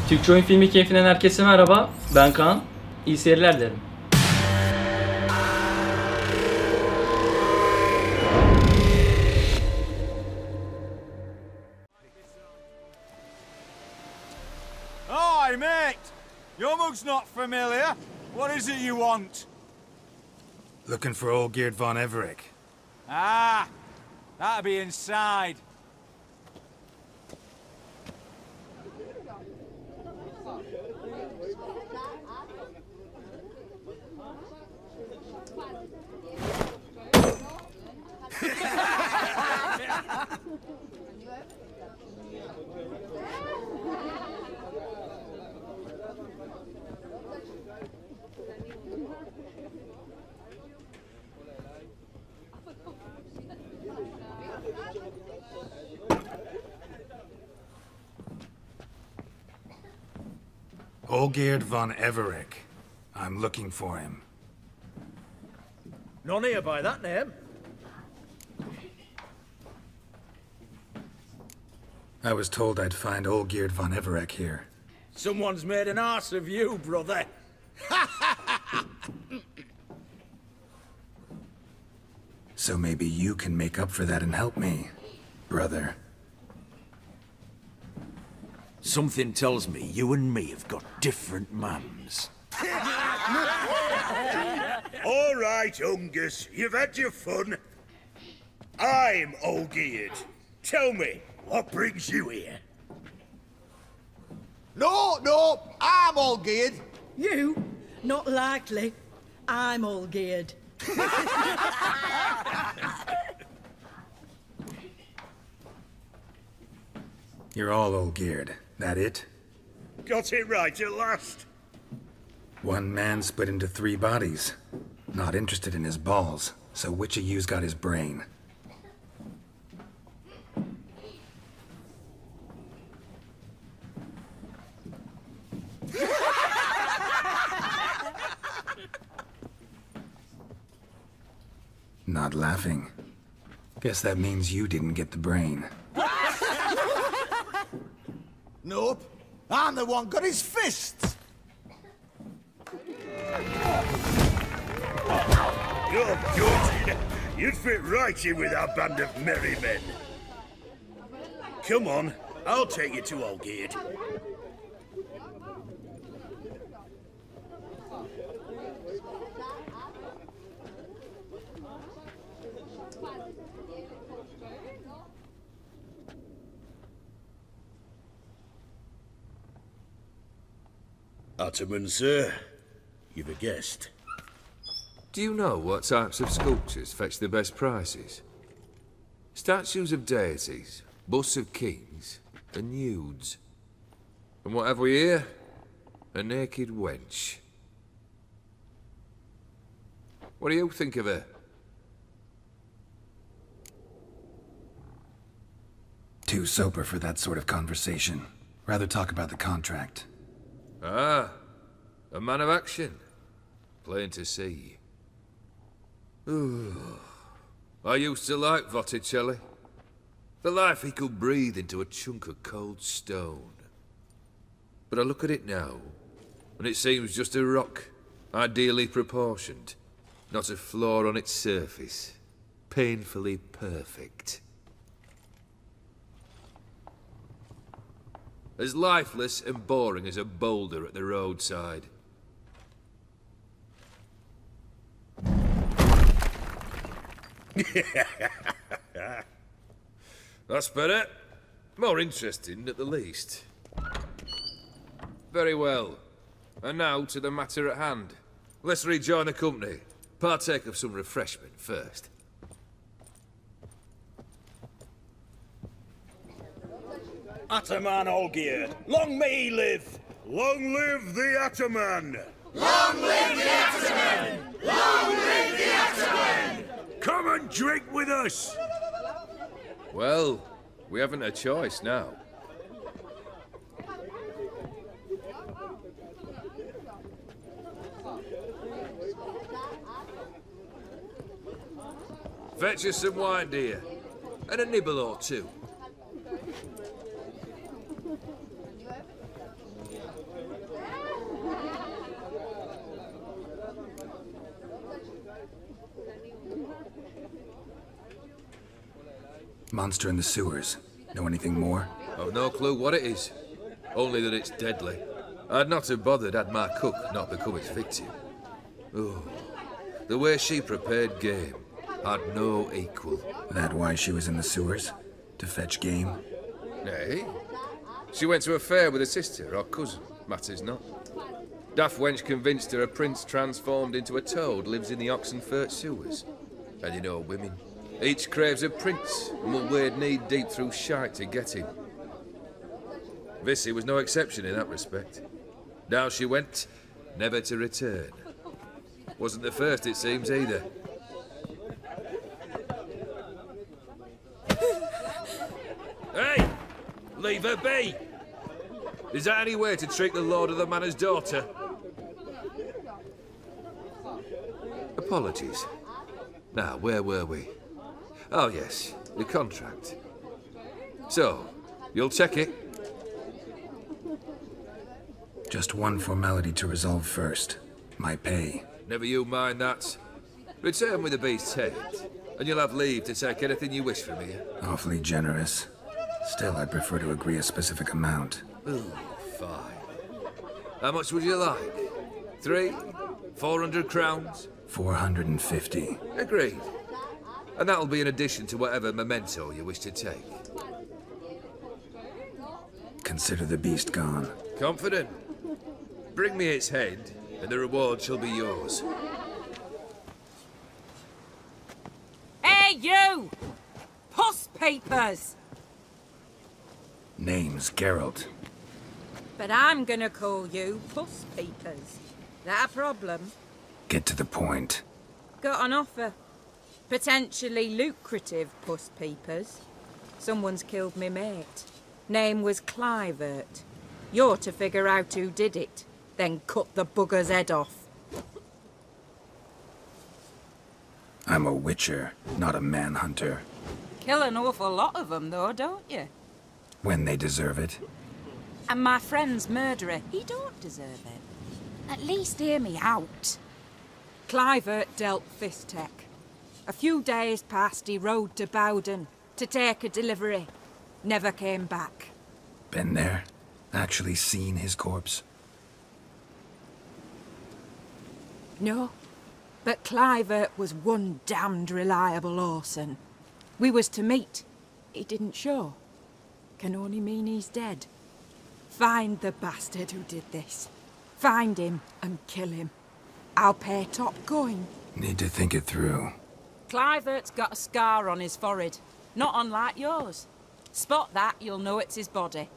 Türkçe oyun filmi keyfinden herkese merhaba. Ben Kaan. İyi seyirler dilerim. Hi, mate! Your mug's not familiar. What is it you want? Looking for old Geert von Everek. Ah, that'll be inside. Olgeerd von Everek. I'm looking for him. None here by that name. I was told I'd find Olgeerd von Everek here. Someone's made an arse of you, brother. So maybe you can make up for that and help me, brother. Something tells me you and me have got different mums. All right, Ungus, you've had your fun. I'm Olgeerd. Tell me, what brings you here? No, I'm all geared. You? Not likely. I'm all geared. You're all Olgeerd. That it? Got it right at last. One man split into 3 bodies. Not interested in his balls, so which of you's got his brain? Not laughing. Guess that means you didn't get the brain. Nope, I'm the one got his fists. You're good. You'd fit right in with our band of merry men. Come on, I'll take you to Olgeerd. Ottoman, sir. You've a guest. Do you know what types of sculptures fetch the best prices? Statues of deities, busts of kings, and nudes. And what have we here? A naked wench. What do you think of her? Too sober for that sort of conversation. Rather talk about the contract. Ah, a man of action. Plain to see. Ooh. I used to like Botticelli. The life he could breathe into a chunk of cold stone. But I look at it now, and it seems just a rock, ideally proportioned. Not a flaw on its surface. Painfully perfect. As lifeless and boring as a boulder at the roadside. That's better. More interesting, at the least. Very well. And now to the matter at hand. Let's rejoin the company. Partake of some refreshment first. Ataman Olgeerd, long may he live! Long live the Ataman! Long live the Ataman! Long live the Ataman! Come and drink with us! Well, we haven't a choice now. Fetch us some wine, dear. And a nibble or two. Monster in the sewers. Know anything more? I've no clue what it is. Only that it's deadly. I'd not have bothered had my cook not become its victim. Oh, the way she prepared game had no equal. That why she was in the sewers? To fetch game? Nay. She went to a fair with her sister or cousin, matters not. Daft wench convinced her a prince transformed into a toad lives in the Oxenfurt sewers. And you know women. Each craves a prince and will wade knee-deep through shite to get him. Vissy was no exception in that respect. Down she went, never to return. Wasn't the first, it seems, either. Hey! Leave her be! Is that any way to treat the lord of the manor's daughter? Apologies. Now, where were we? Oh, yes, the contract. So, you'll check it? Just one formality to resolve first. My pay. Never you mind that. Return with the beast's head, and you'll have leave to take anything you wish from here. Awfully generous. Still, I'd prefer to agree a specific amount. Ooh, fine. How much would you like? 400 crowns? 450. Agreed. And that'll be in addition to whatever memento you wish to take. Consider the beast gone. Confident? Bring me its head, and the reward shall be yours. Hey, you! Puss papers! Name's Geralt. But I'm gonna call you Puss papers. That a problem? Get to the point. Got an offer. Potentially lucrative puss peepers. Someone's killed me mate. Name was Clivert. You're to figure out who did it, then cut the bugger's head off. I'm a witcher, not a manhunter. Kill an awful lot of them, though, don't you? When they deserve it. And my friend's murderer, he don't deserve it. At least hear me out. Clivert dealt Fistech. A few days past, he rode to Bowden to take a delivery. Never came back. Been there? Actually seen his corpse? No, but Clivert was one damned reliable Orson. We was to meet. He didn't show. Can only mean he's dead. Find the bastard who did this. Find him and kill him. I'll pay top coin. Need to think it through. Clivert's got a scar on his forehead, not unlike yours. Spot that, you'll know it's his body.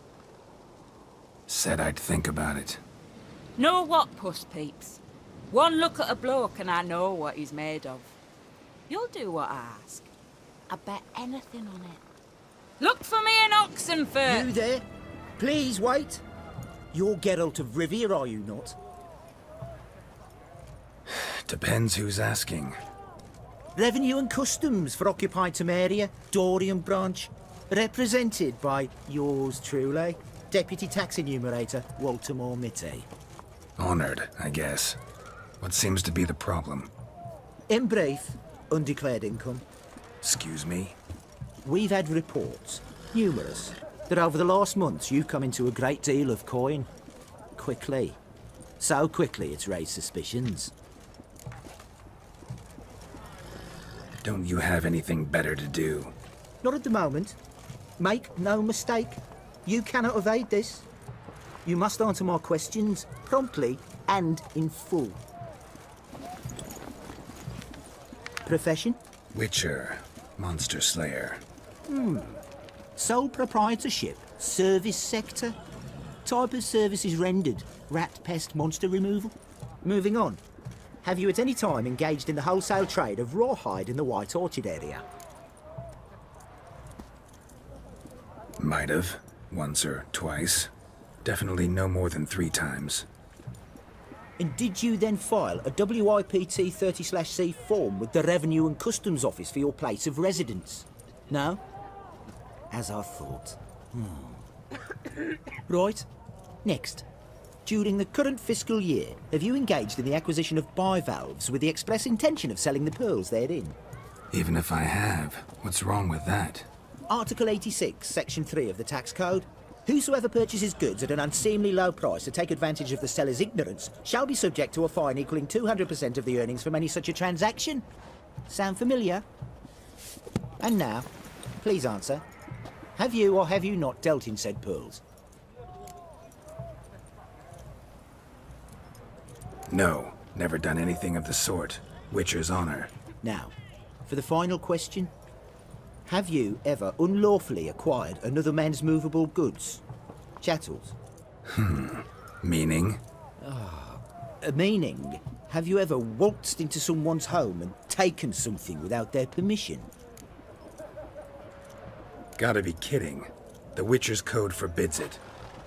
Said I'd think about it. Know what, puss peeps? One look at a bloke and I know what he's made of. You'll do what I ask. I bet anything on it. Look for me in Oxenfurt! You there? Please wait. You're Geralt of Rivia, are you not? Depends who's asking. Revenue and Customs for occupied Temeria, Dorian branch. Represented by yours truly, Deputy Tax Enumerator Walter Mitte. Honored, I guess. What seems to be the problem? In brief, undeclared income. Excuse me? We've had reports, numerous, that over the last months you've come into a great deal of coin. Quickly. So quickly it's raised suspicions. Don't you have anything better to do? Not at the moment. Make no mistake. You cannot evade this. You must answer my questions promptly and in full. Profession? Witcher. Monster Slayer. Sole proprietorship. Service sector. Type of services rendered. Rat, pest, monster removal. Moving on. Have you at any time engaged in the wholesale trade of rawhide in the White Orchard area? Might have. Once or twice. Definitely no more than 3 times. And did you then file a WIPT 30/C form with the Revenue and Customs Office for your place of residence? No? As I thought. Right. Next. During the current fiscal year, have you engaged in the acquisition of bivalves with the express intention of selling the pearls therein? Even if I have, what's wrong with that? Article 86, Section 3 of the Tax Code. Whosoever purchases goods at an unseemly low price to take advantage of the seller's ignorance shall be subject to a fine equaling 200% of the earnings from any such a transaction. Sound familiar? And now, please answer. Have you or have you not dealt in said pearls? No, never done anything of the sort. Witcher's honor. Now, for the final question. Have you ever unlawfully acquired another man's movable goods? Chattels? Meaning? Meaning, have you ever waltzed into someone's home and taken something without their permission? Gotta be kidding. The Witcher's Code forbids it.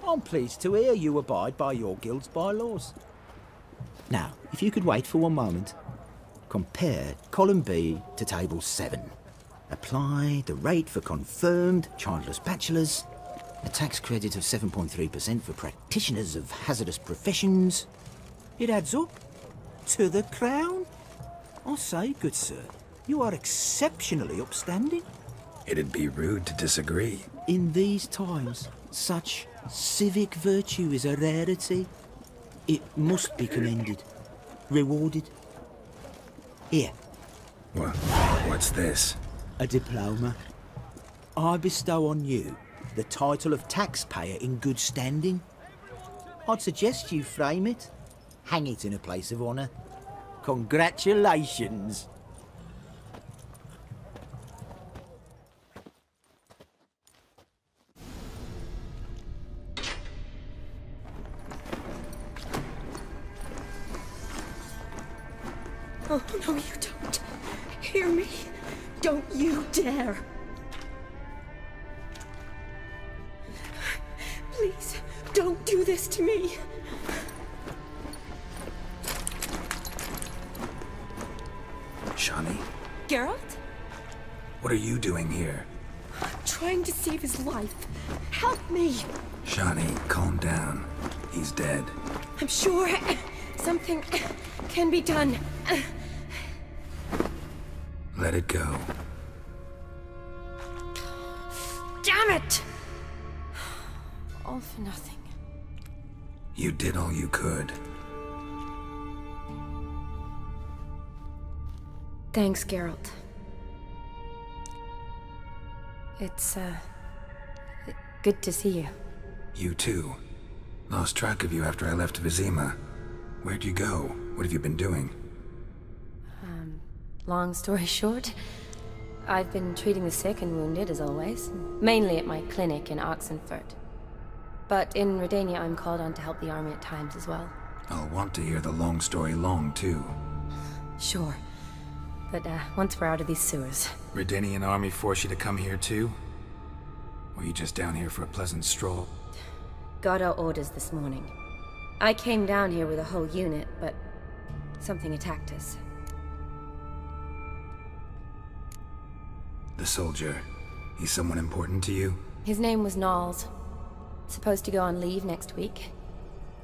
I'm pleased to hear you abide by your guild's bylaws. Now, if you could wait for one moment, compare column B to table 7. Apply the rate for confirmed childless bachelors, a tax credit of 7.3% for practitioners of hazardous professions. It adds up to the crown. I say, good sir, you are exceptionally upstanding. It'd be rude to disagree. In these times, such civic virtue is a rarity. It must be commended, rewarded. Here. What's this? A diploma. I bestow on you the title of taxpayer in good standing. I'd suggest you frame it, hang it in a place of honour. Congratulations. Oh, no, you don't. Hear me? Don't you dare. Please, don't do this to me. Shani? Geralt? What are you doing here? I'm trying to save his life. Help me. Shani, calm down. He's dead. I'm sure something can be done. Let it go. Damn it! All for nothing. You did all you could. Thanks, Geralt. It's, good to see you. You too. Lost track of you after I left Vizima. Where'd you go? What have you been doing? Long story short, I've been treating the sick and wounded as always, mainly at my clinic in Oxenfurt. But in Redania I'm called on to help the army at times as well. I'll want to hear the long story long, too. Sure. But once we're out of these sewers... Redanian army force you to come here too? Or are you just down here for a pleasant stroll? Got our orders this morning. I came down here with a whole unit, but something attacked us. The soldier. He's someone important to you? His name was Knowles. Supposed to go on leave next week.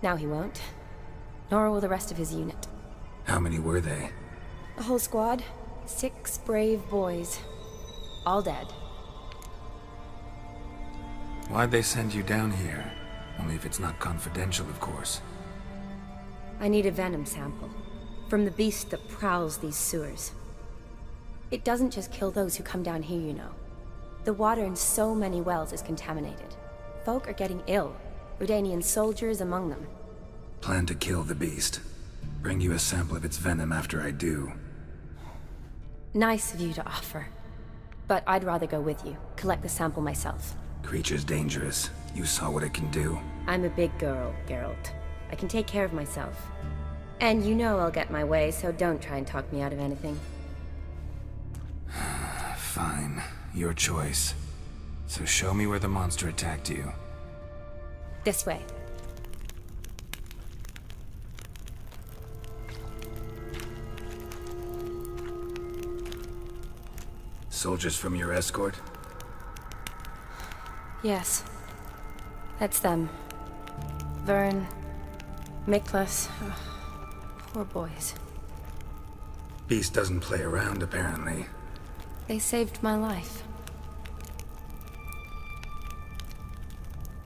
Now he won't. Nor will the rest of his unit. How many were they? A whole squad. 6 brave boys. All dead. Why'd they send you down here? Only if it's not confidential, of course. I need a venom sample. From the beast that prowls these sewers. It doesn't just kill those who come down here, you know. The water in so many wells is contaminated. Folk are getting ill. Redanian soldiers among them. Plan to kill the beast. Bring you a sample of its venom after I do. Nice of you to offer. But I'd rather go with you. Collect the sample myself. Creature's dangerous. You saw what it can do. I'm a big girl, Geralt. I can take care of myself. And you know I'll get my way, so don't try and talk me out of anything. Fine. Your choice. So show me where the monster attacked you. This way. Soldiers from your escort? Yes. That's them. Vern, Miklas. Oh, poor boys. Beast doesn't play around, apparently. They saved my life.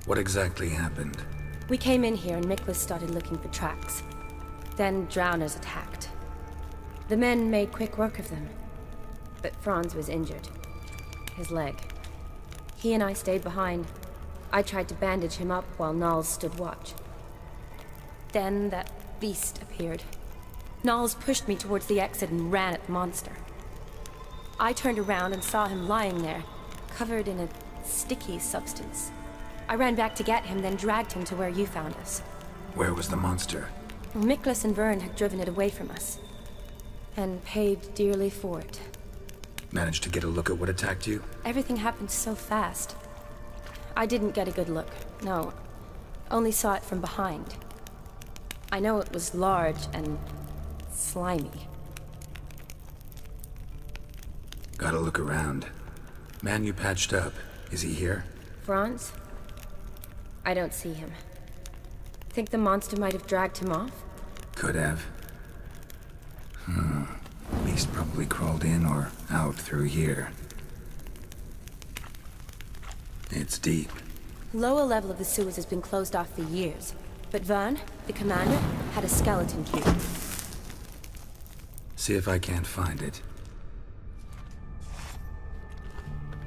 What exactly happened? We came in here and Miklas started looking for tracks. Then drowners attacked. The men made quick work of them. But Franz was injured. His leg. He and I stayed behind. I tried to bandage him up while Nals stood watch. Then that beast appeared. Nals pushed me towards the exit and ran at the monster. I turned around and saw him lying there, covered in a sticky substance. I ran back to get him, then dragged him to where you found us. Where was the monster? Miklas and Vern had driven it away from us. And paid dearly for it. Managed to get a look at what attacked you? Everything happened so fast. I didn't get a good look, no. Only saw it from behind. I know it was large and slimy. Gotta look around. Man you patched up, is he here? Franz? I don't see him. Think the monster might have dragged him off? Could have. Beast probably crawled in or out through here. It's deep. Lower level of the sewers has been closed off for years. But Vern, the commander, had a skeleton cube. See if I can't find it.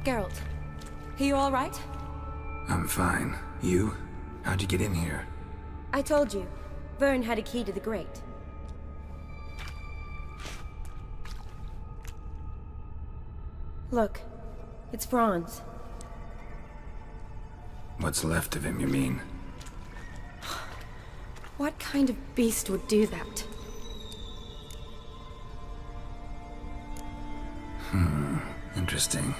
Geralt, are you all right? I'm fine. You? How'd you get in here? I told you. Vern had a key to the grate. Look, it's Franz. What's left of him, you mean? What kind of beast would do that? Interesting.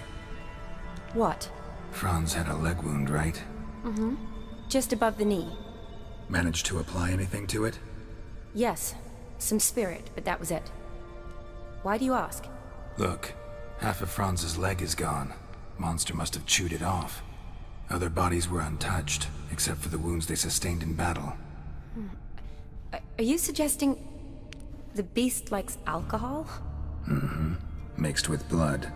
What? Franz had a leg wound, right? Mm-hmm. Just above the knee. Managed to apply anything to it? Yes. Some spirit, but that was it. Why do you ask? Look, half of Franz's leg is gone. Monster must have chewed it off. Other bodies were untouched, except for the wounds they sustained in battle. Are you suggesting the beast likes alcohol? Mm-hmm. Mixed with blood.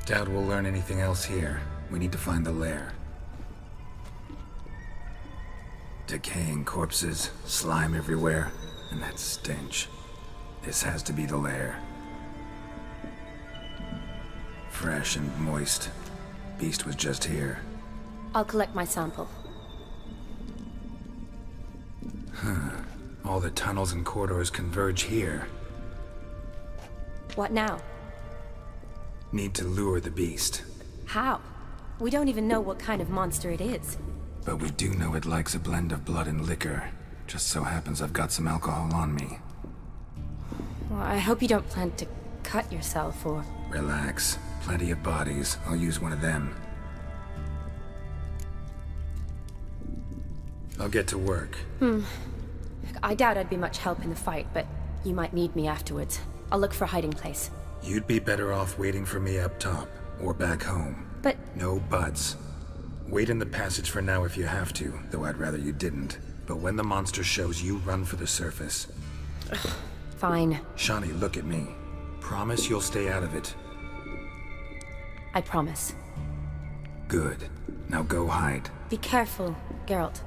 Doubt we'll learn anything else here. We need to find the lair. Decaying corpses, slime everywhere, and that stench. This has to be the lair. Fresh and moist. Beast was just here. I'll collect my sample. All the tunnels and corridors converge here. What now? Need to lure the beast. How? We don't even know what kind of monster it is. But we do know it likes a blend of blood and liquor. Just so happens I've got some alcohol on me. Well, I hope you don't plan to cut yourself or... Relax. Plenty of bodies. I'll use one of them. I'll get to work. I doubt I'd be much help in the fight, but you might need me afterwards. I'll look for a hiding place. You'd be better off waiting for me up top, or back home. But... No buts. Wait in the passage for now if you have to, though I'd rather you didn't. But when the monster shows, you run for the surface. Fine. Shawnee, look at me. Promise you'll stay out of it. I promise. Good. Now go hide. Be careful, Geralt.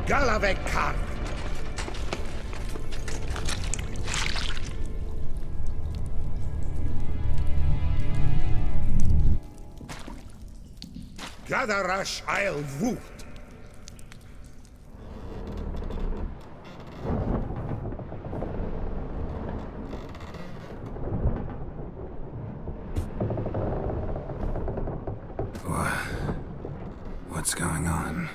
Galavekar. Gadarash I'll Woot. What's going on?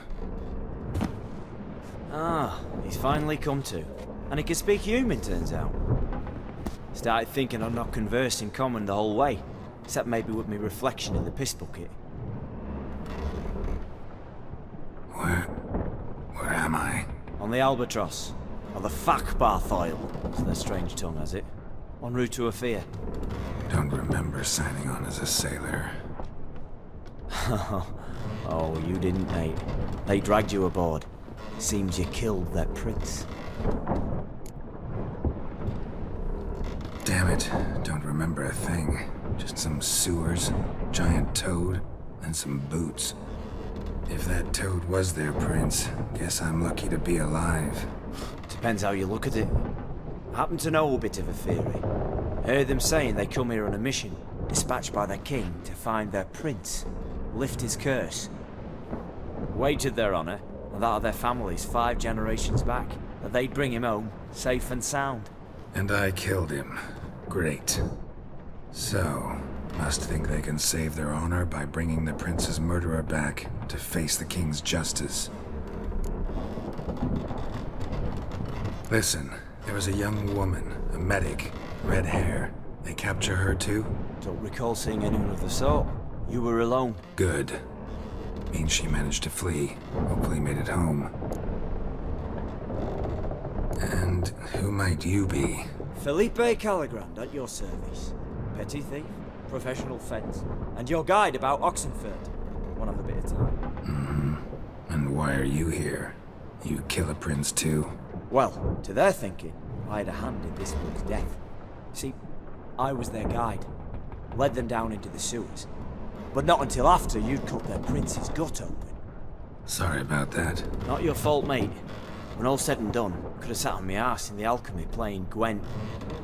Ah, he's finally come to. And he can speak human, turns out. Started thinking I'd not conversed in common the whole way, except maybe with me reflection in the piss bucket. Where am I? On the Albatross, or the Fakbarthoil, as their strange tongue has it. En route to Afia. Don't remember signing on as a sailor. Oh, you didn't, mate. They dragged you aboard. Seems you killed that prince. Damn it, don't remember a thing. Just some sewers, giant toad, and some boots. If that toad was their prince, guess I'm lucky to be alive. Depends how you look at it. I happen to know a bit of a theory. Heard them saying they come here on a mission, dispatched by their king to find their prince, lift his curse. Wagered their honor, and that of their families 5 generations back, that they'd bring him home, safe and sound. And I killed him. Great. So, must think they can save their honor by bringing the prince's murderer back to face the king's justice. Listen, there was a young woman, a medic, red hair. They capture her too? Don't recall seeing anyone of the sort. You were alone. Good. Means she managed to flee. Hopefully made it home. And who might you be? Felipe Caligrand at your service. Petty thief, professional fence, and your guide about Oxenford. One of a bit of time. Mm-hmm. And why are you here? You kill a prince too? Well, to their thinking, I had a hand in this one's death. See, I was their guide. Led them down into the sewers. But not until after you'd cut their prince's gut open. Sorry about that. Not your fault, mate. When all said and done, could have sat on my arse in the alchemy playing Gwent.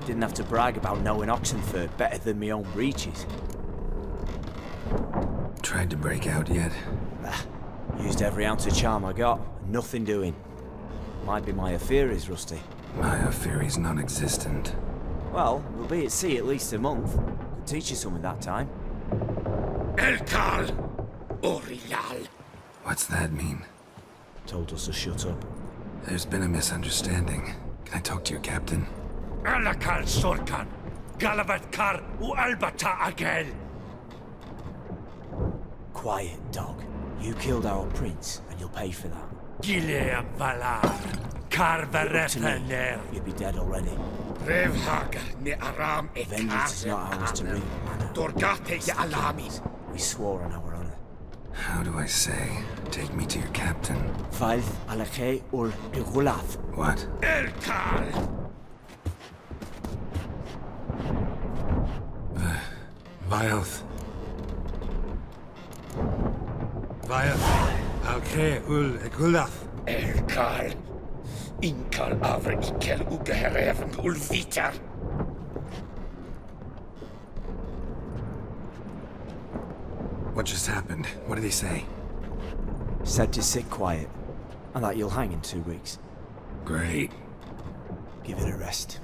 Didn't have to brag about knowing Oxenford better than my own breeches. Tried to break out yet? Used every ounce of charm I got, nothing doing. Might be my Afiri's rusty. My Afiri's non-existent. Well, we'll be at sea at least a month. Could teach you something that time. Elkal Orial. What's that mean? Told us to shut up. There's been a misunderstanding. Can I talk to your captain? Alakal Sorkan. Galavat Kar U Albata Agel. Quiet, dog. You killed our prince, and you'll pay for that. Gileam Valar. Karvarepaner. You'd be dead already. Revhaga ne Aram e Vengeance is not ours to reap. Dorgate ya Alamis. We swore on our honor. How do I say? Take me to your captain. Valth alakhe ul Rigulath. What? Elkal! Vioth. Vioth. Alkhe ul Rigulath. Elkal. Inkal avre ikel ugehereven ul Vitar. What just happened? What did he say? Said to sit quiet, and that you'll hang in 2 weeks. Great. Give it a rest.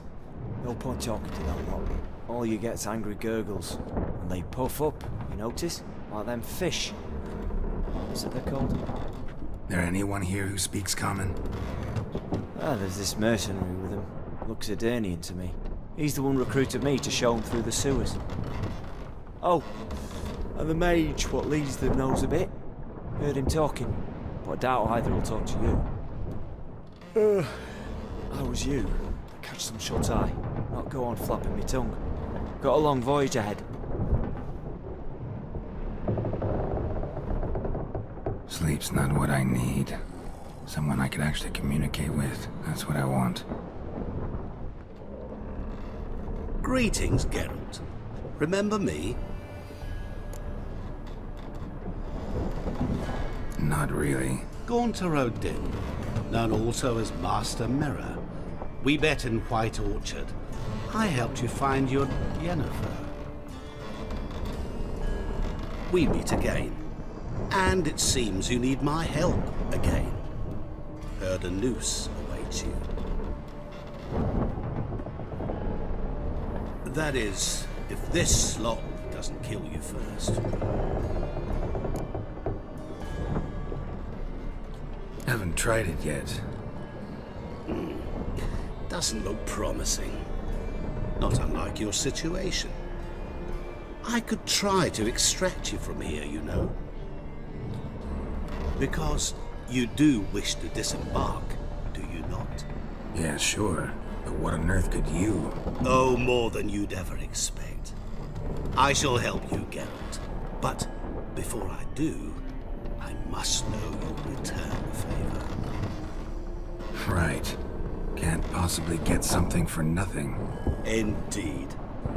No point talking to that lot. All you get's angry gurgles, and they puff up, you notice? Like them fish. What's it they're called? There anyone here who speaks common? Ah, there's this mercenary with him. Looks Edirnian to me. He's the one recruited me to show him through the sewers. Oh, and the mage what leads them knows a bit. Heard him talking, but I doubt either will talk to you. I was you. Catch some shut eye, not go on flapping my tongue. Got a long voyage ahead. Sleep's not what I need. Someone I could actually communicate with. That's what I want. Greetings, Geralt. Remember me? Not really. Gaunter O'Din. known also as Master Mirror. We met in White Orchard. I helped you find your Yennefer. We meet again. And it seems you need my help again. Heard a noose awaits you. That is, if this slot doesn't kill you first. Haven't tried it yet. Doesn't look promising. Not unlike your situation. I could try to extract you from here, you know. Because you do wish to disembark, do you not? Yeah, sure. But what on earth could you? Oh, more than you'd ever expect. I shall help you, Geralt. But before I do, I must know you'll return the favor. Right. Can't possibly get something for nothing. Indeed.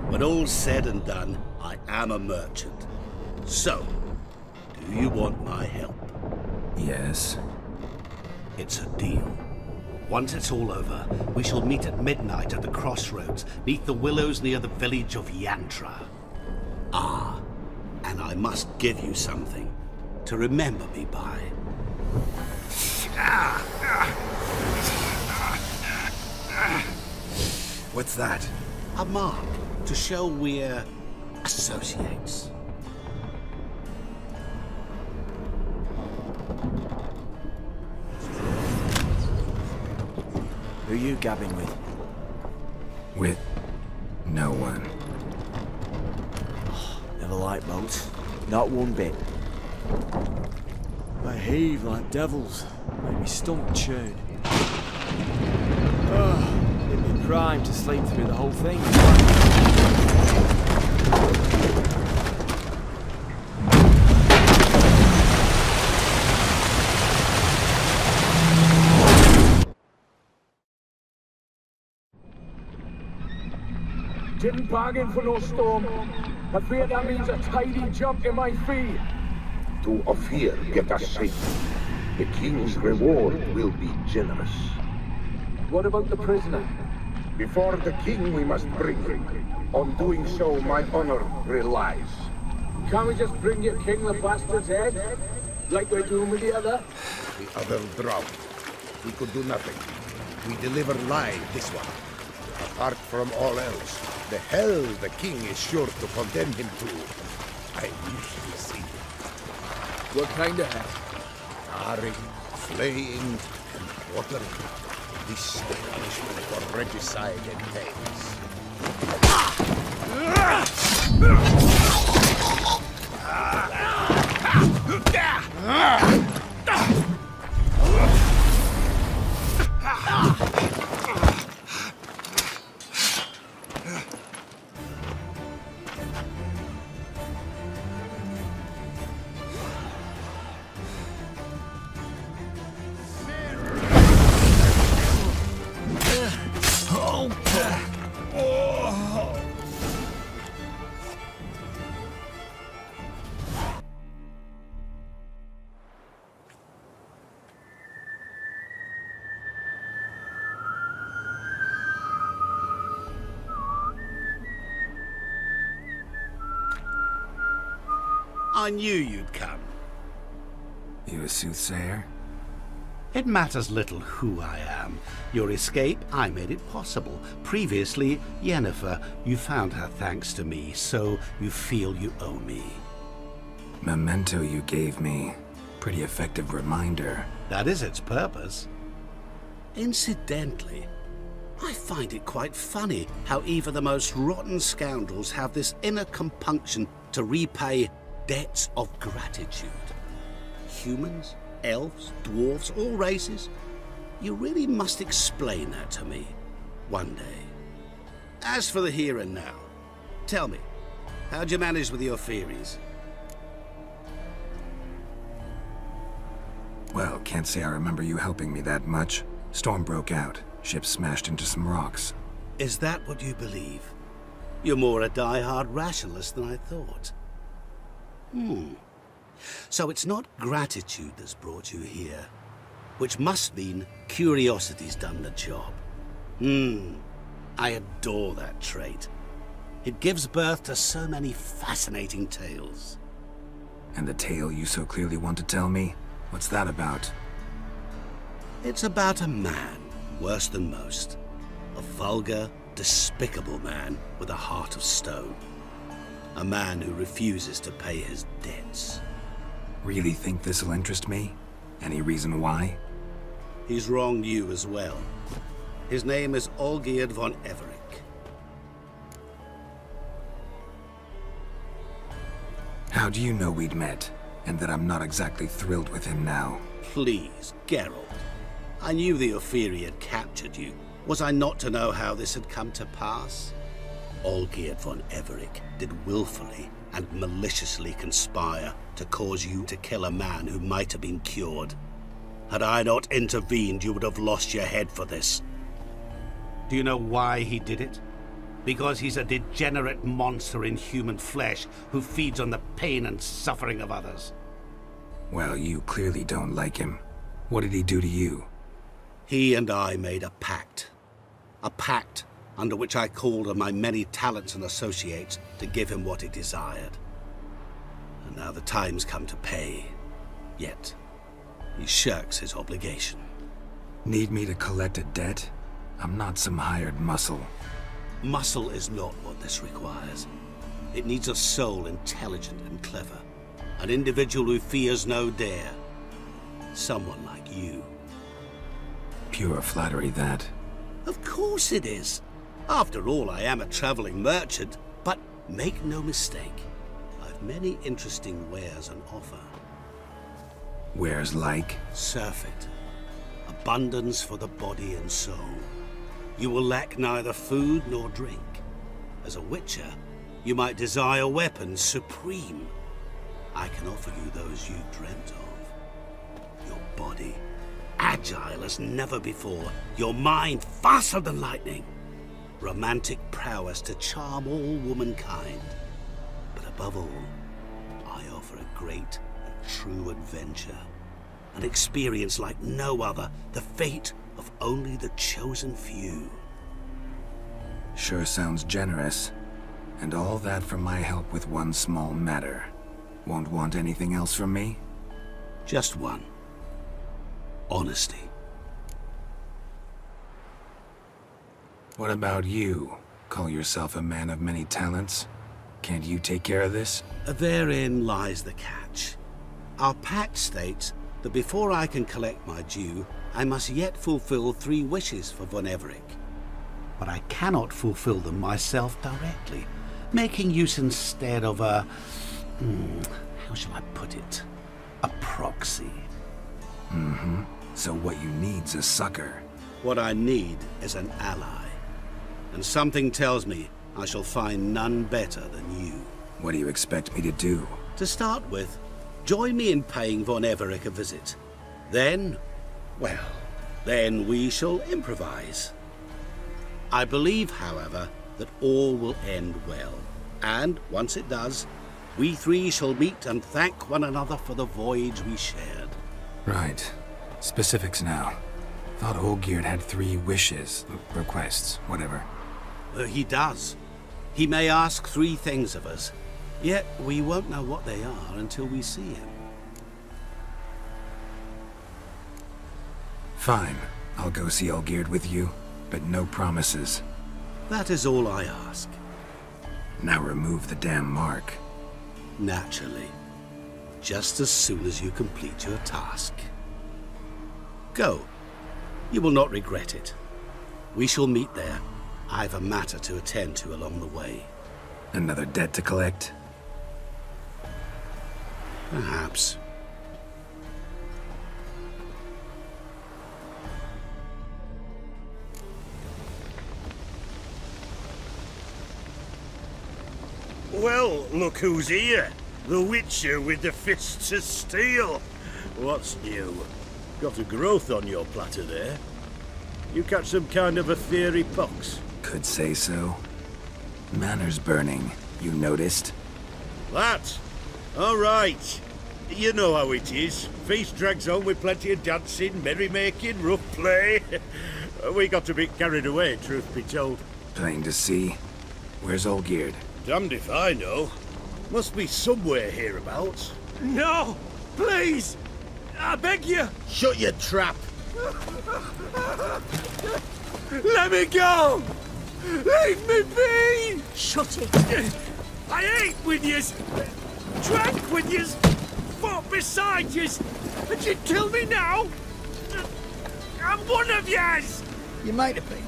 When all's said and done, I am a merchant. So, do you want my help? Yes. It's a deal. Once it's all over, we shall meet at midnight at the crossroads, neath the willows near the village of Yantra. Ah, and I must give you something to remember me by. What's that? A mark to show we're associates. Who are you gabbing with? With no one. Never liked boats. Not one bit. They heave like devils. Make me stomach churn. It'd be prime to sleep through the whole thing. Didn't bargain for no storm. I fear that means a tidy jump in my fee. To Ophir get us safe. The king's reward will be generous. What about the prisoner? Before the king we must bring him. On doing so, my honor relies. Can't we just bring your king the bastard's head? Like we're doing with the other? The other drowned. We could do nothing. We deliver live this one. Apart from all else, the hell the king is sure to condemn him to. I wish to see it. What kind of hell? Tarring, flaying, and quartering. This is the punishment for regicide and things. I knew you'd come. You a soothsayer? It matters little who I am. Your escape, I made it possible. Previously, Yennefer, you found her thanks to me, so you feel you owe me. Memento you gave me. Pretty effective reminder. That is its purpose. Incidentally, I find it quite funny how even the most rotten scoundrels have this inner compunction to repay debts of gratitude. Humans, elves, dwarves, all races. You really must explain that to me one day. As for the here and now, tell me, how'd you manage with your theories? Well, can't say I remember you helping me that much. Storm broke out. Ship smashed into some rocks. Is that what you believe? You're more a die-hard rationalist than I thought. So it's not gratitude that's brought you here. which must mean curiosity's done the job. I adore that trait. It gives birth to so many fascinating tales. And the tale you so clearly want to tell me? What's that about? It's about a man, worse than most. A vulgar, despicable man with a heart of stone. A man who refuses to pay his debts. Really think this'll interest me? Any reason why? He's wronged you as well. His name is Olgierd von Everec. How do you know we'd met, and that I'm not exactly thrilled with him now? Please, Geralt. I knew the Ophiri had captured you. Was I not to know how this had come to pass? Olgierd von Everec did willfully and maliciously conspire to cause you to kill a man who might have been cured. Had I not intervened, you would have lost your head for this. Do you know why he did it? Because he's a degenerate monster in human flesh who feeds on the pain and suffering of others. Well, you clearly don't like him. What did he do to you? He and I made a pact. A pact under which I called on my many talents and associates to give him what he desired. And now the time's come to pay. Yet, he shirks his obligation. Need me to collect a debt? I'm not some hired muscle. Muscle is not what this requires. It needs a soul intelligent and clever. An individual who fears no dare. Someone like you. Pure flattery, that. Of course it is. After all, I am a traveling merchant, but make no mistake, I've many interesting wares on offer. Wares like? Surfeit. Abundance for the body and soul. You will lack neither food nor drink. As a witcher, you might desire weapons supreme. I can offer you those you dreamt of. Your body, agile as never before. Your mind, faster than lightning. Romantic prowess to charm all womankind. But above all, I offer a great and true adventure. An experience like no other, the fate of only the chosen few. Sure sounds generous. And all that for my help with one small matter. Won't want anything else from me? Just one. Honesty. What about you? Call yourself a man of many talents? Can't you take care of this? Therein lies the catch. Our pact states that before I can collect my due, I must yet fulfill 3 wishes for von Everec. But I cannot fulfill them myself directly, making use instead of a... how shall I put it? A proxy. So what you need's a sucker. What I need is an ally. And something tells me I shall find none better than you. What do you expect me to do? To start with, join me in paying von Everec a visit. Then, well, then we shall improvise. I believe, however, that all will end well. And once it does, we 3 shall meet and thank one another for the voyage we shared. Right. Specifics now. Thought Olgierd had 3 wishes, requests, whatever. He does. He may ask 3 things of us, yet we won't know what they are until we see him. Fine. I'll go see Olgierd with you, but no promises. That is all I ask. Now remove the damn mark. Naturally. Just as soon as you complete your task. Go. You will not regret it. We shall meet there. I've a matter to attend to along the way. Another debt to collect? Perhaps. Well, look who's here. The Witcher with the fists of steel. What's new? Got a growth on your platter there. You catch some kind of a theory pox? Could say so. Manor's burning. You noticed? That? All right. You know how it is. Feast drags on with plenty of dancing, merrymaking, rough play. We got a bit carried away, truth be told. Plain to see. Where's Olgierd? Damned if I know. Must be somewhere hereabouts. No! Please! I beg you! Shut your trap! Let me go! Leave me be! Shut it! I ate with yous! Drank with yous! Fought beside yous! And you'd kill me now? I'm one of yous! You might have been,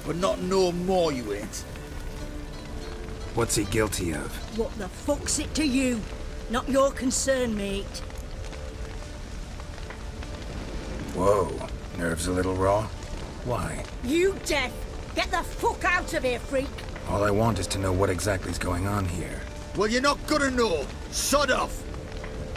but not no more you ain't. What's he guilty of? What the fuck's it to you? Not your concern, mate. Whoa, nerves a little raw? Why? You deaf! Get the fuck out of here, freak! All I want is to know what exactly is going on here. Well, you're not gonna know. Sod off!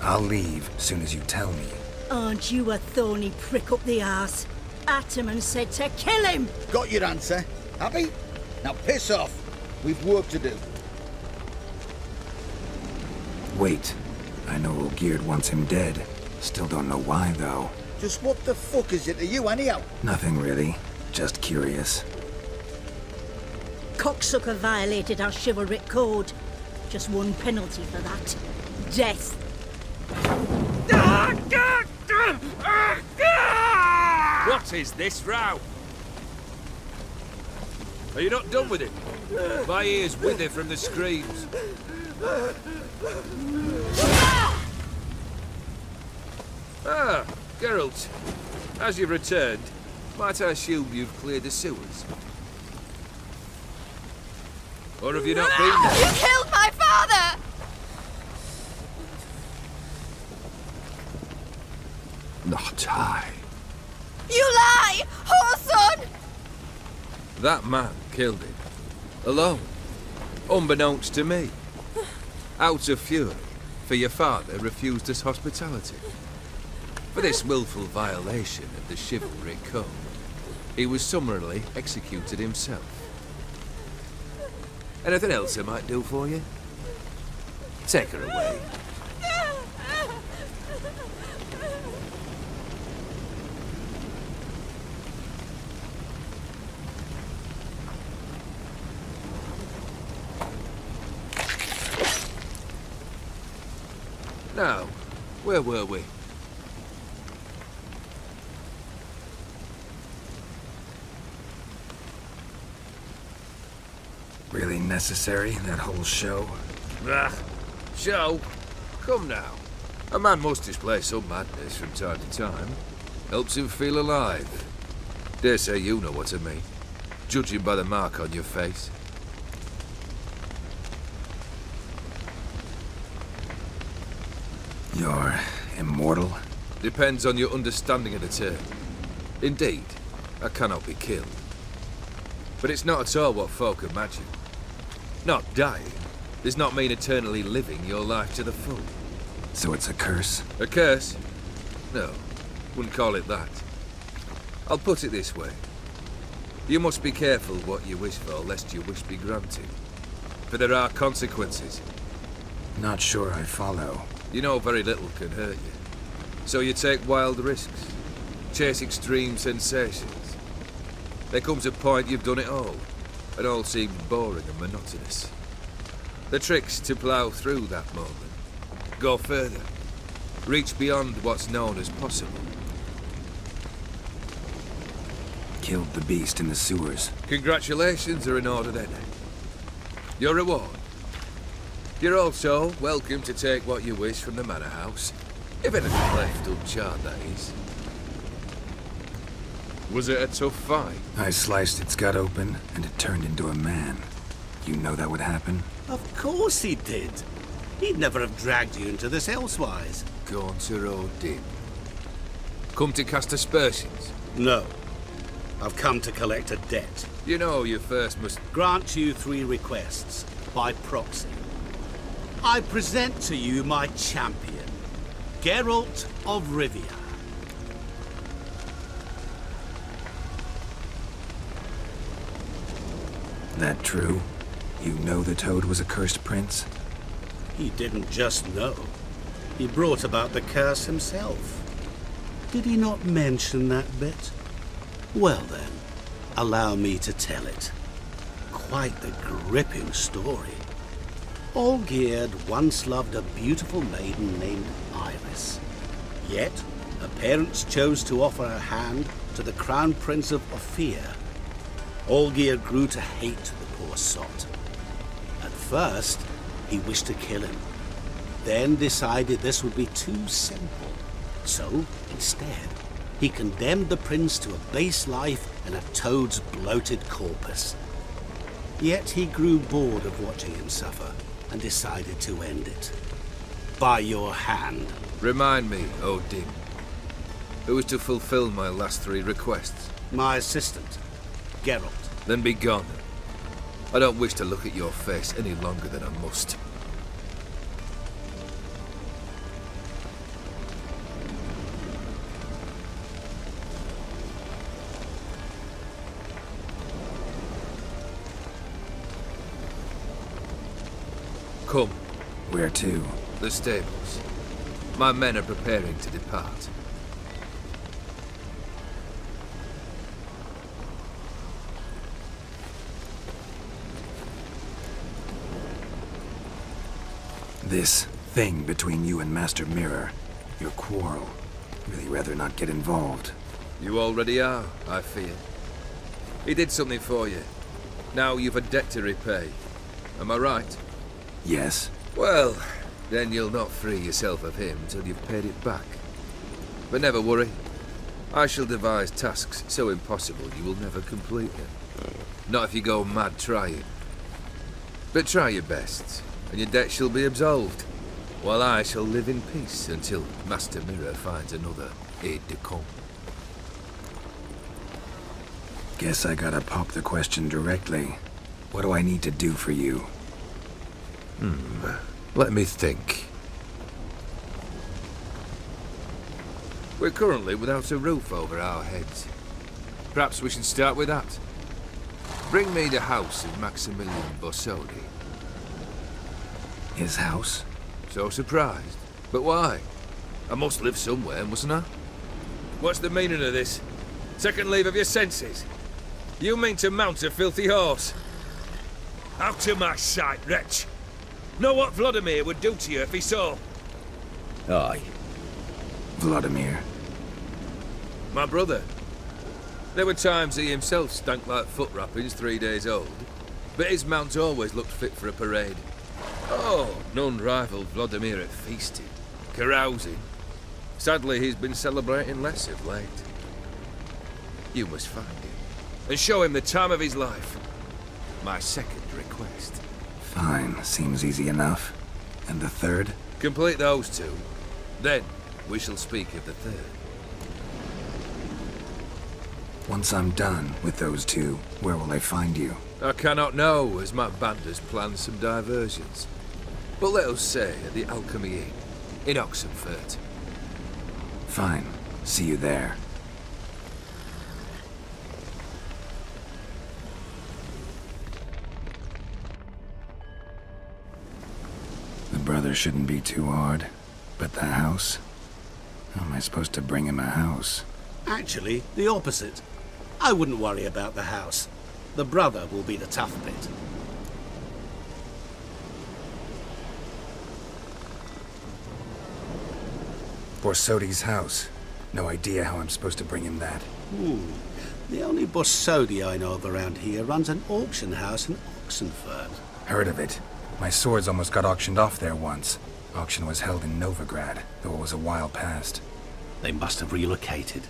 I'll leave as soon as you tell me. Aren't you a thorny prick up the arse? Ataman said to kill him! Got your answer. Happy? Now piss off. We've work to do. Wait. I know Olgierd wants him dead. Still don't know why, though. Just what the fuck is it to you, anyhow? Nothing really. Just curious. Cocksucker violated our chivalric code. Just one penalty for that. Death. What is this row? Are you not done with it? My ears wither from the screams. Ah, Geralt. As you've returned, might I assume you've cleared the sewers? Or have you not been there? You killed my father! Not I. You lie! Whoreson! That man killed him. Alone. Unbeknownst to me. Out of fury, for your father refused us hospitality. For this willful violation of the chivalric code, he was summarily executed himself. Anything else I might do for you? Take her away. Now, where were we? Really necessary, that whole show? Ah, show? Come now. A man must display some madness from time to time. Helps him feel alive. Dare say you know what I mean, judging by the mark on your face. You're immortal? Depends on your understanding of the term. Indeed, I cannot be killed. But it's not at all what folk imagine. Not dying does not mean eternally living your life to the full. So it's a curse? A curse? No, wouldn't call it that. I'll put it this way. You must be careful what you wish for, lest your wish be granted. For there are consequences. Not sure I follow. You know very little can hurt you. So you take wild risks. Chase extreme sensations. There comes a point you've done it all. It all seems boring and monotonous. The trick's to plough through that moment. Go further. Reach beyond what's known as possible. Killed the beast in the sewers. Congratulations are in order then. Your reward. You're also welcome to take what you wish from the manor house. If anything left uncharred, that is. Was it a tough fight? I sliced its gut open, and it turned into a man. You know that would happen? Of course he did. He'd never have dragged you into this elsewise. Gaunter Odin. Come to cast aspersions? No. I've come to collect a debt. You know you first must... Grant you 3 requests, by proxy. I present to you my champion, Geralt of Rivia. That true? You know the Toad was a cursed prince? He didn't just know. He brought about the curse himself. Did he not mention that bit? Well then, allow me to tell it. Quite the gripping story. Olgierd once loved a beautiful maiden named Iris. Yet, her parents chose to offer her hand to the Crown Prince of Ophir. Olgierd grew to hate the poor sot. At first, he wished to kill him, then decided this would be too simple. So, instead, he condemned the prince to a base life in a toad's bloated corpus. Yet he grew bored of watching him suffer and decided to end it. By your hand. Remind me, Odin, who is to fulfill my last 3 requests? My assistant, Geralt. Then be gone. I don't wish to look at your face any longer than I must. Come. Where to? The stables. My men are preparing to depart. This thing between you and Master Mirror, your quarrel, really rather not get involved. You already are, I fear. He did something for you. Now you've a debt to repay. Am I right? Yes. Well, then you'll not free yourself of him till you've paid it back. But never worry. I shall devise tasks so impossible you will never complete them. Not if you go mad trying. But try your best, and your debt shall be absolved, while I shall live in peace until Master Mirror finds another aide-de-camp. Guess I gotta pop the question directly. What do I need to do for you? Let me think. We're currently without a roof over our heads. Perhaps we should start with that. Bring me the house of Maximilian Borsodi. His house? So surprised. But why? I must live somewhere, mustn't I? What's the meaning of this? Second leave of your senses? You mean to mount a filthy horse? Out of my sight, wretch! Know what Vladimir would do to you if he saw? Aye. Vladimir. My brother. There were times he himself stank like foot wrappings 3 days old, but his mount always looked fit for a parade. Oh, none rivaled Vladimir at feasting, carousing. Sadly, he's been celebrating less of late. You must find him, and show him the time of his life. My second request. Fine, seems easy enough. And the third? Complete those 2. Then, we shall speak of the third. Once I'm done with those 2, where will I find you? I cannot know, as my band has planned some diversions. But let us say at the Alchemy Inn, in Oxenfurt. Fine. See you there. The brother shouldn't be too hard. But the house? How am I supposed to bring him a house? Actually, the opposite. I wouldn't worry about the house. The brother will be the tough bit. Borsodi's house. No idea how I'm supposed to bring him that. The only Borsodi I know of around here runs an auction house in Oxenfurt. Heard of it. My swords almost got auctioned off there once. Auction was held in Novigrad, though it was a while past. They must have relocated.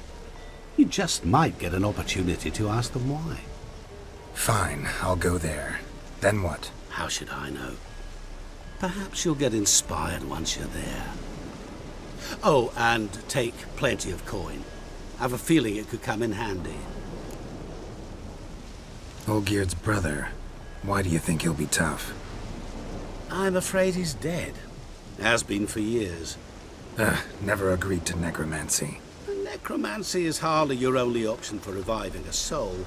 You just might get an opportunity to ask them why. Fine, I'll go there. Then what? How should I know? Perhaps you'll get inspired once you're there. Oh, and take plenty of coin. I have a feeling it could come in handy. Olgierd's brother. Why do you think he'll be tough? I'm afraid he's dead. Has been for years. Never agreed to necromancy. Necromancy is hardly your only option for reviving a soul.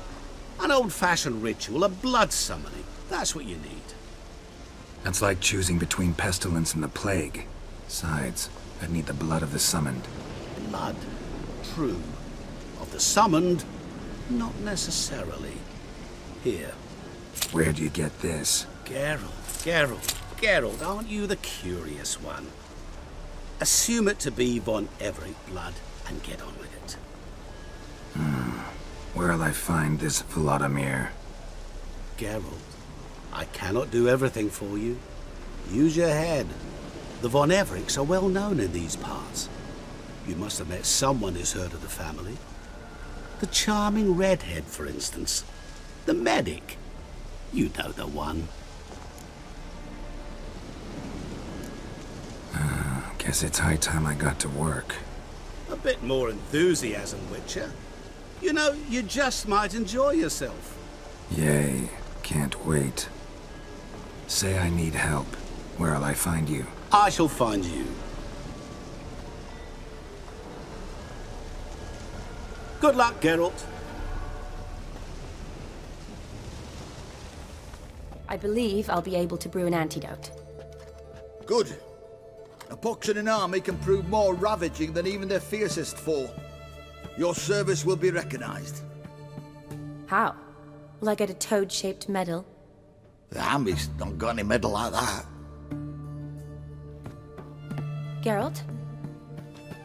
An old-fashioned ritual, a blood summoning. That's what you need. That's like choosing between pestilence and the plague. Besides, I'd need the blood of the summoned. Blood, true. Of the summoned, not necessarily. Here. Where'd you get this? Geralt, aren't you the curious one? Assume it to be von Everett blood and get on with it. Where'll I find this Vladimir? Geralt, I cannot do everything for you. Use your head. The von Evericks are well known in these parts. You must have met someone who's heard of the family. The charming redhead, for instance. The medic. You know the one. Guess it's high time I got to work. A bit more enthusiasm, Witcher. You know, you just might enjoy yourself. Yay, can't wait. Say I need help. Where'll I find you? I shall find you. Good luck, Geralt. I believe I'll be able to brew an antidote. Good. A pox in an army can prove more ravaging than even their fiercest foe. Your service will be recognized. How? Will I get a toad-shaped medal? The army's not got any medal like that. Geralt?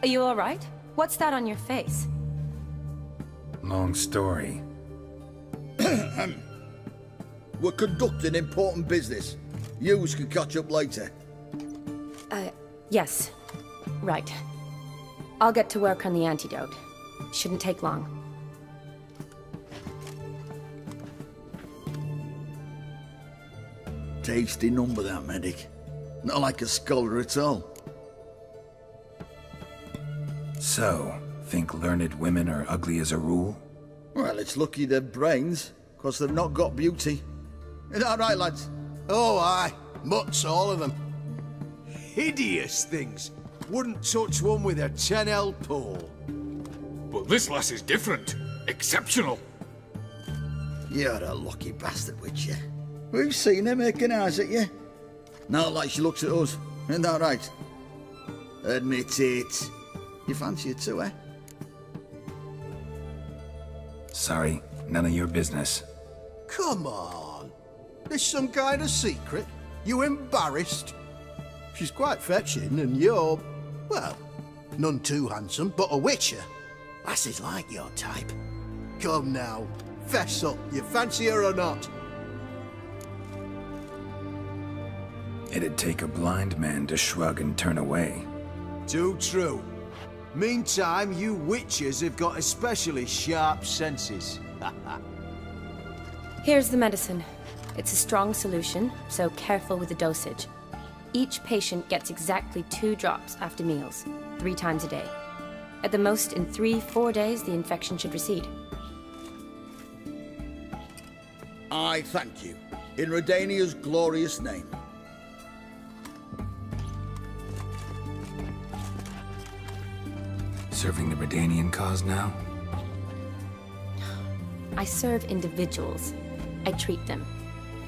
Are you alright? What's that on your face? Long story. We're conducting important business. Yous can catch up later. Yes. Right. I'll get to work on the antidote. Shouldn't take long. Tasty number, that medic. Not like a scholar at all. So, think learned women are ugly as a rule? Well, it's lucky they've brains, 'cause they've not got beauty. Is that right, lads? Oh, aye. Mutts, all of them. Hideous things. Wouldn't touch one with a 10L pole. But this lass is different. Exceptional. You're a lucky bastard, Witcher. We've seen her making eyes at you. Not like she looks at us. Isn't that right? Admit it. You fancy it too, eh? Sorry, none of your business. Come on. This some kind of secret? You embarrassed? She's quite fetching, and you're, well, none too handsome, but a witcher. Lasses like your type. Come now, fess up, you fancy her or not? It'd take a blind man to shrug and turn away. Too true. Meantime, you witches have got especially sharp senses. Here's the medicine. It's a strong solution, so careful with the dosage. Each patient gets exactly 2 drops after meals, 3 times a day. At the most, in 3-4 days, the infection should recede. I thank you. In Redania's glorious name. Serving the Redanian cause now? I serve individuals. I treat them.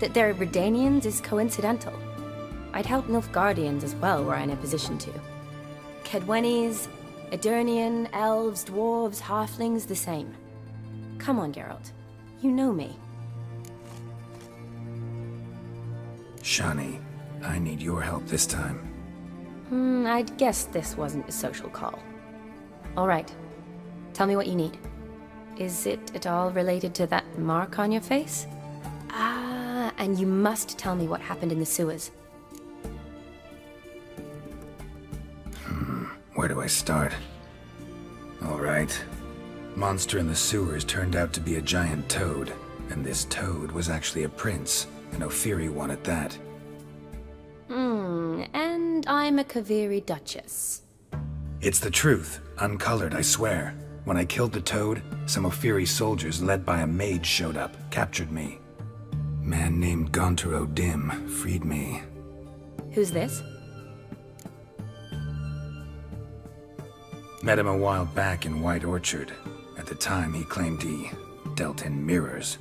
That they're Redanians is coincidental. I'd help Nilfgaardians as well were I in a position to. Kedwenis, Edirnian, elves, dwarves, halflings, the same. Come on, Geralt. You know me. Shani, I need your help this time. I'd guess this wasn't a social call. All right. Tell me what you need. Is it at all related to that mark on your face? Ah, and you must tell me what happened in the sewers. Where do I start? All right. Monster in the sewers turned out to be a giant toad, and this toad was actually a prince, an Ophiri one at that. And I'm a Kaviri Duchess. It's the truth, uncolored, I swear. When I killed the toad, some Ophiri soldiers led by a mage showed up, captured me. Man named Gontaro Dim freed me. Who's this? Met him a while back in White Orchard. At the time, he claimed he dealt in mirrors.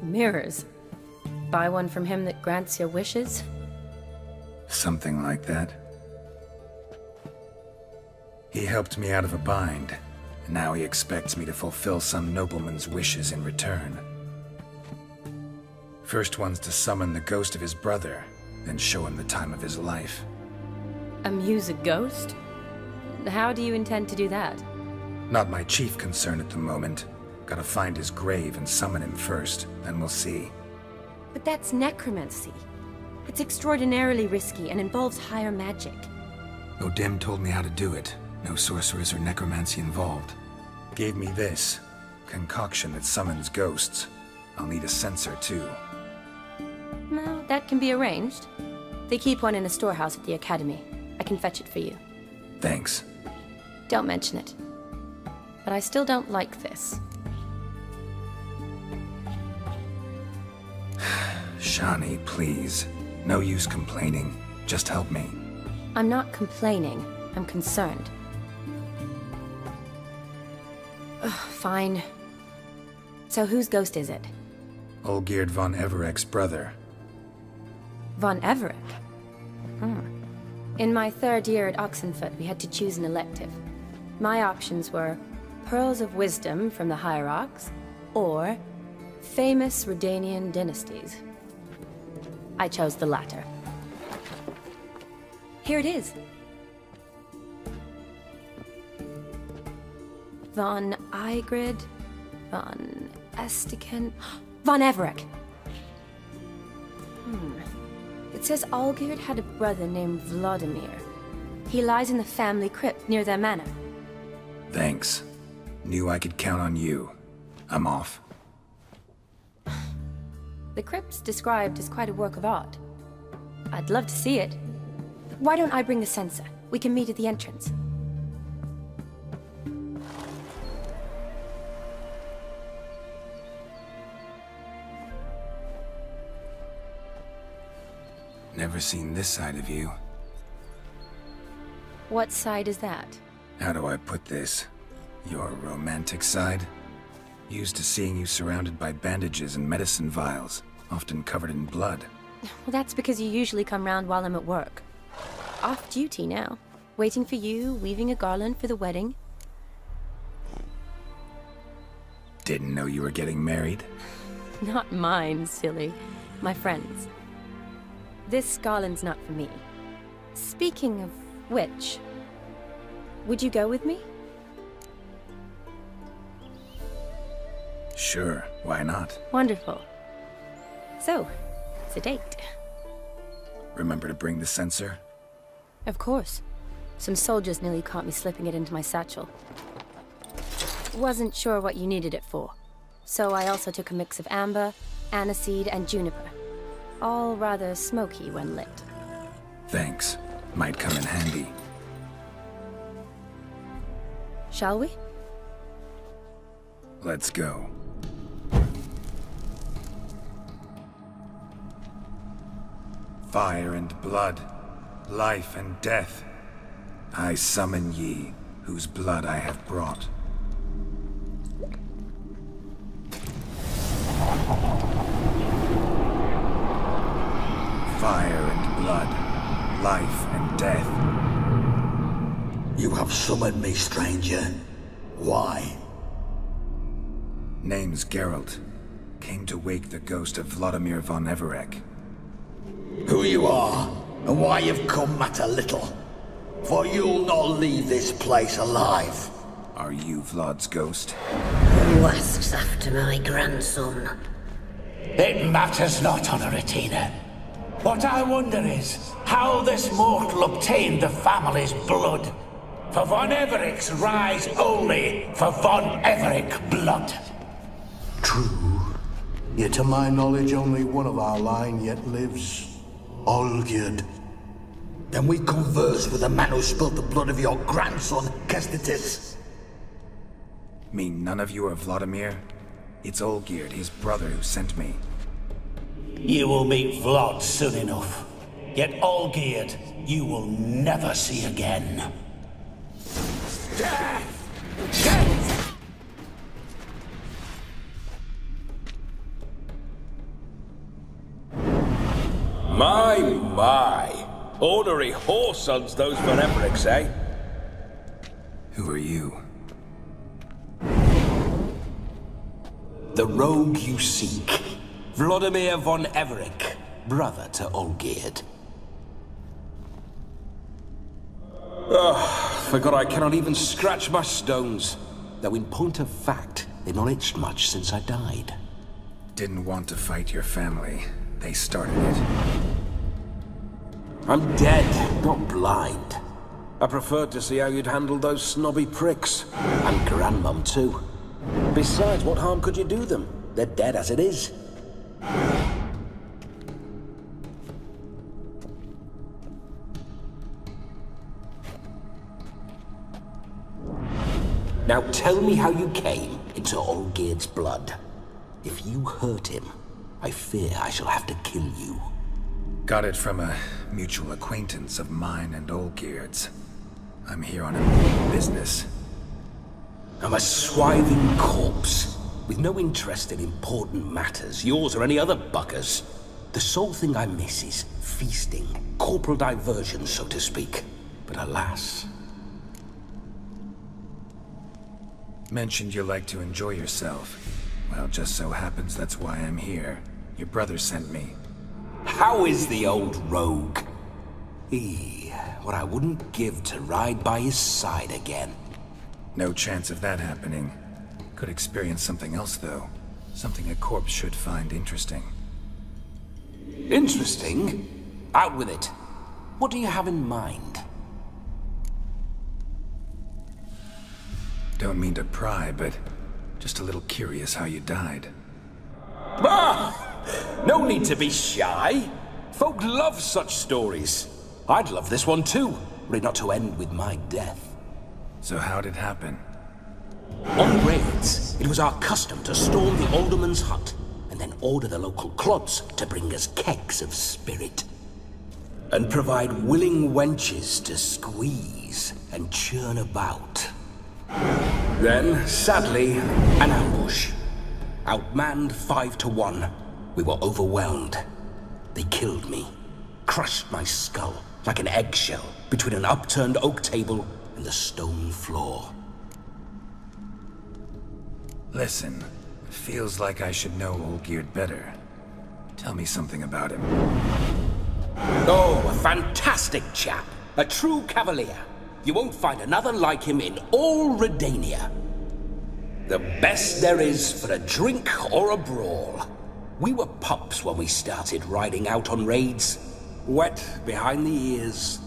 Mirrors? Buy one from him that grants your wishes? Something like that. He helped me out of a bind, and now he expects me to fulfill some nobleman's wishes in return. First one's to summon the ghost of his brother, then show him the time of his life. Amuse a ghost? How do you intend to do that? Not my chief concern at the moment. Gotta find his grave and summon him first, then we'll see. But that's necromancy. It's extraordinarily risky and involves higher magic. Odem told me how to do it. No sorcerers or necromancy involved. Gave me this concoction that summons ghosts. I'll need a censer too. Well, that can be arranged. They keep one in a storehouse at the academy. I can fetch it for you. Thanks. Don't mention it. But I still don't like this. Shani, please. No use complaining. Just help me. I'm not complaining. I'm concerned. Ugh, fine. So whose ghost is it? Olgierd von Everek's brother. Von Everek? In my third year at Oxenford, we had to choose an elective. My options were Pearls of Wisdom from the Hierarchs, or Famous Redanian Dynasties. I chose the latter. Here it is. Von Igrid, Von Estiken, Von Everek. It says Olgierd had a brother named Vladimir. He lies in the family crypt near their manor. Thanks. Knew I could count on you. I'm off. The crypt's described as quite a work of art. I'd love to see it. Why don't I bring the censer? We can meet at the entrance. Never seen this side of you. What side is that? How do I put this? Your romantic side? Used to seeing you surrounded by bandages and medicine vials, often covered in blood. Well, that's because you usually come round while I'm at work. Off duty now. Waiting for you, weaving a garland for the wedding. Didn't know you were getting married? Not mine, silly. My friend's. This garland's not for me. Speaking of which, would you go with me? Sure, why not? Wonderful. So, it's a date. Remember to bring the censer? Of course. Some soldiers nearly caught me slipping it into my satchel. Wasn't sure what you needed it for, so I also took a mix of amber, aniseed, and juniper. All rather smoky when lit. Thanks. Might come in handy. Shall we? Let's go. Fire and blood, life and death. I summon ye, whose blood I have brought. Fire and blood, life and death. You have summoned me, stranger. Why? Name's Geralt. Came to wake the ghost of Vladimir von Everek. Who you are, and why you've come matter little. For you'll not leave this place alive. Are you Vlad's ghost? Who asks after my grandson? It matters not, Honoratina. What I wonder is how this mortal obtained the family's blood. For von Everek's rise only for von Everek blood. True. Yet to my knowledge, only one of our line yet lives. Olgierd. Then we converse with the man who spilled the blood of your grandson, Kestitis. Mean none of you are Vladimir? It's Olgierd, his brother, who sent me. You will meet Vlad soon enough. Yet Olgierd, you will never see again. Death! Death! My. Ornery whoresons those von Evereks, eh? Who are you? The rogue you seek. Vladimir von Everec, brother to Olgierd. Forgot I cannot even scratch my stones. Though in point of fact, they've not itched much since I died. Didn't want to fight your family. They started it. I'm dead, not blind. I preferred to see how you'd handle those snobby pricks. And Grandmum, too. Besides, what harm could you do them? They're dead as it is. Now tell me how you came into Olgierd's blood. If you hurt him, I fear I shall have to kill you. Got it from a mutual acquaintance of mine and Olgierd's. I'm here on a business. I'm a swiving corpse, with no interest in important matters, yours or any other buggers. The sole thing I miss is feasting, corporal diversion, so to speak. But alas... Mentioned you like to enjoy yourself. Well, just so happens that's why I'm here. Your brother sent me. How is the old rogue? What I wouldn't give to ride by his side again. No chance of that happening. Could experience something else, though. Something a corpse should find interesting. Interesting? Out with it. What do you have in mind? Don't mean to pry, but just a little curious how you died. No need to be shy. Folk love such stories. I'd love this one too, were it not to end with my death. So how'd it happen? On raids, it was our custom to storm the alderman's hut, and then order the local clods to bring us kegs of spirit. And provide willing wenches to squeeze and churn about. Then, sadly, an ambush. Outmanned 5 to 1. We were overwhelmed. They killed me. Crushed my skull like an eggshell between an upturned oak table and the stone floor. Listen, feels like I should know Olgierd better. Tell me something about him. Oh, a fantastic chap. A true cavalier. You won't find another like him in all Redania. The best there is for a drink or a brawl. We were pups when we started riding out on raids. Wet behind the ears.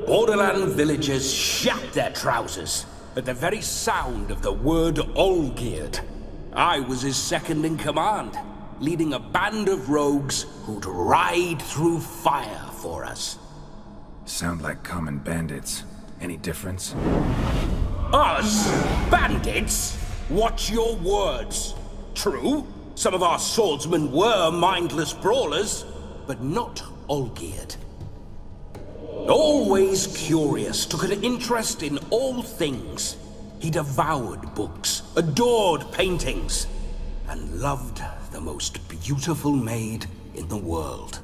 Borderland villagers shat their trousers at the very sound of the word Olgierd. I was his second in command, leading a band of rogues who'd ride through fire for us. Sound like common bandits. Any difference? Us? Bandits? Watch your words. True, some of our swordsmen were mindless brawlers, but not Olgierd. Always curious, took an interest in all things. He devoured books, adored paintings, and loved the most beautiful maid in the world.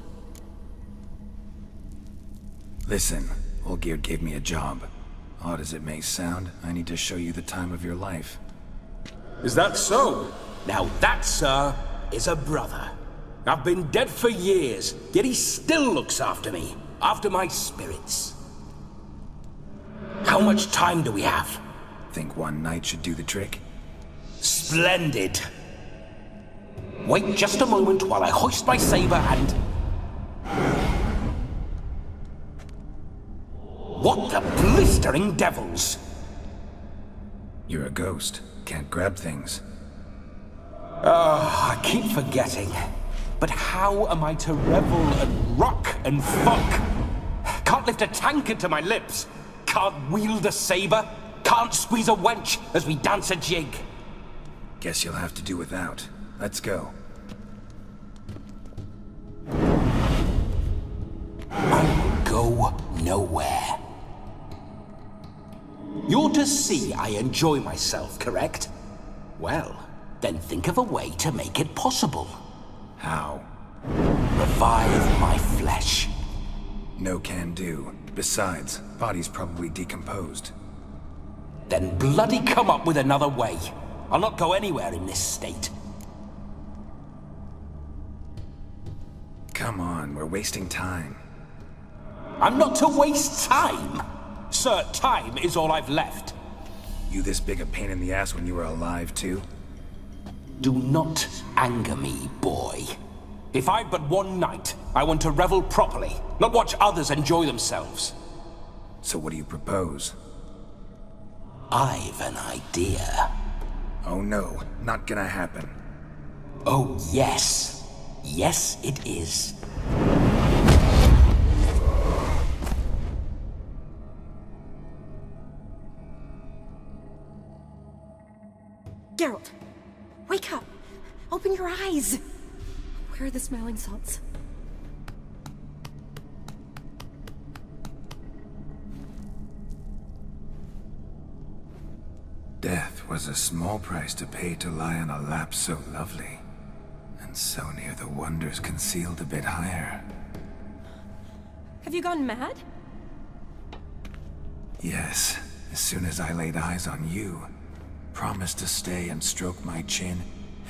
Listen, Olgierd gave me a job. Odd as it may sound, I need to show you the time of your life. Is that so? Now that, sir, is a brother. I've been dead for years, yet he still looks after me, after my spirits. How much time do we have? Think one night should do the trick? Splendid. Wait just a moment while I hoist my saber and... What the blistering devils? You're a ghost. Can't grab things. I keep forgetting. But how am I to revel and rock and fuck? Can't lift a tankard to my lips. Can't wield a saber. Can't squeeze a wench as we dance a jig. Guess you'll have to do without. Let's go. I will go nowhere. You're to see I enjoy myself, correct? Well, then think of a way to make it possible. How? Revive my flesh. No can do. Besides, body's probably decomposed. Then bloody come up with another way. I'll not go anywhere in this state. Come on, we're wasting time. I'm not to waste time. Sir, time is all I've left. You this big a pain in the ass when you were alive, too? Do not anger me, boy. If I've but one night, I want to revel properly, not watch others enjoy themselves. So what do you propose? I've an idea. Oh no, not gonna happen. Oh yes. Yes, it is. Geralt, wake up! Open your eyes! Where are the smelling salts? Death was a small price to pay to lie on a lap so lovely, and so near the wonders concealed a bit higher. Have you gone mad? Yes, as soon as I laid eyes on you, promised to stay and stroke my chin,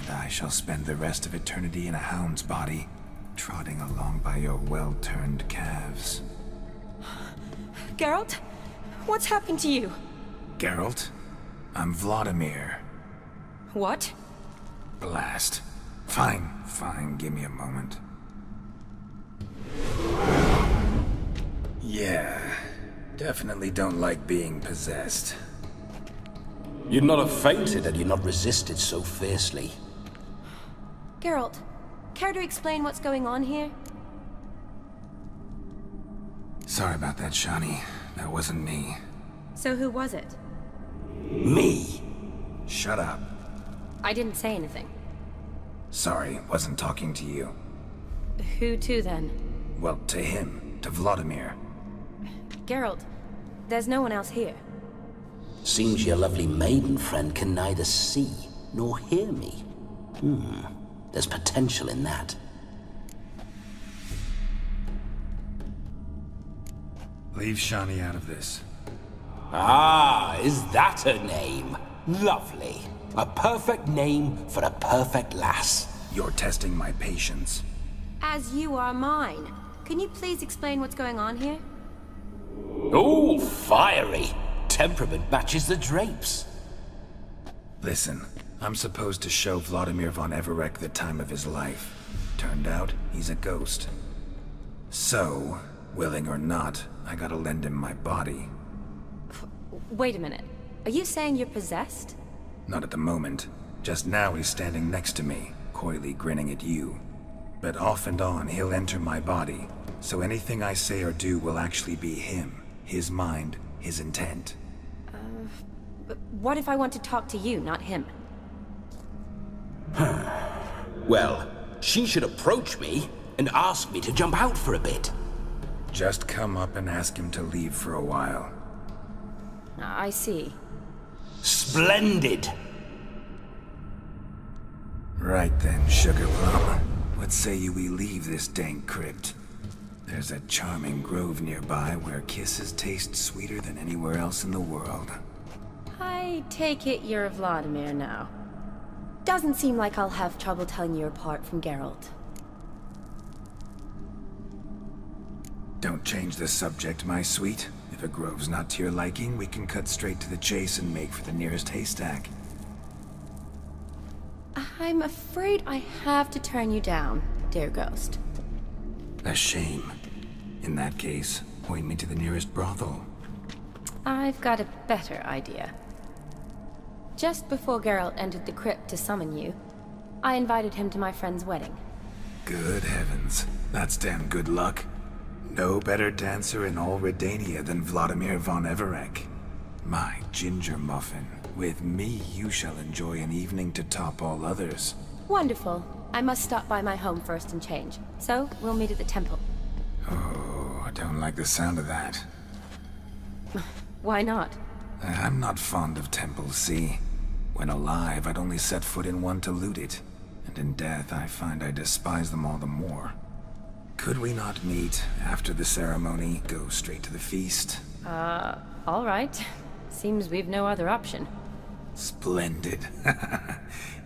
and I shall spend the rest of eternity in a hound's body, trotting along by your well-turned calves. Geralt? What's happened to you? Geralt? I'm Vladimir. What? Blast. Fine, give me a moment. Yeah, definitely don't like being possessed. You'd not have fainted had you not resisted so fiercely. Geralt, care to explain what's going on here? Sorry about that, Shani. That wasn't me. So who was it? Me. Shut up. I didn't say anything. Sorry, wasn't talking to you. Who to then? Well, to him. To Vladimir. Geralt, there's no one else here. Seems your lovely maiden friend can neither see nor hear me. There's potential in that. Leave Shani out of this. Ah, is that her name? Lovely. A perfect name for a perfect lass. You're testing my patience. As you are mine. Can you please explain what's going on here? Oh, fiery. Temperament matches the drapes. Listen, I'm supposed to show Vladimir von Everec the time of his life. Turned out, he's a ghost. So, willing or not, I gotta lend him my body. Wait a minute. Are you saying you're possessed? Not at the moment. Just now he's standing next to me, coyly grinning at you. But off and on, he'll enter my body. So anything I say or do will actually be him. His mind, his intent. But what if I want to talk to you, not him? Well, she should approach me and ask me to jump out for a bit. Just come up and ask him to leave for a while. I see. Splendid! Right then, Sugar Plum. What say we leave this dank crypt? There's a charming grove nearby where kisses taste sweeter than anywhere else in the world. I take it you're Vladimir now. Doesn't seem like I'll have trouble telling you apart from Geralt. Don't change the subject, my sweet. If a grove's not to your liking, we can cut straight to the chase and make for the nearest haystack. I'm afraid I have to turn you down, dear ghost. A shame. In that case, point me to the nearest brothel. I've got a better idea. Just before Geralt entered the crypt to summon you, I invited him to my friend's wedding. Good heavens. That's damn good luck. No better dancer in all Redania than Vladimir von Everec. My ginger muffin. With me, you shall enjoy an evening to top all others. Wonderful. I must stop by my home first and change. So, we'll meet at the temple. Oh, I don't like the sound of that. Why not? I'm not fond of temples, see? When alive, I'd only set foot in one to loot it. And in death, I find I despise them all the more. Could we not meet after the ceremony, go straight to the feast? All right. Seems we've no other option. Splendid.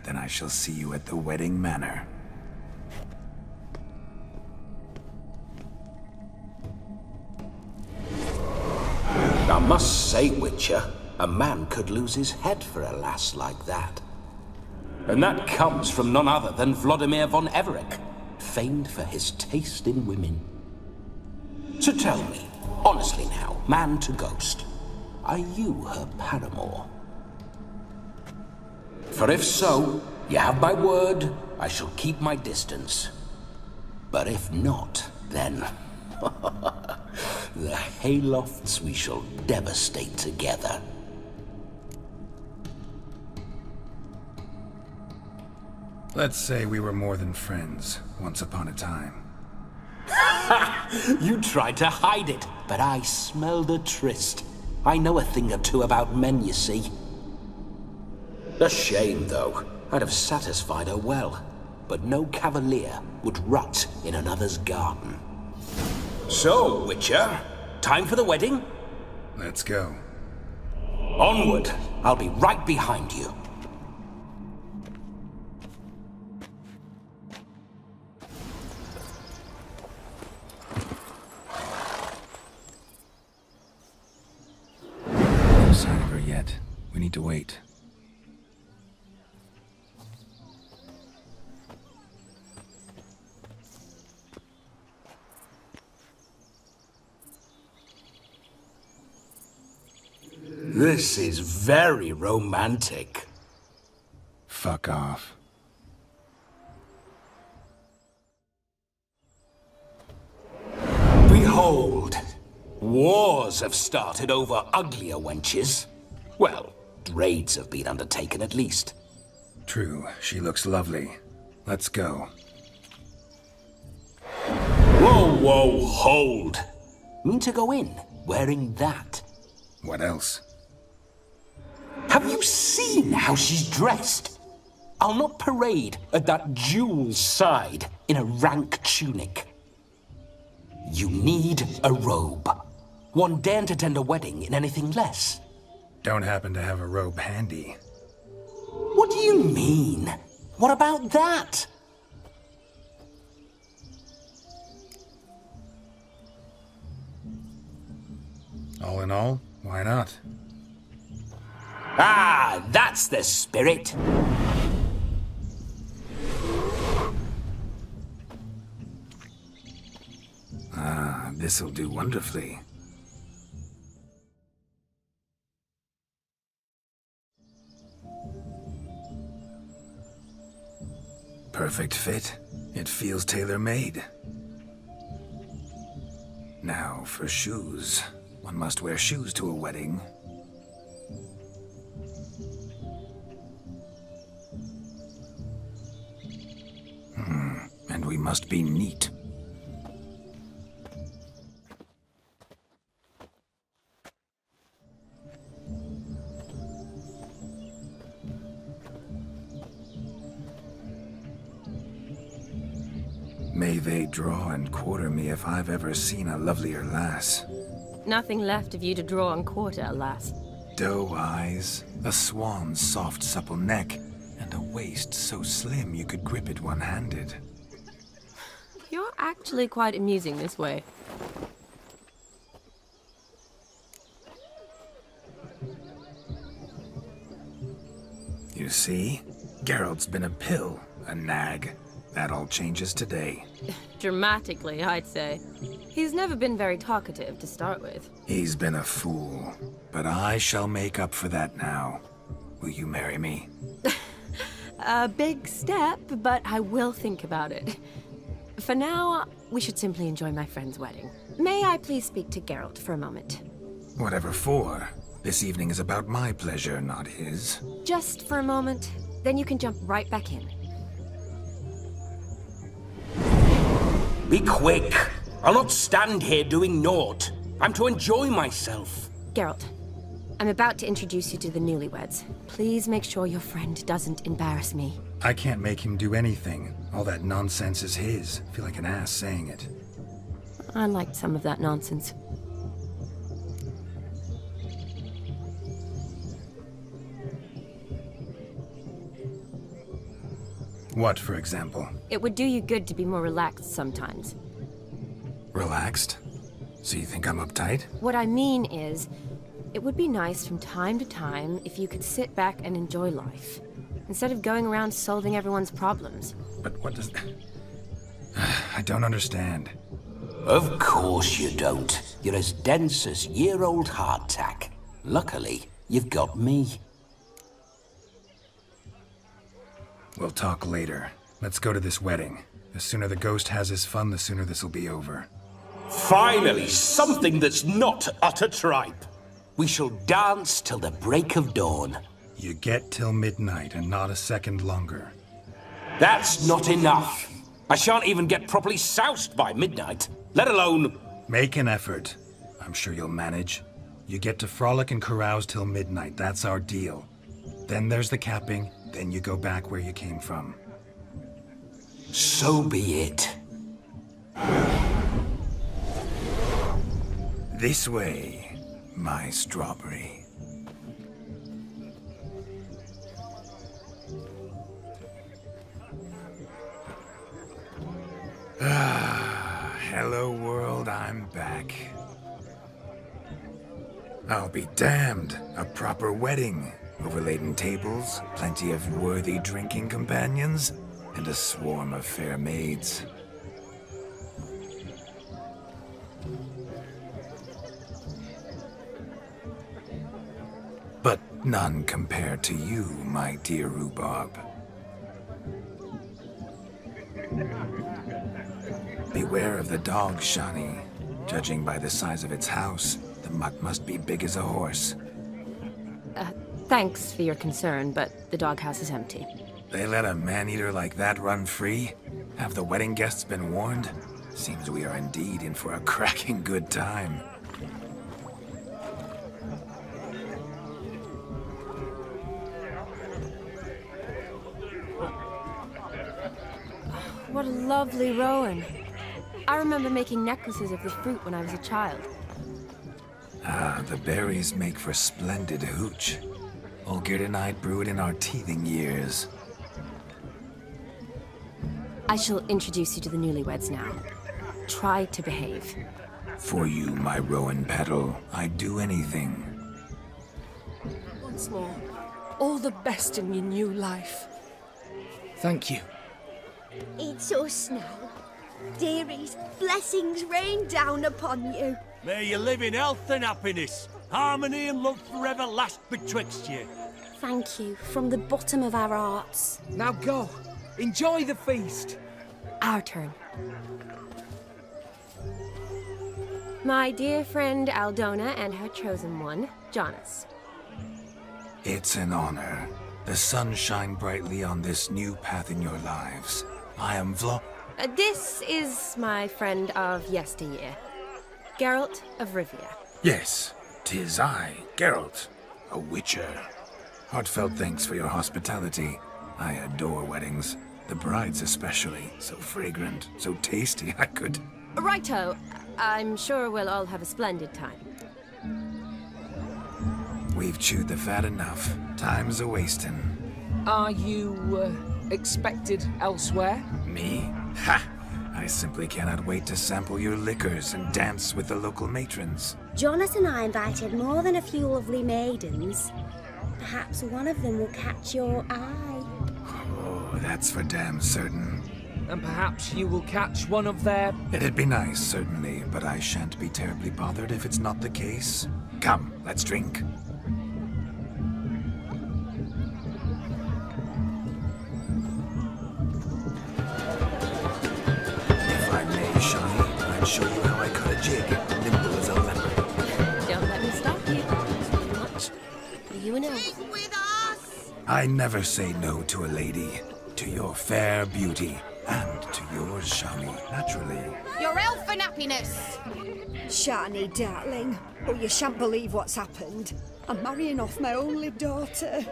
Then I shall see you at the wedding manor. I must say, Witcher, a man could lose his head for a lass like that. And that comes from none other than Vladimir von Everec, famed for his taste in women. So tell me, honestly now, man to ghost, are you her paramour? For if so, you have my word, I shall keep my distance. But if not, then... the haylofts we shall devastate together. Let's say we were more than friends, once upon a time. You tried to hide it, but I smelled a tryst. I know a thing or two about men, you see. A shame, though. I'd have satisfied her well, but no cavalier would rot in another's garden. So, Witcher, time for the wedding? Let's go. Onward! I'll be right behind you. No sign of her yet. We need to wait. This is very romantic. Fuck off. Behold, wars have started over uglier wenches. Well, raids have been undertaken at least. True, she looks lovely. Let's go. Whoa, whoa, hold. Mean to go in, wearing that. What else? Have you seen how she's dressed? I'll not parade at that jewel's side in a rank tunic. You need a robe. One daren't attend a wedding in anything less. Don't happen to have a robe handy. What do you mean? What about that? All in all, why not? Ah, that's the spirit. Ah, this'll do wonderfully. Perfect fit. It feels tailor-made. Now for shoes. One must wear shoes to a wedding. And we must be neat. May they draw and quarter me if I've ever seen a lovelier lass. Nothing left of you to draw and quarter, alas. Doe eyes, a swan's soft supple neck, and a waist so slim you could grip it one-handed. You're actually quite amusing this way. You see? Geralt's been a pill, a nag. That all changes today. Dramatically, I'd say. He's never been very talkative to start with. He's been a fool, but I shall make up for that now. Will you marry me? A big step, but I will think about it. For now, we should simply enjoy my friend's wedding. May I please speak to Geralt for a moment? Whatever for. This evening is about my pleasure, not his. Just for a moment, then you can jump right back in. Be quick. I'll not stand here doing naught. I'm to enjoy myself. Geralt, I'm about to introduce you to the newlyweds. Please make sure your friend doesn't embarrass me. I can't make him do anything. All that nonsense is his. I feel like an ass saying it. I liked some of that nonsense. What, for example? It would do you good to be more relaxed sometimes. Relaxed? So you think I'm uptight? What I mean is, it would be nice from time to time if you could sit back and enjoy life, instead of going around solving everyone's problems. But what does... I don't understand. Of course you don't. You're as dense as year-old hardtack. Luckily, you've got me. We'll talk later. Let's go to this wedding. The sooner the ghost has his fun, the sooner this'll be over. Finally, something that's not utter tripe. We shall dance till the break of dawn. You get till midnight and not a second longer. That's not enough. I shan't even get properly soused by midnight, let alone... Make an effort. I'm sure you'll manage. You get to frolic and carouse till midnight, that's our deal. Then there's the capping, then you go back where you came from. So be it. This way, my strawberry. Hello world, I'm back. I'll be damned. A proper wedding. Overladen tables, plenty of worthy drinking companions, and a swarm of fair maids. But none compared to you, my dear rhubarb. Beware of the dog, Shani. Judging by the size of its house, the mutt must be big as a horse. Thanks for your concern, but the doghouse is empty. They let a man-eater like that run free? Have the wedding guests been warned? Seems we are indeed in for a cracking good time. What a lovely rowan. I remember making necklaces of the fruit when I was a child. Ah, the berries make for splendid hooch. Olgerd and I brewed in our teething years. I shall introduce you to the newlyweds now. Try to behave. For you, my rowan petal, I'd do anything. Once more, all the best in your new life. Thank you. It's us now. Dearies, blessings rain down upon you. May you live in health and happiness. Harmony and love forever last betwixt you. Thank you, from the bottom of our hearts. Now go. Enjoy the feast. Our turn. My dear friend Aldona and her chosen one, Jonas. It's an honor. The sun shine brightly on this new path in your lives. I am This is my friend of yesteryear, Geralt of Rivia. Yes, 'tis I, Geralt, a witcher. Heartfelt thanks for your hospitality. I adore weddings. The brides especially. So fragrant, so tasty, I could... Righto. I'm sure we'll all have a splendid time. We've chewed the fat enough. Time's a-wasting. Are you, expected elsewhere? Me? Ha! I simply cannot wait to sample your liquors and dance with the local matrons. Jonas and I invited more than a few lovely maidens. Perhaps one of them will catch your eye. Oh, that's for damn certain. And perhaps you will catch one of their... It'd be nice, certainly, but I shan't be terribly bothered if it's not the case. Come, let's drink. If I may, Shani, I'd show you how I cut a jig, nimble as a leopard. Don't let me stop you. Too much. You know. I never say no to a lady, to your fair beauty, and to yours, Shani, naturally. Your elfin happiness! Shani, darling, oh, you shan't believe what's happened. I'm marrying off my only daughter.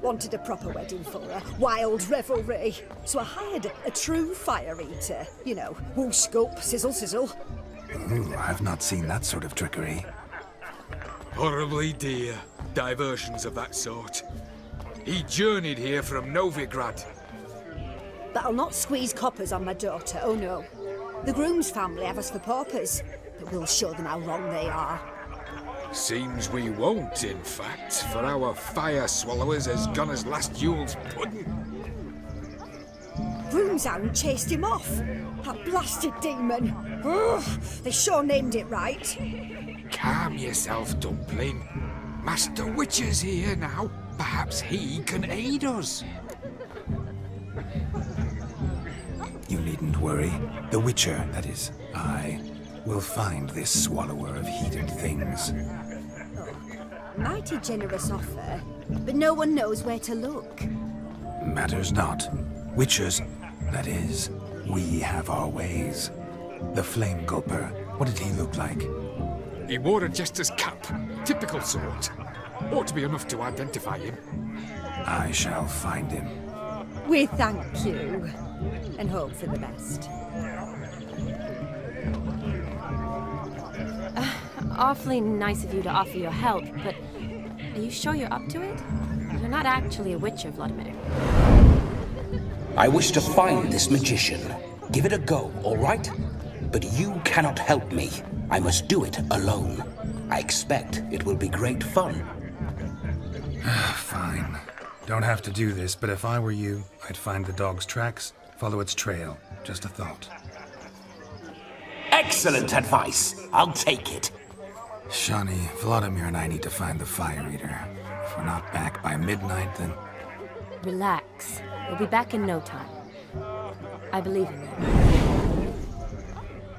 Wanted a proper wedding for her, wild revelry. So I hired a true fire eater. You know, whoosh, scoop, sizzle, sizzle. Ooh, I've not seen that sort of trickery. Horribly dear diversions of that sort. He journeyed here from Novigrad. but I'll not squeeze coppers on my daughter, oh no. The groom's family have us for paupers, but we'll show them how wrong they are. Seems we won't, in fact, for our fire swallowers has gone as last Yule's pudding. Groom's hound chased him off. That blasted demon. Ugh, they sure named it right. Calm yourself, Dumpling. Master Witcher's here now. Perhaps he can aid us. You needn't worry. The Witcher, that is, I, will find this swallower of heated things. Mighty generous offer, but no one knows where to look. Matters not. Witchers, that is, we have our ways. The Flame Gulper, what did he look like? He wore a jester's cap. Typical sort. Ought to be enough to identify him. I shall find him. We thank you, and hope for the best. Awfully nice of you to offer your help, but are you sure you're up to it? You're not actually a witcher, Vladimir. I wish to find this magician. Give it a go, all right? But you cannot help me. I must do it alone. I expect it will be great fun. Fine. Don't have to do this, but if I were you, I'd find the dog's tracks, follow its trail. Just a thought. Excellent advice. I'll take it. Shani, Vladimir and I need to find the Fire Eater. If we're not back by midnight, then... Relax. We'll be back in no time. I believe in you.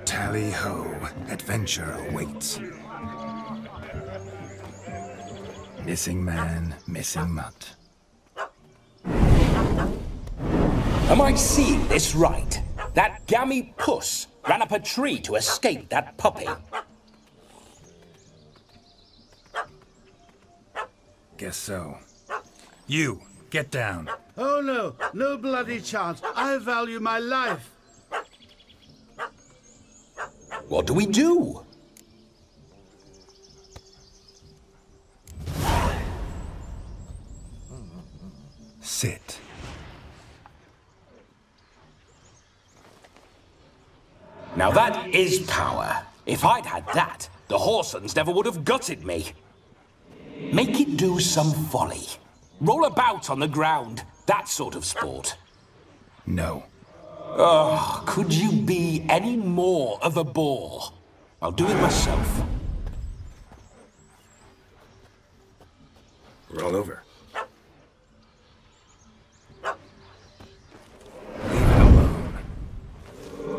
Tally-ho. Adventure awaits. Missing man, missing mutt. Am I seeing this right? That gammy puss ran up a tree to escape that puppy. Guess so. You, get down. Oh no, no bloody chance. I value my life. What do we do? Sit. Now that is power. If I'd had that, the Horsons never would have gutted me. Make it do some folly. Roll about on the ground. That sort of sport. No. Oh, could you be any more of a bore? I'll do it myself. Roll over.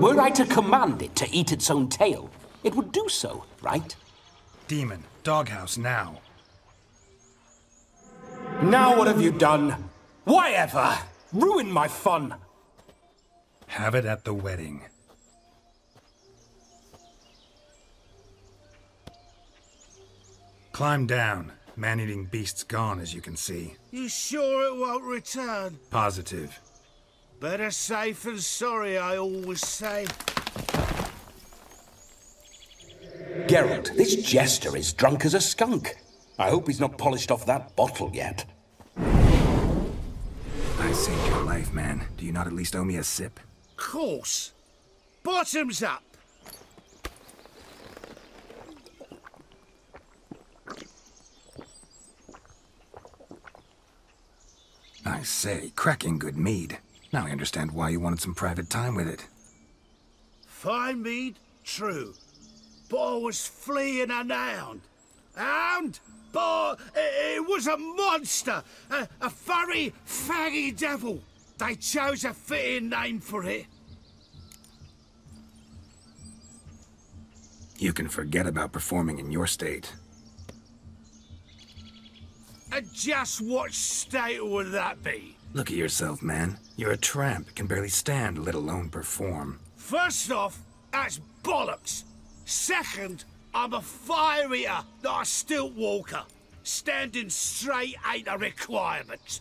Were I to command it to eat its own tail, it would do so, right? Demon, doghouse now. Now what have you done? Why ever? Ruin my fun. Have it at the wedding. Climb down. Man-eating beast's gone, as you can see. You sure it won't return? Positive. Better safe than sorry, I always say. Geralt, this jester is drunk as a skunk. I hope he's not polished off that bottle yet. I saved your life, man. Do you not at least owe me a sip? Course. Bottoms up. I say, cracking good mead. Now I understand why you wanted some private time with it. Fine mead, true. But I was fleeing a hound. Hound? But it was a monster. A furry, faggy devil. They chose a fitting name for it. You can forget about performing in your state. And just what state would that be? Look at yourself, man. You're a tramp, can barely stand, let alone perform. First off, that's bollocks. Second, I'm a fire eater, not a stilt walker. Standing straight ain't a requirement.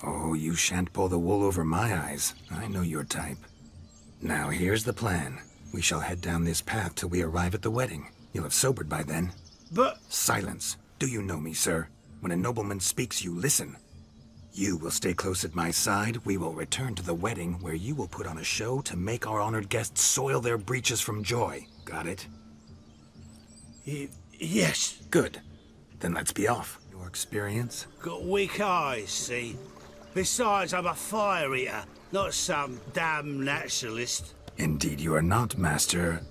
Oh, you shan't pull the wool over my eyes. I know your type. Now, here's the plan. We shall head down this path till we arrive at the wedding. You'll have sobered by then. But... Silence. Do you know me, sir? When a nobleman speaks, you listen. You will stay close at my side. We will return to the wedding, where you will put on a show to make our honored guests soil their breeches from joy. Got it? Yes. Good. Then let's be off. Your experience? Got weak eyes, see? Besides, I'm a fire eater, not some damn naturalist. Indeed you are not, Master.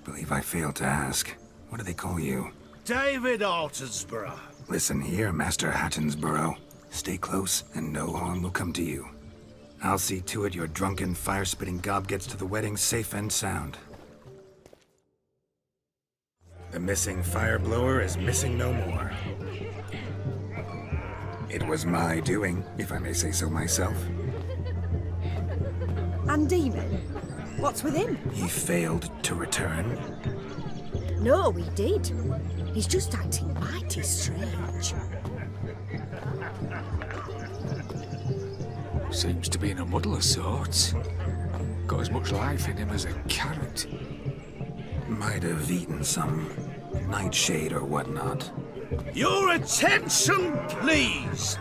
Believe I failed to ask. What do they call you? David Altonsborough. Listen here, Master Hattonsborough. Stay close, and no harm will come to you. I'll see to it your drunken, fire-spitting gob gets to the wedding safe and sound. The missing fire blower is missing no more. It was my doing, if I may say so myself. And Demon? What's with him? He failed to return. No, he did. He's just acting mighty strange. Seems to be in a muddle of sorts. Got as much life in him as a carrot. Might have eaten some nightshade or whatnot. Your attention, please.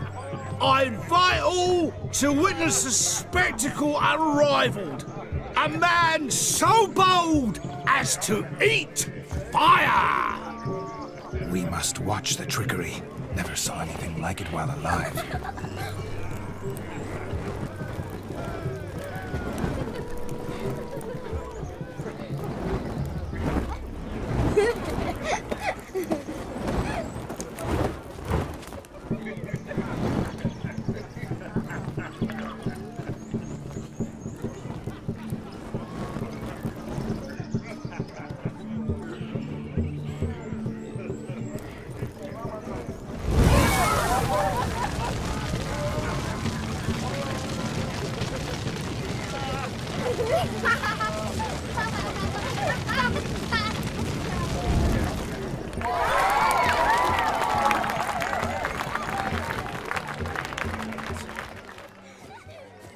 I invite all to witness a spectacle unrivaled. A man so bold as to eat fire! We must watch the trickery. Never saw anything like it while alive.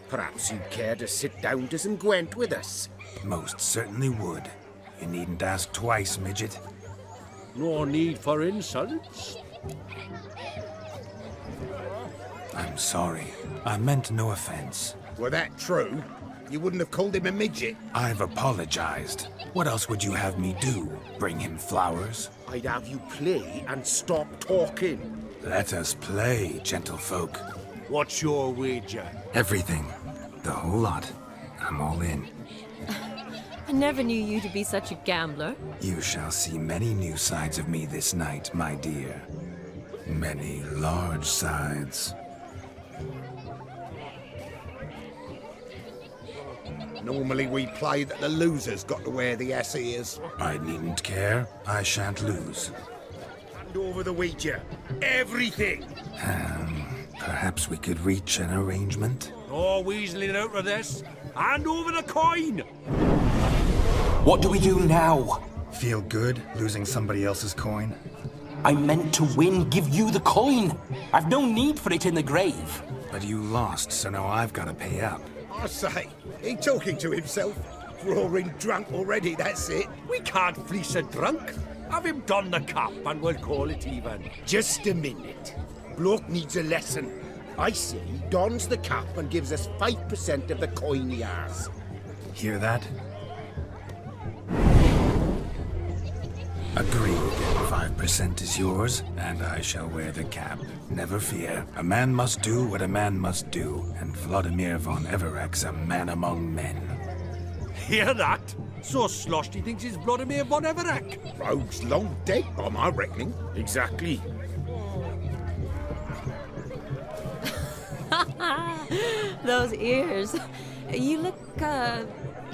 Perhaps you'd care to sit down to some Gwent with us? Most certainly would. You needn't ask twice, midget. No need for insults. I'm sorry. I meant no offense. Were that true, you wouldn't have called him a midget. I've apologized. What else would you have me do? Bring him flowers? I'd have you play and stop talking. Let us play, gentlefolk. What's your wager? Everything. The whole lot. I'm all in. I never knew you to be such a gambler. You shall see many new sides of me this night, my dear. Many large sides. Normally we play that the loser's got to wear the ass ears. I needn't care. I shan't lose. Hand over the wager. Everything! Perhaps we could reach an arrangement? No weaseling out of this. Hand over the coin! What do we do now? Feel good losing somebody else's coin? I meant to win, give you the coin. I've no need for it in the grave. But you lost, so now I've got to pay up. I say, he talking to himself. Roaring drunk already, that's it. We can't fleece a drunk. Have him don the cap and we'll call it even. Just a minute. Bloke needs a lesson. I say he dons the cap and gives us 5% of the coin he has. Hear that? Agreed. 5% is yours, and I shall wear the cap. Never fear. A man must do what a man must do, and Vladimir von Everek's a man among men. Hear that? So sloshed he thinks he's Vladimir von Everek. Rogue's long dead, by my reckoning. Exactly. Those ears. You look,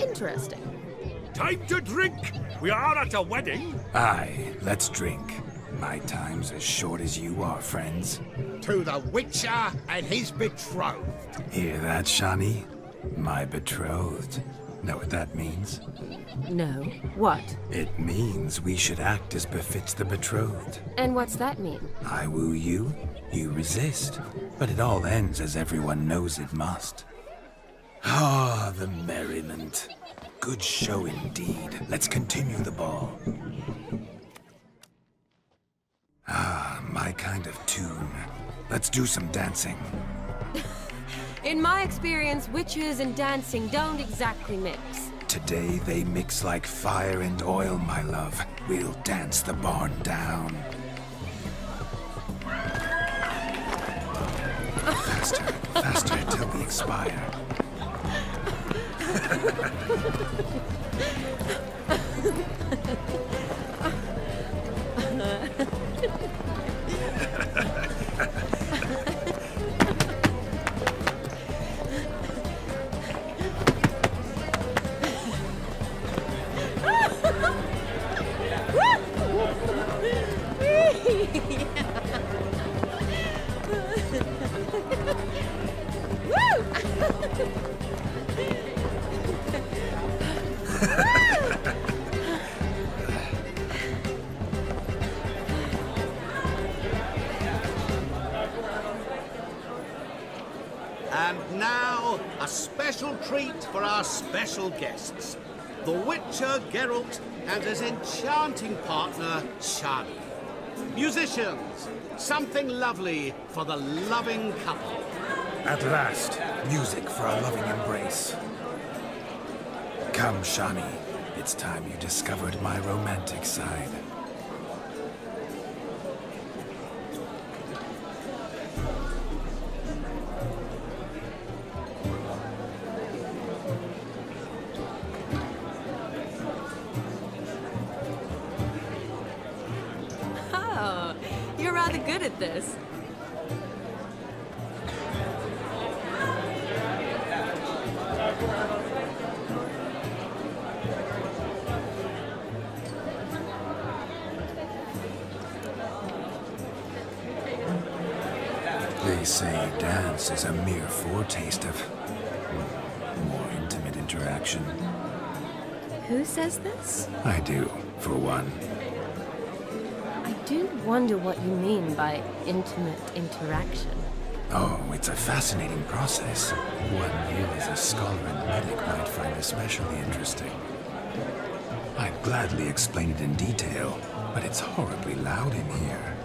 interesting. Time to drink! We are at a wedding. Aye, let's drink. My time's as short as you are, friends. To the Witcher and his betrothed. Hear that, Shani? My betrothed. Know what that means? No. What? It means we should act as befits the betrothed. And what's that mean? I woo you, you resist. But it all ends as everyone knows it must. Ah, the merriment. Good show indeed. Let's continue the ball. Ah, my kind of tune. Let's do some dancing. In my experience, witches and dancing don't exactly mix. Today they mix like fire and oil, my love. We'll dance the barn down. Faster, faster till we expire. And now, a special treat for our special guests. The Witcher Geralt and his enchanting partner, Shani. Musicians, something lovely for the loving couple. At last, music for a loving embrace. Come, Shani. It's time you discovered my romantic side. Oh, you're rather good at this. They say dance is a mere foretaste of more intimate interaction. Who says this? I do, for one. I do wonder what you mean by intimate interaction. Oh, it's a fascinating process. One you as a scholar and medic might find especially interesting. I'd gladly explain it in detail, but it's horribly loud in here.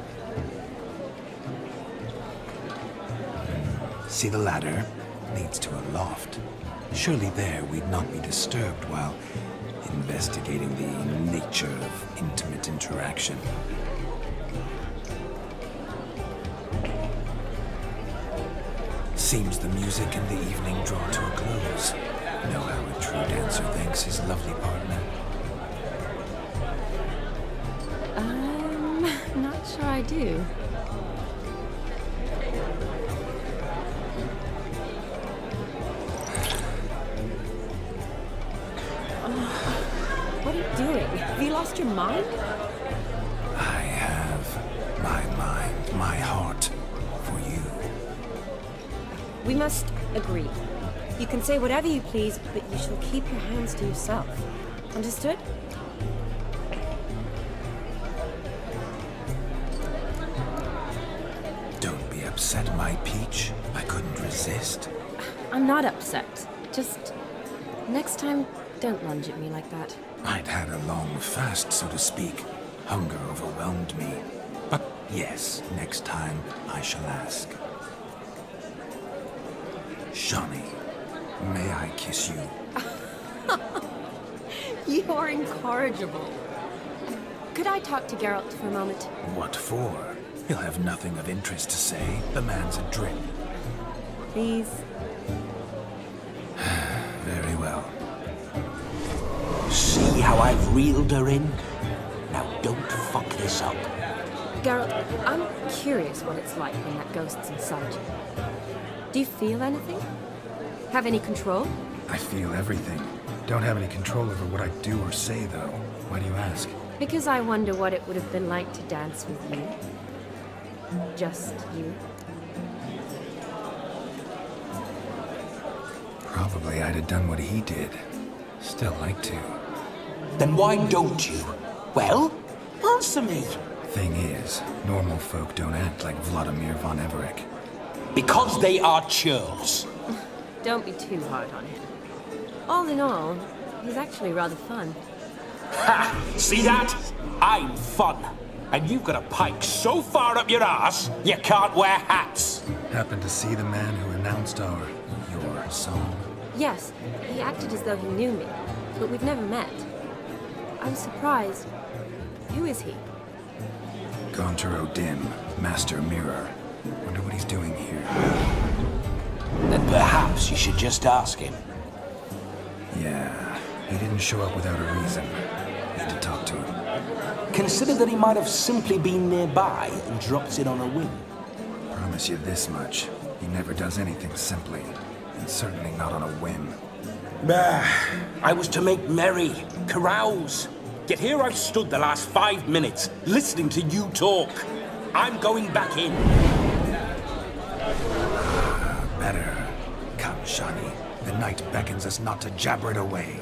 See the ladder? Leads to a loft. Surely there we'd not be disturbed while investigating the nature of intimate interaction. Seems the music and the evening draw to a close. Know how a true dancer thanks his lovely partner? I'm not sure I do. What are you doing? Have you lost your mind? I have my mind, my heart for you. We must agree. You can say whatever you please, but you shall keep your hands to yourself. Understood? Don't be upset, my peach. I couldn't resist. I'm not upset. Just next time, don't lunge at me like that. I'd had a long fast, so to speak. Hunger overwhelmed me. But yes, next time I shall ask. Shani, may I kiss you? You are incorrigible. Could I talk to Geralt for a moment? What for? He'll have nothing of interest to say. The man's adrip. Please. Very well. See how I've reeled her in? Now don't fuck this up. Geralt, I'm curious what it's like when that ghost's inside you. Do you feel anything? Have any control? I feel everything. Don't have any control over what I do or say, though. Why do you ask? Because I wonder what it would have been like to dance with you. Just you. Probably I'd have done what he did. Still like to. Then why don't you? Well, answer me. Thing is, normal folk don't act like Vladimir von Everett. Because they are churls. Don't be too hard on him. All in all, he's actually rather fun. Ha! See that? I'm fun. And you've got a pike so far up your arse, you can't wear hats. Happened to see the man who announced your song? Yes, he acted as though he knew me, but we've never met. I was surprised. Who is he? Gaunter O'Dim, Master Mirror. Wonder what he's doing here. Then perhaps you should just ask him. Yeah, he didn't show up without a reason. Need to talk to him. Consider that he might have simply been nearby and dropped in on a whim. Promise you this much. He never does anything simply. And certainly not on a whim. I was to make merry, carouse. Yet here I've stood the last 5 minutes, listening to you talk. I'm going back in. Better. Come, Shani. The night beckons us not to jabber it away.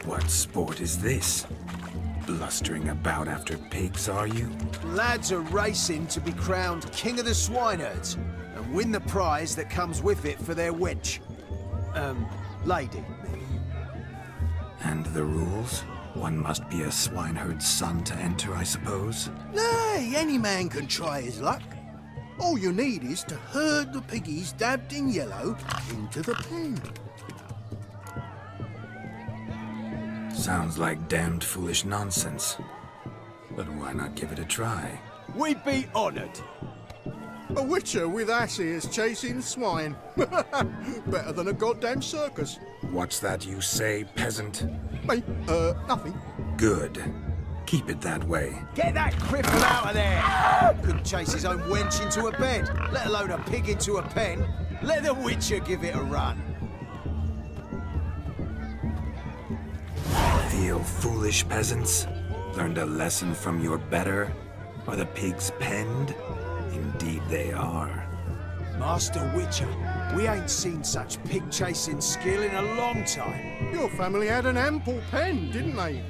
What sport is this? Blustering about after pigs, are you? Lads are racing to be crowned King of the Swineherds and win the prize that comes with it for their wench. Lady. And the rules? One must be a swineherd's son to enter, I suppose? Nay, any man can try his luck. All you need is to herd the piggies dabbed in yellow into the pen. Sounds like damned foolish nonsense. But why not give it a try? We'd be honoured. A witcher with ass ears chasing swine. Better than a goddamn circus. What's that you say, peasant? Me? Nothing. Good. Keep it that way. Get that cripple out of there! Couldn't chase his own wench into a bed, let alone a pig into a pen. Let the witcher give it a run. Feel foolish, peasants? Learned a lesson from your better? Are the pigs penned? Indeed they are. Master Witcher, we ain't seen such pig-chasing skill in a long time. Your family had an ample pen, didn't they?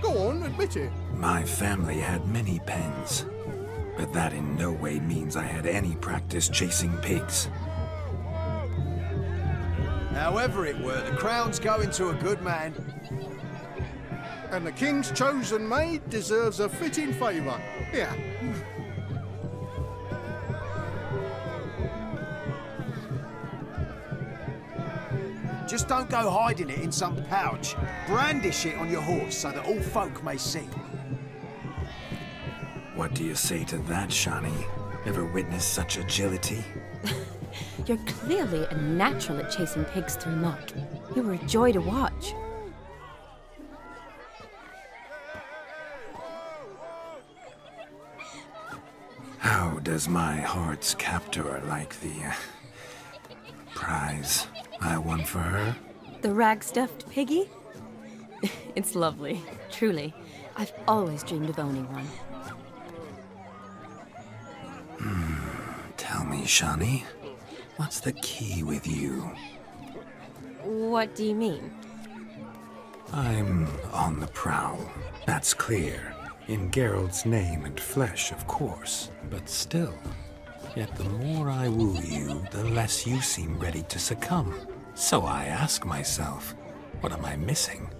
Go on, admit it. My family had many pens. But that in no way means I had any practice chasing pigs. However it were, the crown's going to a good man. And the king's chosen maid deserves a fitting favour. Here. Just don't go hiding it in some pouch. Brandish it on your horse so that all folk may see. What do you say to that, Shani? Ever witnessed such agility? You're clearly a natural at chasing pigs through muck. You were a joy to watch. How does my heart's captor like the prize I won for her? The rag-stuffed piggy? It's lovely, truly. I've always dreamed of owning one. Tell me, Shani, what's the key with you? What do you mean? I'm on the prowl, that's clear. In Geralt's name and flesh, of course, but still. Yet the more I woo you, the less you seem ready to succumb. So I ask myself, what am I missing?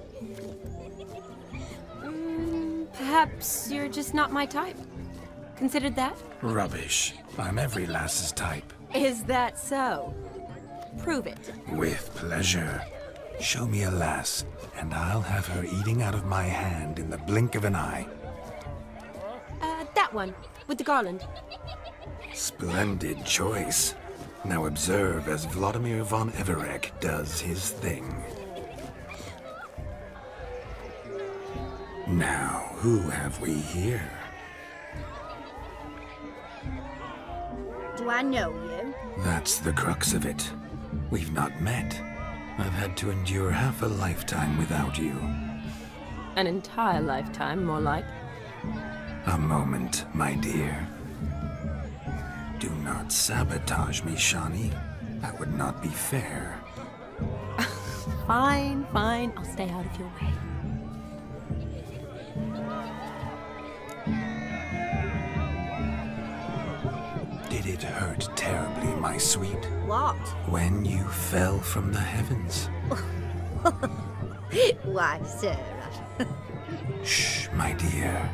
Perhaps you're just not my type. Considered that? Rubbish. I'm every lass's type. Is that so? Prove it. With pleasure. Show me a lass, and I'll have her eating out of my hand in the blink of an eye. That one, with the garland. Splendid choice. Now observe as Vladimir von Everek does his thing. Now, who have we here? Do I know you? That's the crux of it. We've not met. I've had to endure half a lifetime without you. An entire lifetime, more like. A moment, my dear. Do not sabotage me, Shani. That would not be fair. Fine, fine. I'll stay out of your way. Did it hurt terribly, my sweet? What? When you fell from the heavens? Why, Sarah, Shh, my dear.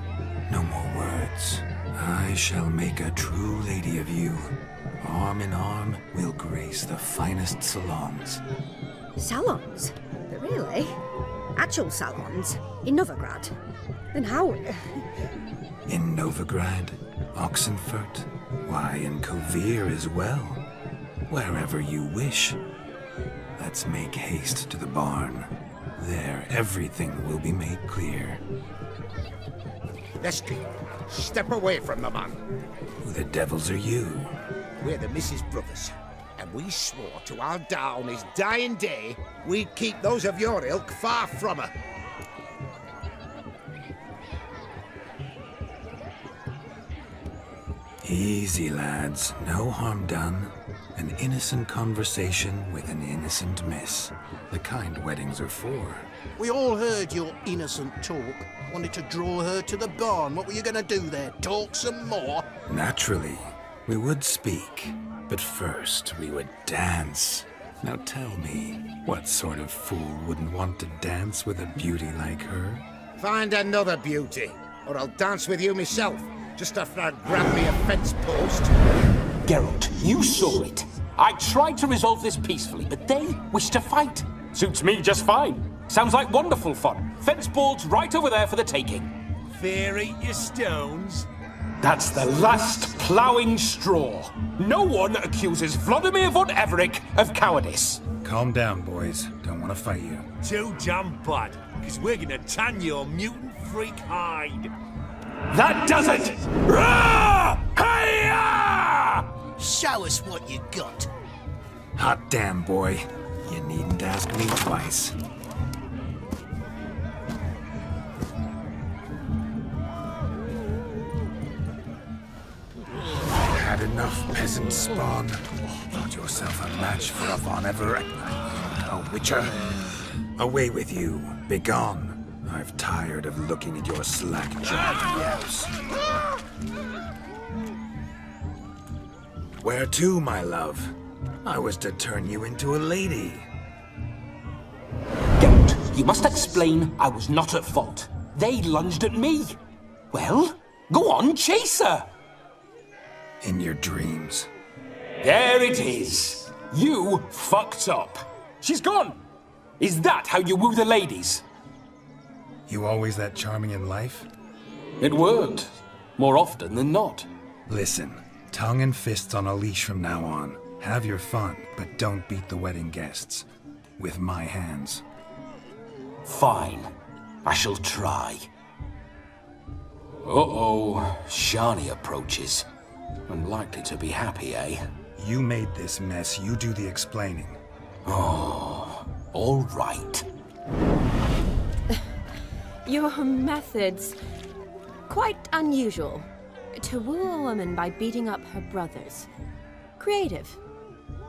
No more words. I shall make a true lady of you. Arm in arm, we'll grace the finest salons. Salons? But really? Actual salons? In Novigrad? And how? In Novigrad, Oxenfurt, why, in Kovir as well. Wherever you wish. Let's make haste to the barn. There, everything will be made clear. Lesky, step away from the man. Who the devils are you? We're the Mrs. Brothers, and we swore to our down his dying day we'd keep those of your ilk far from her. Easy, lads. No harm done. An innocent conversation with an innocent miss. The kind weddings are for. We all heard your innocent talk. Wanted to draw her to the barn. What were you going to do there? Talk some more? Naturally, we would speak. But first, we would dance. Now tell me, what sort of fool wouldn't want to dance with a beauty like her? Find another beauty, or I'll dance with you myself. Just after I grab me a fence post. Geralt, you saw it. I tried to resolve this peacefully, but they wish to fight. Suits me just fine. Sounds like wonderful fun. Fence boards right over there for the taking. Fear eat your stones. That's the last ploughing straw. No one accuses Vladimir von Everec of cowardice. Calm down, boys. Don't want to fight you. Too damn bad, because we're gonna tan your mutant freak hide. That does it! Rah! Hi-ya! Show us what you got. Hot damn, boy. You needn't ask me twice. Had enough, peasant spawn. Thought yourself a match for a von Everett. A witcher. Away with you. Begone. I've tired of looking at your slack-jawed yaps. Where to, my love? I was to turn you into a lady. Geralt, you must explain I was not at fault. They lunged at me. Well, go on, chase her. In your dreams. There it is. You fucked up. She's gone. Is that how you woo the ladies? You always that charming in life? It worked. More often than not. Listen, tongue and fists on a leash from now on. Have your fun, but don't beat the wedding guests. With my hands. Fine. I shall try. Uh-oh. Shani approaches. Unlikely to be happy, eh? You made this mess. You do the explaining. Oh, all right. Your methods, quite unusual. To woo a woman by beating up her brothers. Creative.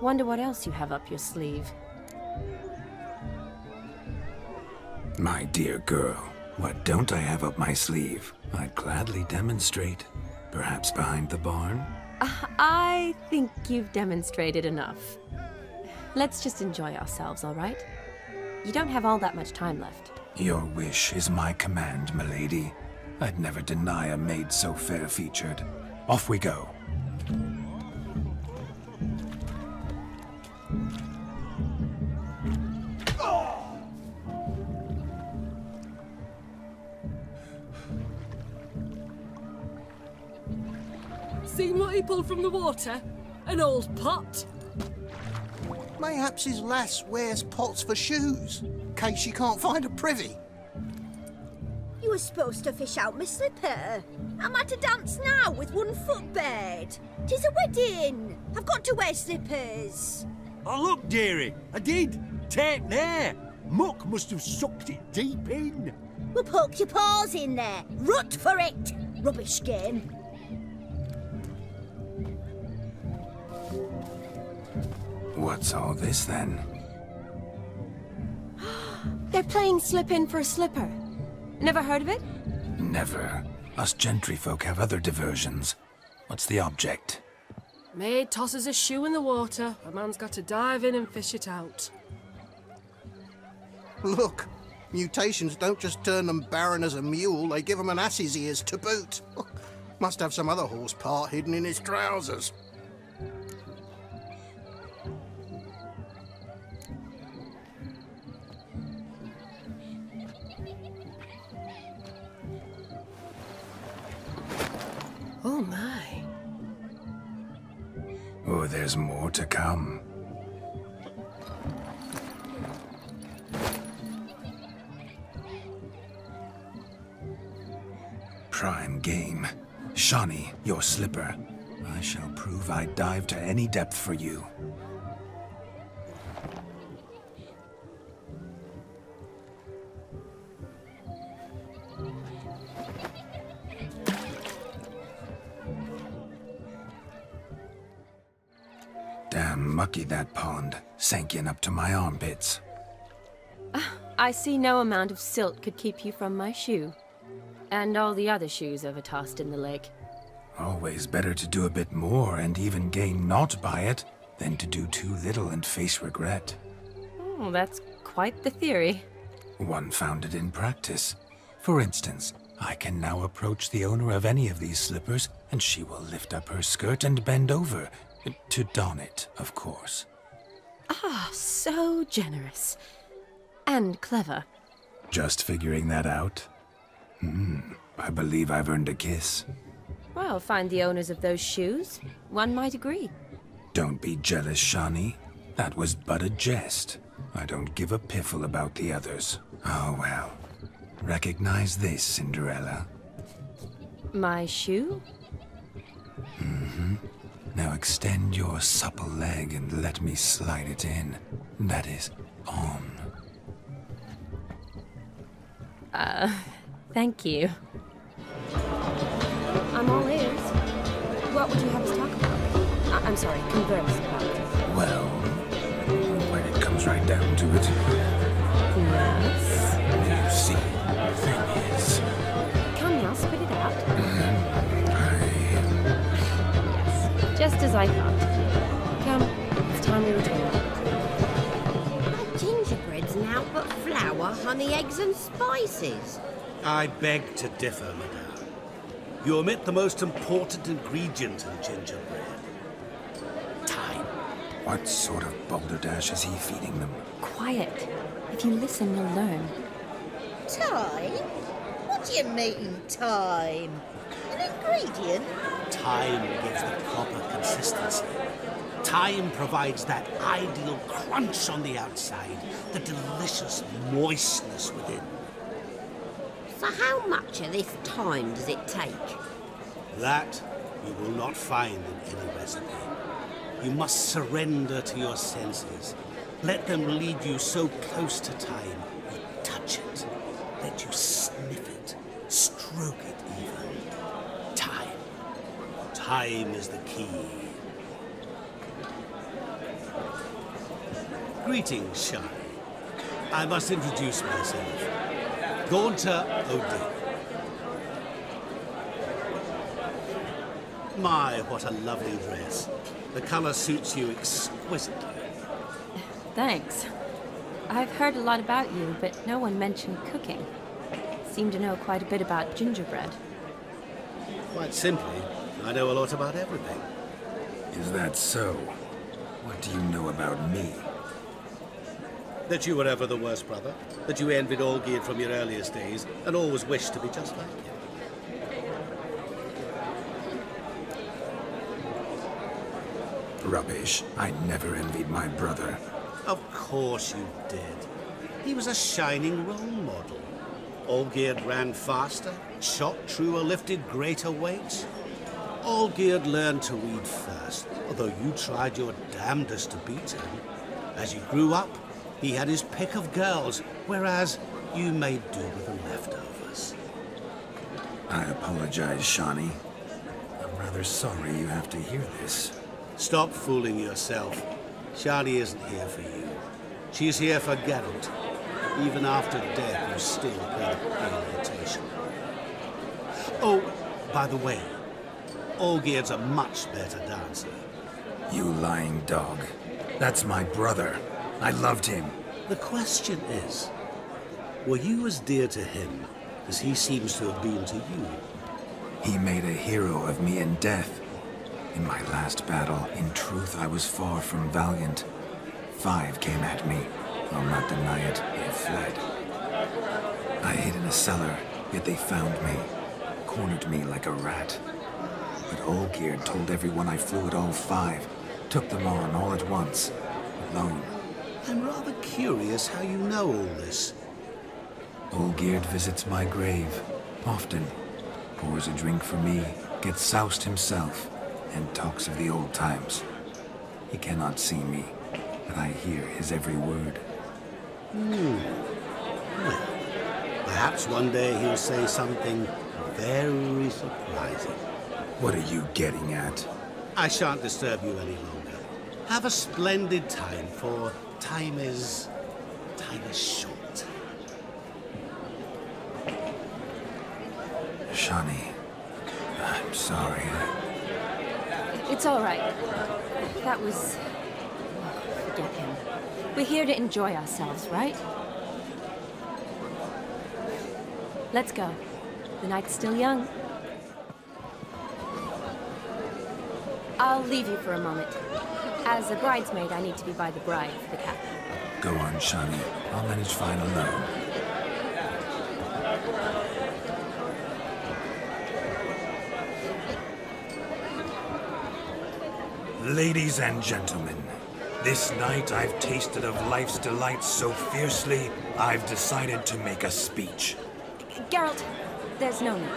Wonder what else you have up your sleeve. My dear girl, what don't I have up my sleeve? I'd gladly demonstrate. Perhaps behind the barn? I think you've demonstrated enough. Let's just enjoy ourselves, all right? You don't have all that much time left. Your wish is my command, milady. I'd never deny a maid so fair-featured. Off we go. Seen what he pulled from the water? An old pot? Mayhaps his lass wears pots for shoes, in case she can't find a privy. You were supposed to fish out my slipper. I'm at a dance now with one foot bared. 'Tis a wedding. I've got to wear slippers. Oh, look, dearie, I did. Take there. Muck must have sucked it deep in. Well, poke your paws in there. Rut for it. Rubbish game. What's all this, then? They're playing slip in for a slipper. Never heard of it? Never. Us gentry folk have other diversions. What's the object? Maid tosses a shoe in the water. A man's got to dive in and fish it out. Look, Mutations don't just turn them barren as a mule, they give them an ass's ears to boot. Must have some other horse part hidden in his trousers. Oh my. Oh, there's more to come. Prime game. Shawnee, your slipper. I shall prove I'd dive to any depth for you. Damn mucky, that pond. Sank in up to my armpits. I see no amount of silt could keep you from my shoe. And all the other shoes ever tossed in the lake. Always better to do a bit more and even gain naught by it than to do too little and face regret. Oh, that's quite the theory. One founded in practice. For instance, I can now approach the owner of any of these slippers, and she will lift up her skirt and bend over. To don it, of course. Ah, so generous. And clever. Just figuring that out? I believe I've earned a kiss. Well, find the owners of those shoes. One might agree. Don't be jealous, Shawnee. That was but a jest. I don't give a piffle about the others. Oh well. Recognize this, Cinderella. My shoe? Now extend your supple leg and let me slide it in. That is, on. Thank you. I'm all ears. What would you have us talk about? I'm sorry, converse about. Well, when it comes right down to it. Yes? You see, the thing is... Come now, spit it out. Yes, just as I thought. Come, it's time we return. That gingerbread's now but flour, honey, eggs and spices. I beg to differ, madame. You omit the most important ingredient in gingerbread. Time. What sort of balderdash is he feeding them? Quiet. If you listen, you'll learn. Time? What do you mean, time? An ingredient? Time gives the proper consistency. Time provides that ideal crunch on the outside, the delicious moistness within. So how much of this time does it take? That you will not find in any recipe. You must surrender to your senses. Let them lead you so close to time, you touch it. Let you sniff it, stroke it even. Time. Time is the key. Greetings, Shai. I must introduce myself. Gaunter O'Dick. My, what a lovely dress. The colour suits you exquisitely. Thanks. I've heard a lot about you, but no one mentioned cooking. Seem to know quite a bit about gingerbread. Quite simply, I know a lot about everything. Is that so? What do you know about me? That you were ever the worst brother, that you envied Olgierd from your earliest days, and always wished to be just like him. Rubbish. I never envied my brother. Of course you did. He was a shining role model. Olgierd ran faster, shot truer, lifted greater weights. Olgierd learned to read first, although you tried your damnedest to beat him. As you grew up, he had his pick of girls, whereas you made do with the leftovers. I apologize, Shawnee. I'm rather sorry you have to hear this. Stop fooling yourself. Shani isn't here for you. She's here for Geralt. Even after death, you still pay the invitation. Oh, by the way, Olgierd's a much better dancer. You lying dog. That's my brother. I loved him. The question is, Were you as dear to him as he seems to have been to you? He made a hero of me in death. In my last battle, in truth, I was far from valiant. 5 came at me. I'll not deny it, they fled. I hid in a cellar, yet they found me. Cornered me like a rat. But Olgierd told everyone I flew at all 5. Took them on all at once. Alone. I'm rather curious how you know all this. Olgierd visits my grave. Often. Pours a drink for me. Gets soused himself. And talks of the old times. He cannot see me. But I hear his every word. Well, perhaps one day he'll say something very surprising. What are you getting at? I shan't disturb you any longer. Have a splendid time, for time is short. Shani, I'm sorry. It's all right. That was... forget him. We're here to enjoy ourselves, right? Let's go. The night's still young. I'll leave you for a moment. As a bridesmaid, I need to be by the bride for the captain. Go on, Shani. I'll manage fine alone. Ladies and gentlemen, this night I've tasted of life's delights so fiercely, I've decided to make a speech. Geralt, there's no need.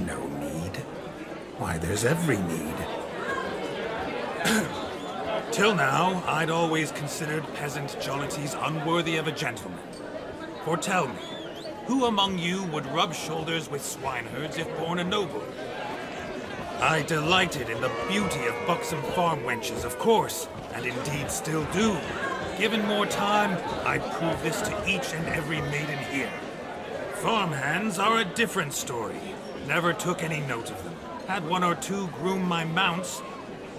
No need? Why, there's every need. Till now, I'd always considered peasant jollities unworthy of a gentleman. For tell me, who among you would rub shoulders with swineherds if born a noble? I delighted in the beauty of buxom farm wenches, of course, and indeed still do. Given more time, I'd prove this to each and every maiden here. Farmhands are a different story. Never took any note of them. Had 1 or 2 groom my mounts.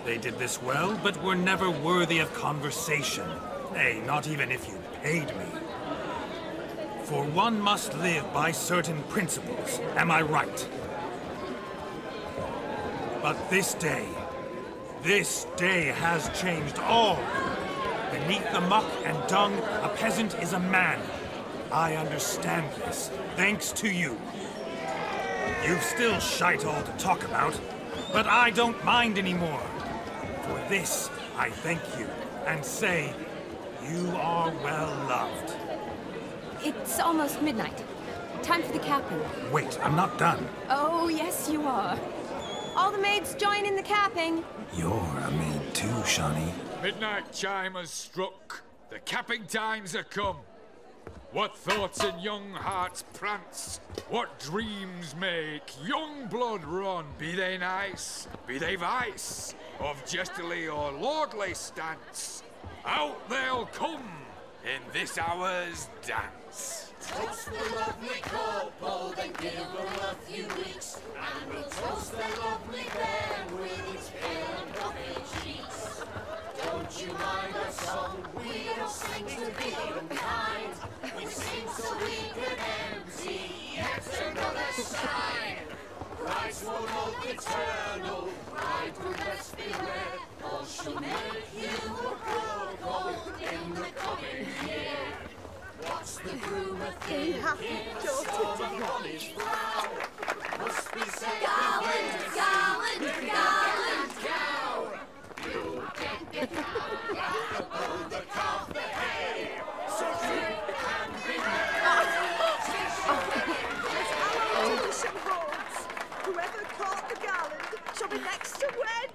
They did this well, but were never worthy of conversation. Nay, not even if you paid me. For one must live by certain principles, am I right? But this day has changed all. Beneath the muck and dung, a peasant is a man. I understand this, thanks to you. You've still shite all to talk about, but I don't mind anymore. For this, I thank you, and say, you are well loved. It's almost midnight. Time for the capping. Wait, I'm not done. Oh, yes, you are. All the maids join in the capping. You're a maid too, Shani. Midnight chime has struck. The capping times are come. What thoughts in young hearts prance? What dreams make young blood run? Be they nice, be they vice, of jestily or lordly stance, out they'll come in this hour's dance. Toast the lovely couple, then give them a few weeks, and we'll toast the lovely pair with its pale and puffy cheeks. Don't you mind our song? We don't sing to be unkind. We sing so we can empty yet another side. Christ will hold eternal, bride will best beware, or she'll make you a couple in the coming year. What's the groomer thinking? Someone is proud. Must be said garland, cow. You get the cow, oh, the calf, the hay. So drink and be merry. Some horns. Whoever caught the garland shall be next to wed.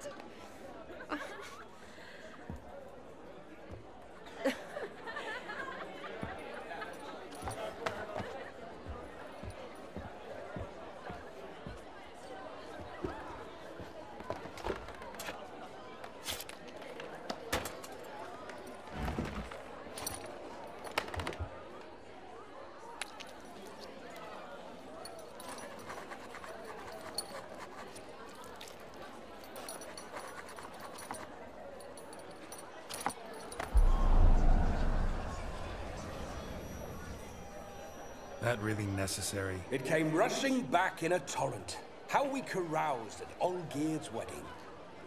that really necessary? It came rushing back in a torrent. How we caroused at Olgierd's wedding.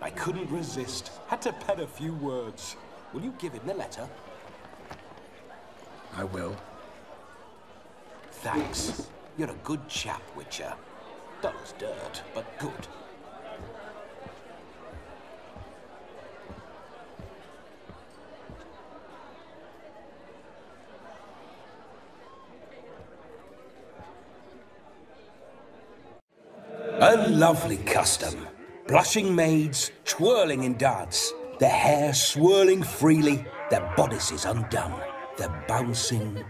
I couldn't resist. Had to pen a few words. Will you give him the letter? I will. Thanks. You're a good chap, Witcher. Dull as dirt, but good. A lovely custom. Blushing maids, twirling in dance, their hair swirling freely, their bodices undone, their bouncing...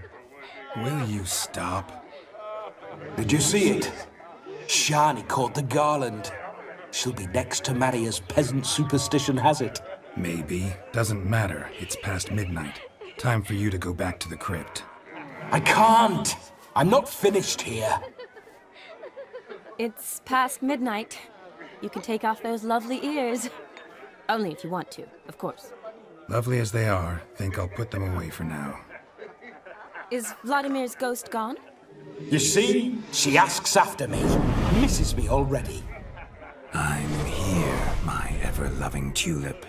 Will you stop? Did you see it? Shani caught the garland. She'll be next to marry as peasant superstition has it. Maybe. Doesn't matter. It's past midnight. Time for you to go back to the crypt. I can't. I'm not finished here. It's past midnight. You can take off those lovely ears. Only if you want to, of course. Lovely as they are, think I'll put them away for now. Is Vladimir's ghost gone? You see? She asks after me. Misses me already. I'm here, my ever-loving tulip.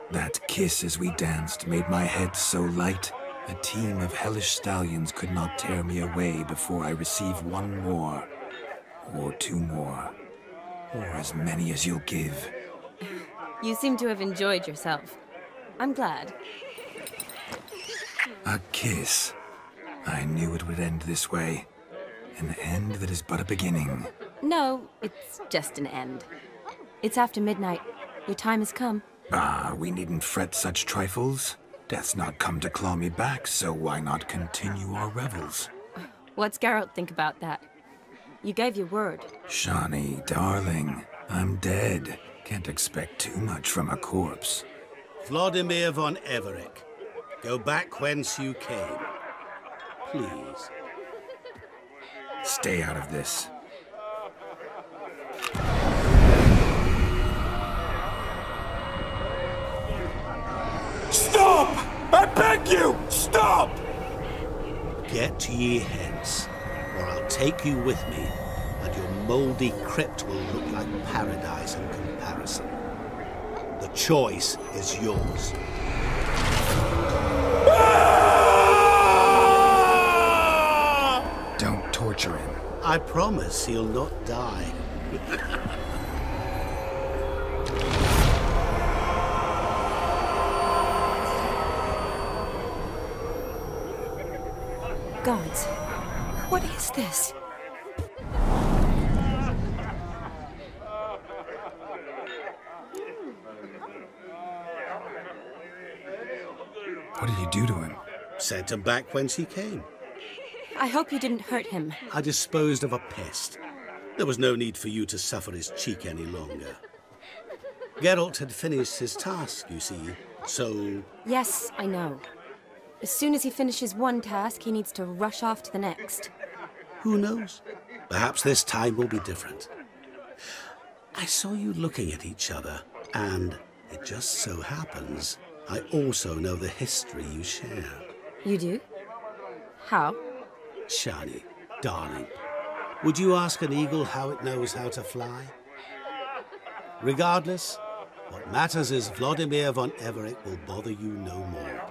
That kiss as we danced made my head so light. A team of hellish stallions could not tear me away before I receive one more. Or two more. Or as many as you'll give. You seem to have enjoyed yourself. I'm glad. A kiss. I knew it would end this way. An end that is but a beginning. No, it's just an end. It's after midnight. Your time has come. Ah, we needn't fret such trifles. Death's not come to claw me back, so why not continue our revels? What's Geralt think about that? You gave your word. Shani, darling, I'm dead. Can't expect too much from a corpse. Vladimir von Everec, go back whence you came. Please. Stay out of this. Stop! I beg you! Stop! Get ye hence, or I'll take you with me, and your mouldy crypt will look like paradise in comparison. The choice is yours. Don't torture him. I promise he'll not die. Gods, what is this? What did you do to him? Sent him back whence he came. I hope you didn't hurt him. I disposed of a pest. There was no need for you to suffer his cheek any longer. Geralt had finished his task, you see, so... Yes, I know. As soon as he finishes one task, he needs to rush off to the next. Who knows? Perhaps this time will be different. I saw you looking at each other, and it just so happens I also know the history you share. You do? How? Shani, darling, would you ask an eagle how it knows how to fly? Regardless, what matters is Vladimir von Everec will bother you no more.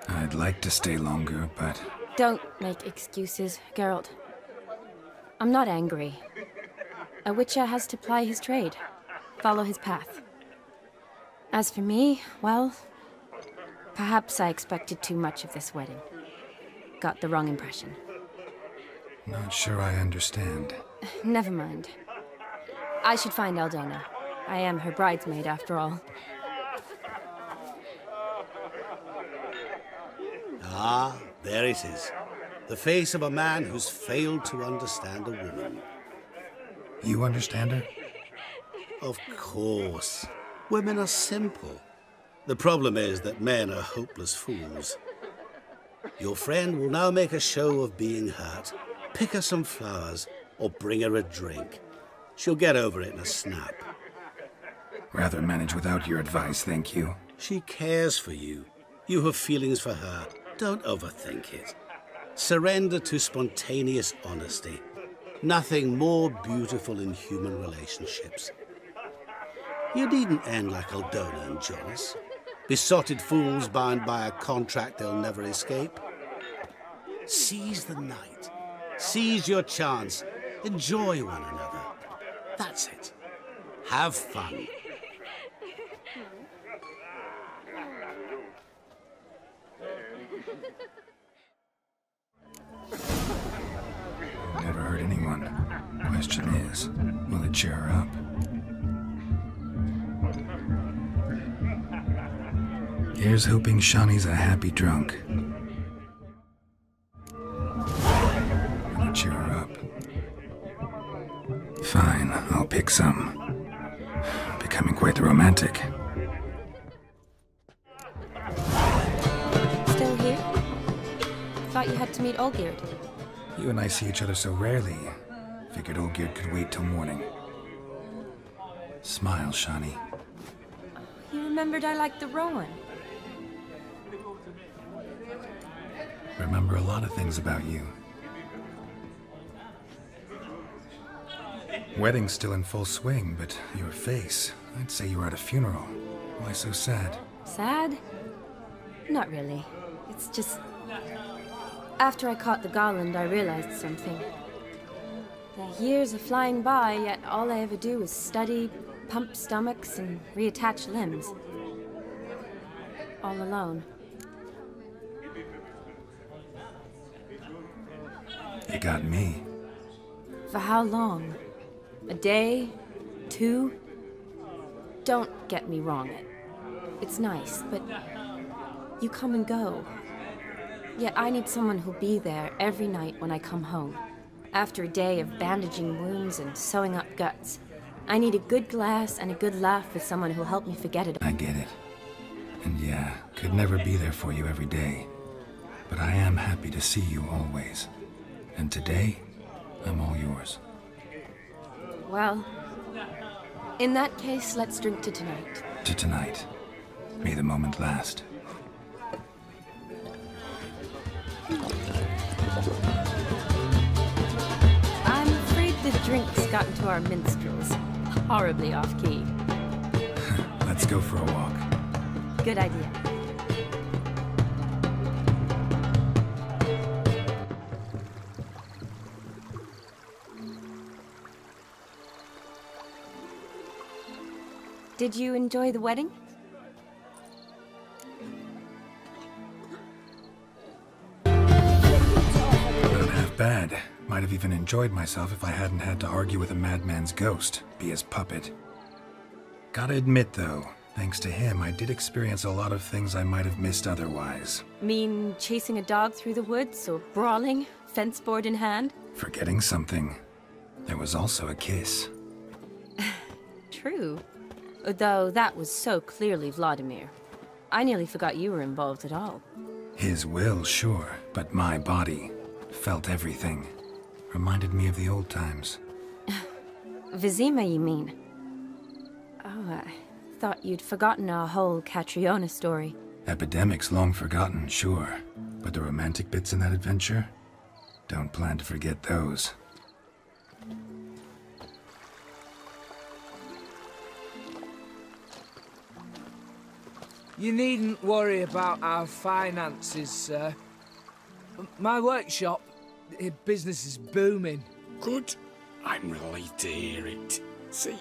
I'd like to stay longer, but... Don't make excuses, Geralt. I'm not angry. A witcher has to ply his trade, follow his path. As for me, well, perhaps I expected too much of this wedding. Got the wrong impression. Not sure I understand. Never mind. I should find Eldana. I am her bridesmaid, after all. Ah, there it is. The face of a man who's failed to understand a woman. You understand her? Of course. Women are simple. The problem is that men are hopeless fools. Your friend will now make a show of being hurt, pick her some flowers, or bring her a drink. She'll get over it in a snap. Rather manage without your advice, thank you. She cares for you. You have feelings for her. Don't overthink it. Surrender to spontaneous honesty. Nothing more beautiful in human relationships. You needn't end like Aldona and Jonas. Besotted fools bound by a contract they'll never escape. Seize the night. Seize your chance. Enjoy one another. That's it. Have fun. Never hurt anyone. Question is, will it cheer her up? Here's hoping Shani's a happy drunk. Will it cheer her up? Fine, I'll pick some. Becoming quite the romantic. Still here? Thought you had to meet Olgierd. You and I see each other so rarely. Figured Olgierd could wait till morning. Smile, Shani. You remembered I liked the Rowan. Remember a lot of things about you. Wedding's still in full swing, but your face, I'd say you were at a funeral. Why so sad? Sad? Not really. It's just... After I caught the garland, I realized something. The years are flying by, yet all I ever do is study, pump stomachs, and reattach limbs. All alone. You got me. For how long? A day? 2? Don't get me wrong. It's nice, but you come and go. Yet I need someone who'll be there every night when I come home. After a day of bandaging wounds and sewing up guts, I need a good glass and a good laugh with someone who'll help me forget it. I get it. And yeah, could never be there for you every day. But I am happy to see you always. And today, I'm all yours. Well, in that case, let's drink to tonight. To tonight. May the moment last. I'm afraid the drinks got into our minstrels. Horribly off-key. Let's go for a walk. Good idea. Did you enjoy the wedding? Not half bad. Might have even enjoyed myself if I hadn't had to argue with a madman's ghost, be his puppet. Gotta admit, though, thanks to him, I did experience a lot of things I might have missed otherwise. Mean chasing a dog through the woods, or brawling, fence board in hand? Forgetting something. There was also a kiss. True. Though that was so clearly Vladimir. I nearly forgot you were involved at all. His will, sure, but my body felt everything. Reminded me of the old times. Vizima, you mean? Oh, I thought you'd forgotten our whole Catriona story. Epidemics long forgotten, sure. But the romantic bits in that adventure? Don't plan to forget those. You needn't worry about our finances, sir. My workshop, business is booming. Good. I'm relieved to hear it. See,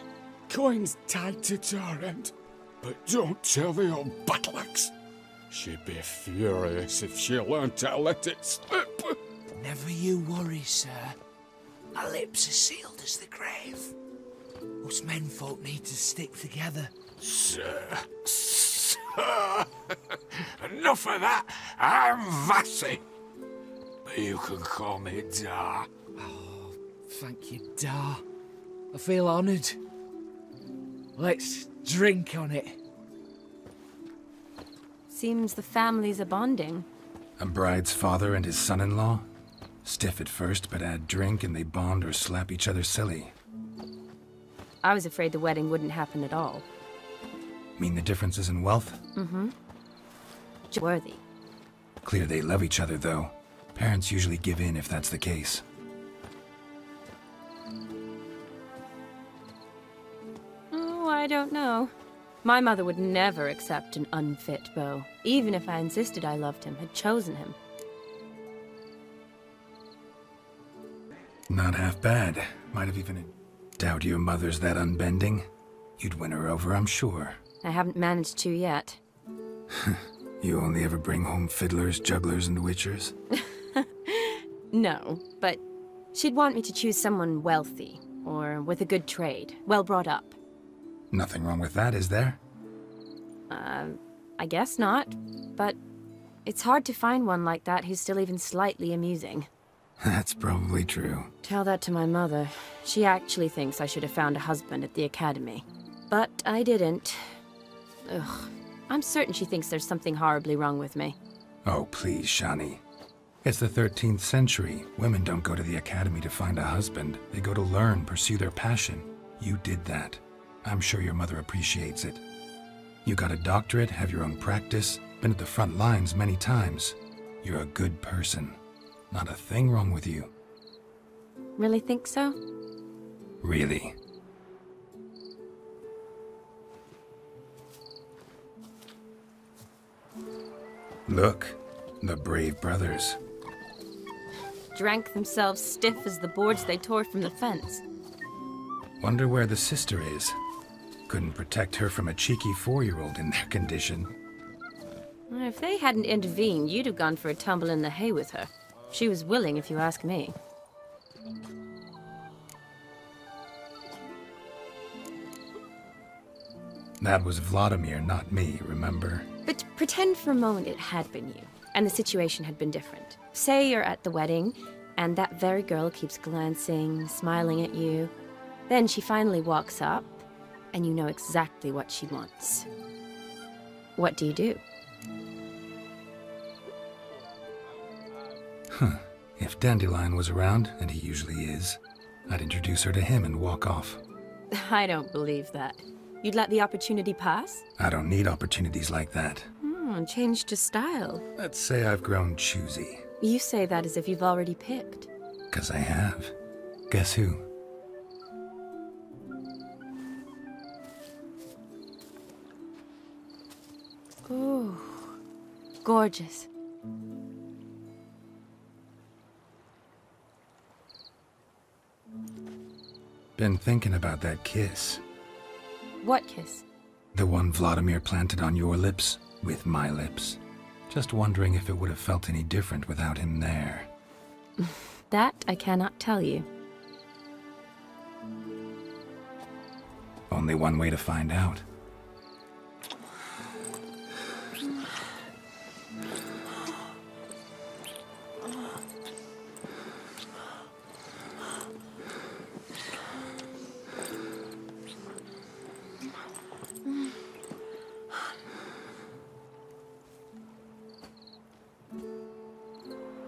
coin's tied to Torrent, but don't tell the old battleaxe. She'd be furious if she learned to let it slip. Never you worry, sir. My lips are sealed as the grave. Us menfolk need to stick together. Sir. Enough of that. I'm Vassy. But you can call me Dar. Oh, thank you, Dar. I feel honoured. Let's drink on it. Seems the families are bonding. A bride's father and his son-in-law? Stiff at first, but add drink and they bond or slap each other silly. I was afraid the wedding wouldn't happen at all. Mean the differences in wealth? Mm-hmm. Worthy. Clear they love each other, though. Parents usually give in if that's the case. Oh, I don't know. My mother would never accept an unfit beau, even if I insisted I loved him, had chosen him. Not half bad. Might have even... Doubt your mother's that unbending. You'd win her over, I'm sure. I haven't managed to yet. You only ever bring home fiddlers, jugglers, and witchers? No, but she'd want me to choose someone wealthy, or with a good trade, well brought up. Nothing wrong with that, is there? I guess not, but it's hard to find one like that who's still even slightly amusing. That's probably true. Tell that to my mother. She actually thinks I should have found a husband at the academy. But I didn't. Ugh. I'm certain she thinks there's something horribly wrong with me. Oh, please, Shani. It's the 13th century. Women don't go to the academy to find a husband. They go to learn, pursue their passion. You did that. I'm sure your mother appreciates it. You got a doctorate, have your own practice, been at the front lines many times. You're a good person. Not a thing wrong with you. Really think so? Really. Look, the brave brothers. Drank themselves stiff as the boards they tore from the fence. Wonder where the sister is. Couldn't protect her from a cheeky 4-year-old in their condition. If they hadn't intervened, you'd have gone for a tumble in the hay with her. She was willing, if you ask me. That was Vladimir, not me, remember? But pretend for a moment it had been you, and the situation had been different. Say you're at the wedding, and that very girl keeps glancing, smiling at you. Then she finally walks up, and you know exactly what she wants. What do you do? Huh. If Dandelion was around, and he usually is, I'd introduce her to him and walk off. I don't believe that. You'd let the opportunity pass? I don't need opportunities like that. Change to style. Let's say I've grown choosy. You say that as if you've already picked. 'Cause I have. Guess who? Ooh, gorgeous. Been thinking about that kiss. What kiss? The one Vladimir planted on your lips, with my lips. Just wondering if it would have felt any different without him there. That I cannot tell you. Only one way to find out.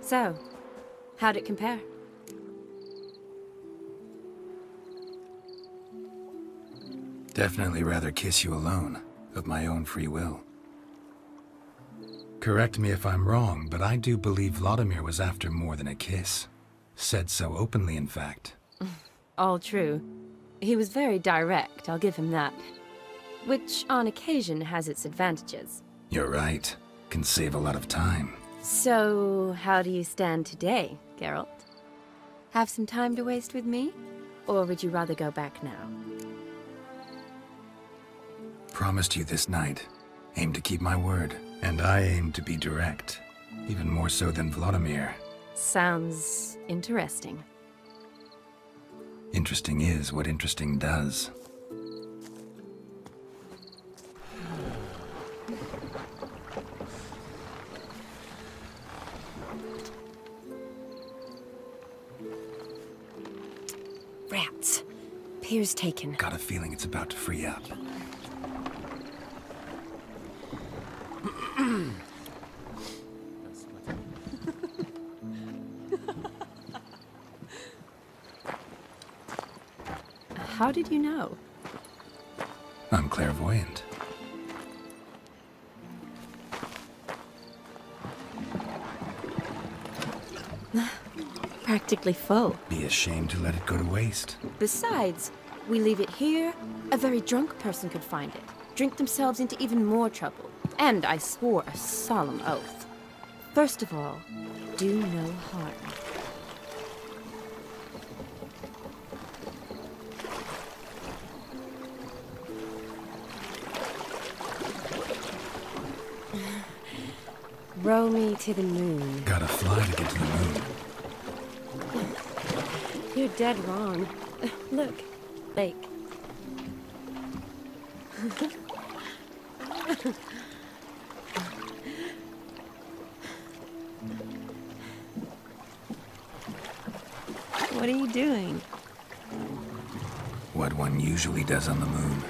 So, how'd it compare? Definitely rather kiss you alone, of my own free will. Correct me if I'm wrong, but I do believe Vladimir was after more than a kiss. Said so openly, in fact. All true. He was very direct, I'll give him that. Which, on occasion, has its advantages. You're right. Can save a lot of time. So, how do you stand today, Geralt? Have some time to waste with me? Or would you rather go back now? Promised you this night. Aim to keep my word. And I aim to be direct. Even more so than Vladimir. Sounds interesting. Interesting is what interesting does. Rats. Pier's taken. Got a feeling it's about to free up. How did you know? I'm clairvoyant. Practically full. Be ashamed to let it go to waste. Besides, we leave it here, a very drunk person could find it, drink themselves into even more trouble. And I swore a solemn oath. First of all, do no harm. Row me to the moon. Gotta fly to get to the moon. You're dead wrong. Look, lake. What are you doing? What one usually does on the moon.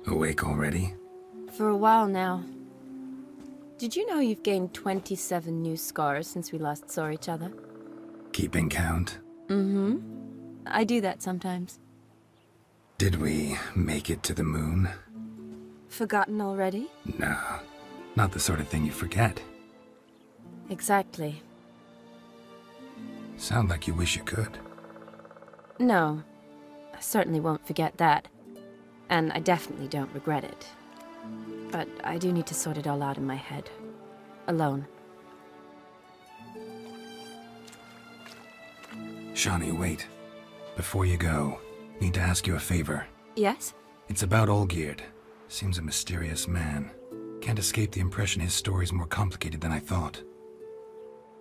Awake already? For a while now. Did you know you've gained 27 new scars since we last saw each other? Keeping count? Mm-hmm. I do that sometimes. Did we make it to the moon? Forgotten already? No, not the sort of thing you forget. Exactly. Sound like you wish you could. No, I certainly won't forget that. And I definitely don't regret it. But I do need to sort it all out in my head. Alone. Shawnee, wait. Before you go, need to ask you a favor. Yes? It's about Olgierd. Seems a mysterious man. Can't escape the impression his story's more complicated than I thought.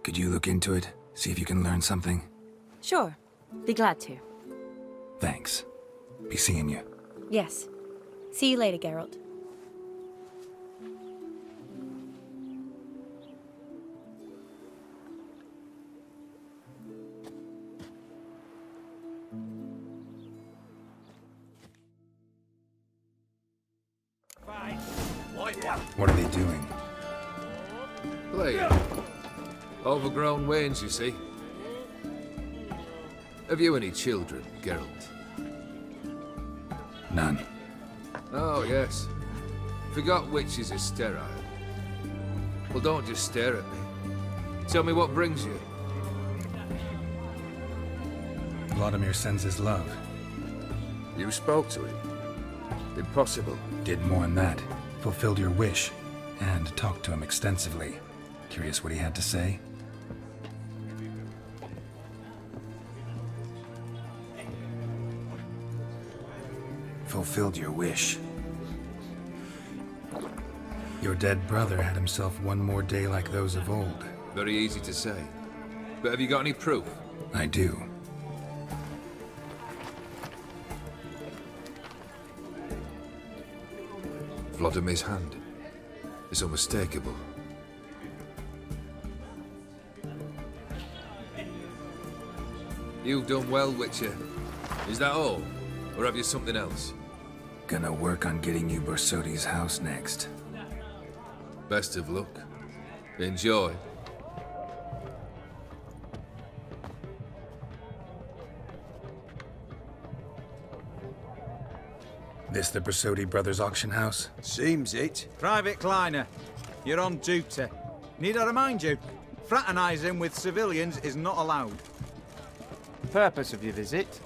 Could you look into it? See if you can learn something? Sure. Be glad to. Thanks. Be seeing you. Yes. See you later, Geralt. What are they doing? Playing. Overgrown wains, you see. Have you any children, Geralt? None. Oh, yes. Forgot witches are sterile. Well, don't just stare at me. Tell me what brings you. Vladimir sends his love. You spoke to him? Impossible. Did more than that. Fulfilled your wish. And talked to him extensively. Curious what he had to say? Fulfilled your wish. Your dead brother had himself one more day like those of old. Very easy to say. But have you got any proof? I do. Vladimir's hand. It's unmistakable. You've done well, Witcher. Is that all? Or have you something else? Gonna work on getting you Borsoti's house next. Best of luck. Enjoy. This the Borsoti Brothers auction house? Seems it. Private Kleiner, you're on duty. Need I remind you, fraternising with civilians is not allowed. Purpose of your visit?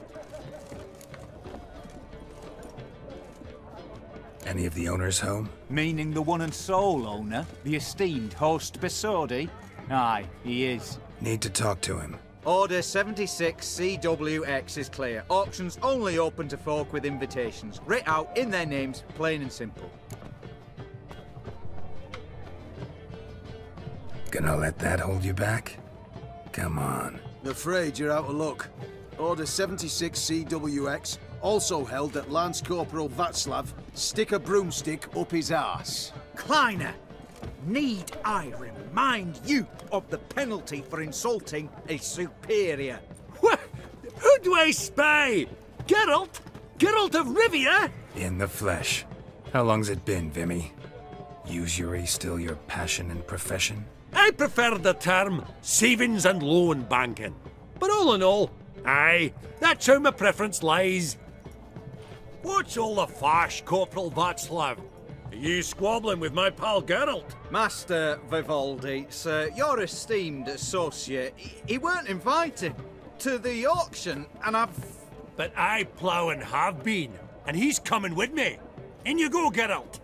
Any of the owners home? Meaning the one and sole owner, the esteemed host Borsodi? Aye, he is. Need to talk to him. Order 76 CWX is clear. Auctions only open to folk with invitations. Writ out in their names, plain and simple. Gonna let that hold you back? Come on. Afraid you're out of luck. Order 76 CWX, also held that Lance Corporal Václav stick a broomstick up his arse. Kleiner, need I remind you of the penalty for insulting a superior? What? Who do I spy? Geralt? Geralt of Rivia? In the flesh. How long's it been, Vimy? Usury still your passion and profession? I prefer the term savings and loan banking. But all in all, aye, that's how my preference lies. What's all the fash, Corporal Václav? Are you squabbling with my pal Geralt? Master Vivaldi, sir, your esteemed associate, he weren't invited to the auction, and I've... But I plough and have been, and he's coming with me. In you go, Geralt.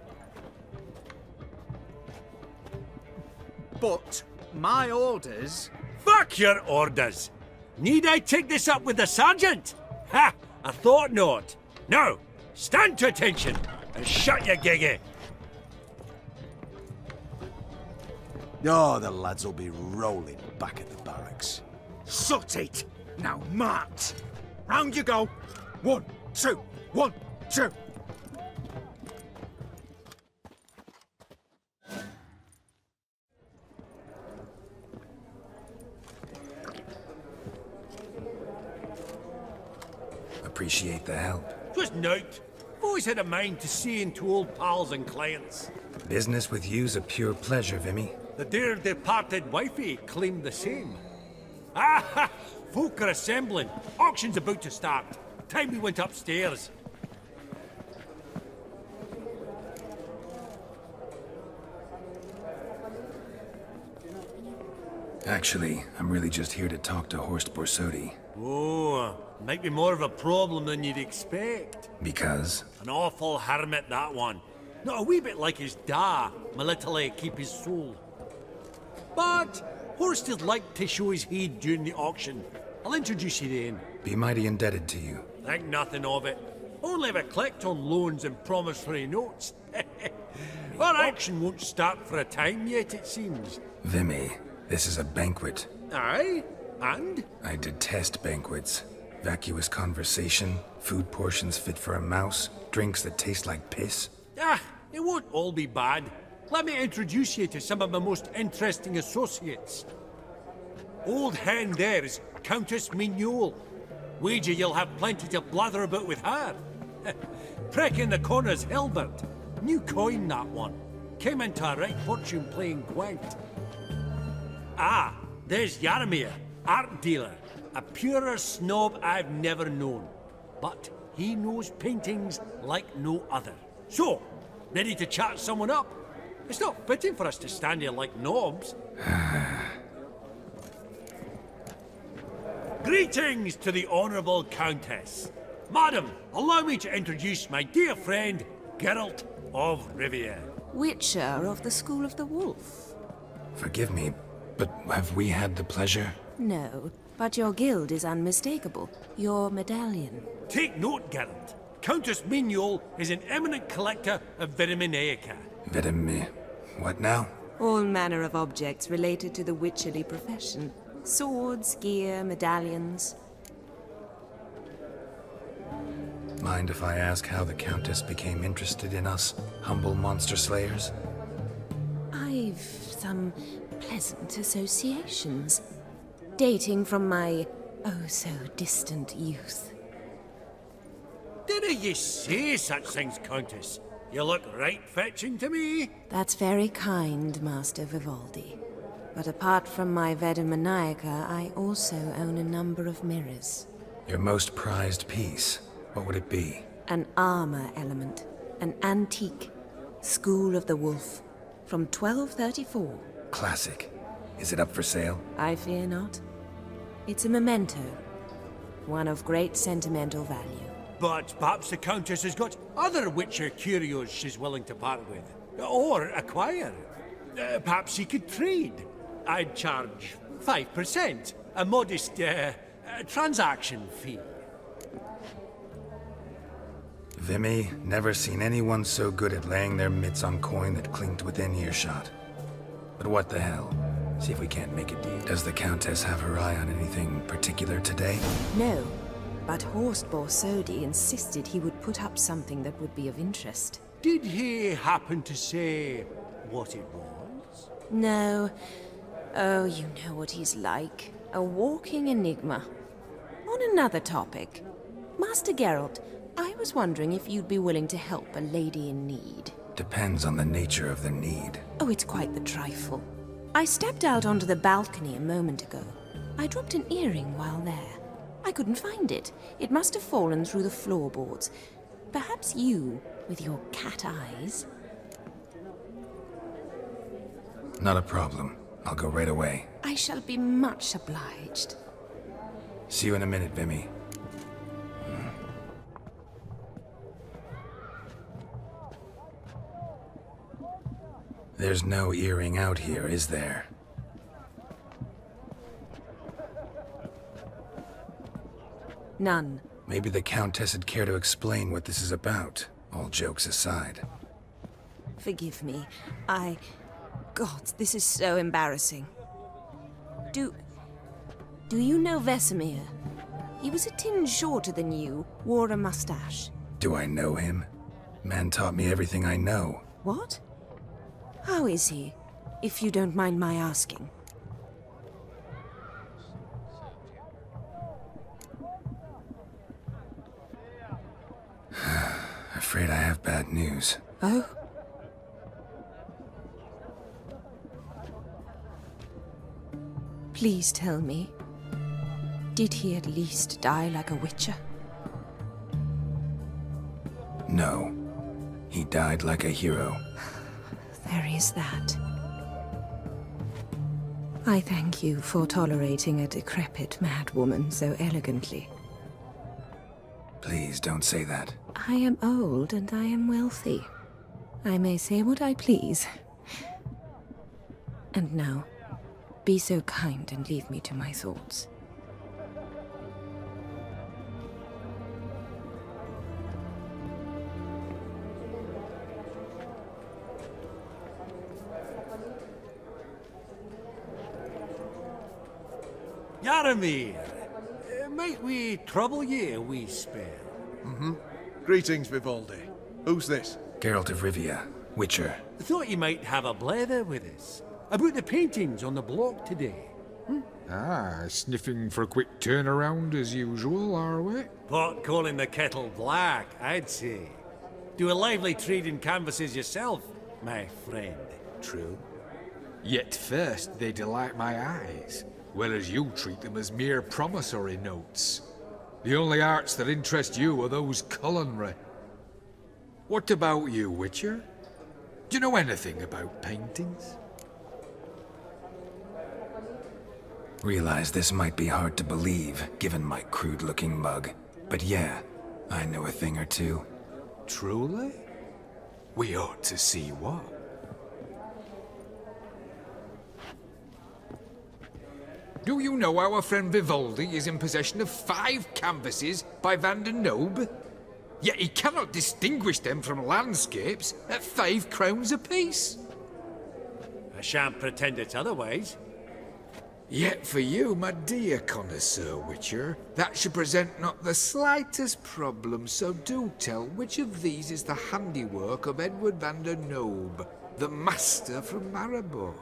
But my orders... Fuck your orders! Need I take this up with the sergeant? Ha! I thought not. Now, stand to attention and shut your giggy. Oh, the lads will be rolling back at the barracks. Sort it! Now march! Round you go! 1, 2, 1, 2! Appreciate the help. Just note. Always had a mind to see into old pals and clients. Business with you's a pure pleasure, Vimy. The dear departed wifey claimed the same. Ah! Folk are assembling. Auction's about to start. Time we went upstairs. Actually, I'm really just here to talk to Horst Borsodi. Oh, might be more of a problem than you'd expect. Because? An awful hermit, that one. Not a wee bit like his da, my little keep his soul. But Horst would like to show his heed during the auction. I'll introduce you then. Be mighty indebted to you. Think nothing of it. Only if I collect on loans and promissory notes. Our auction won't start for a time yet, it seems. Vimy, this is a banquet. Aye? And? I detest banquets. Vacuous conversation, food portions fit for a mouse, drinks that taste like piss. Ah, it won't all be bad. Let me introduce you to some of my most interesting associates. Old hen there is Countess Mignole. Wager you'll have plenty to blather about with her. Prick in the corner's Hilbert. New coin, that one. Came into a right fortune playing Gwent. Ah, there's Jaromir, art dealer. A purer snob I've never known. But he knows paintings like no other. So, ready to chat someone up? It's not fitting for us to stand here like knobs. Greetings to the Honourable Countess. Madam, allow me to introduce my dear friend, Geralt of Rivia. Witcher of the School of the Wolf. Forgive me, but have we had the pleasure? No, but your guild is unmistakable. Your medallion. Take note, Geralt. Countess Mignole is an eminent collector of vitaminaica. What now? All manner of objects related to the witcherly profession. Swords, gear, medallions. Mind if I ask how the Countess became interested in us, humble monster slayers? I've some pleasant associations, dating from my oh-so-distant youth. Didn't you say such things, Countess? You look right fetching to me. That's very kind, Master Vivaldi. But apart from my Veda Maniaca, I also own a number of mirrors. Your most prized piece, what would it be? An armor element. An antique. School of the Wolf. From 1234. Classic. Is it up for sale? I fear not. It's a memento. One of great sentimental value. But perhaps the Countess has got other Witcher curios she's willing to part with. Or acquire. Perhaps she could trade. I'd charge 5%. A modest, transaction fee. Vimy, never seen anyone so good at laying their mitts on coin that clinked within earshot. But what the hell? See if we can't make a deal. Does the Countess have her eye on anything particular today? No, but Horst Borsodi insisted he would put up something that would be of interest. Did he happen to say what it was? No. Oh, you know what he's like. A walking enigma. On another topic, Master Geralt, I was wondering if you'd be willing to help a lady in need. Depends on the nature of the need. Oh, it's quite the trifle. I stepped out onto the balcony a moment ago. I dropped an earring while there. I couldn't find it. It must have fallen through the floorboards. Perhaps you, with your cat eyes... Not a problem. I'll go right away. I shall be much obliged. See you in a minute, Vimy. There's no earring out here, is there? None. Maybe the Countess would care to explain what this is about, all jokes aside. Forgive me. God, this is so embarrassing. Do you know Vesemir? He was a tinge shorter than you, wore a mustache. Do I know him? Man taught me everything I know. What? How is he, if you don't mind my asking? Afraid I have bad news. Oh? Please tell me, did he at least die like a witcher? No. He died like a hero. There is that. I thank you for tolerating a decrepit madwoman so elegantly. Please don't say that. I am old and I am wealthy. I may say what I please. And now, be so kind and leave me to my thoughts. Yaramir, might we trouble ye a wee spell? Greetings, Vivaldi. Who's this? Geralt of Rivia, Witcher. Thought you might have a blather with us. About the paintings on the block today. Ah, sniffing for a quick turnaround as usual, are we? Pot calling the kettle black, I'd say. Do a lively trade in canvases yourself, my friend. True? Yet first they delight my eyes, whereas you treat them as mere promissory notes. The only arts that interest you are those culinary. What about you, Witcher? Do you know anything about paintings? Realize this might be hard to believe, given my crude-looking mug. But yeah, I know a thing or two. Truly? We ought to see what. Do you know our friend Vivaldi is in possession of 5 canvases by Van der Nobe? Yet he cannot distinguish them from landscapes at 5 crowns apiece. I shan't pretend it's otherwise. Yet for you, my dear connoisseur Witcher, that should present not the slightest problem, so do tell which of these is the handiwork of Edward van der Noob, the master from Maribor.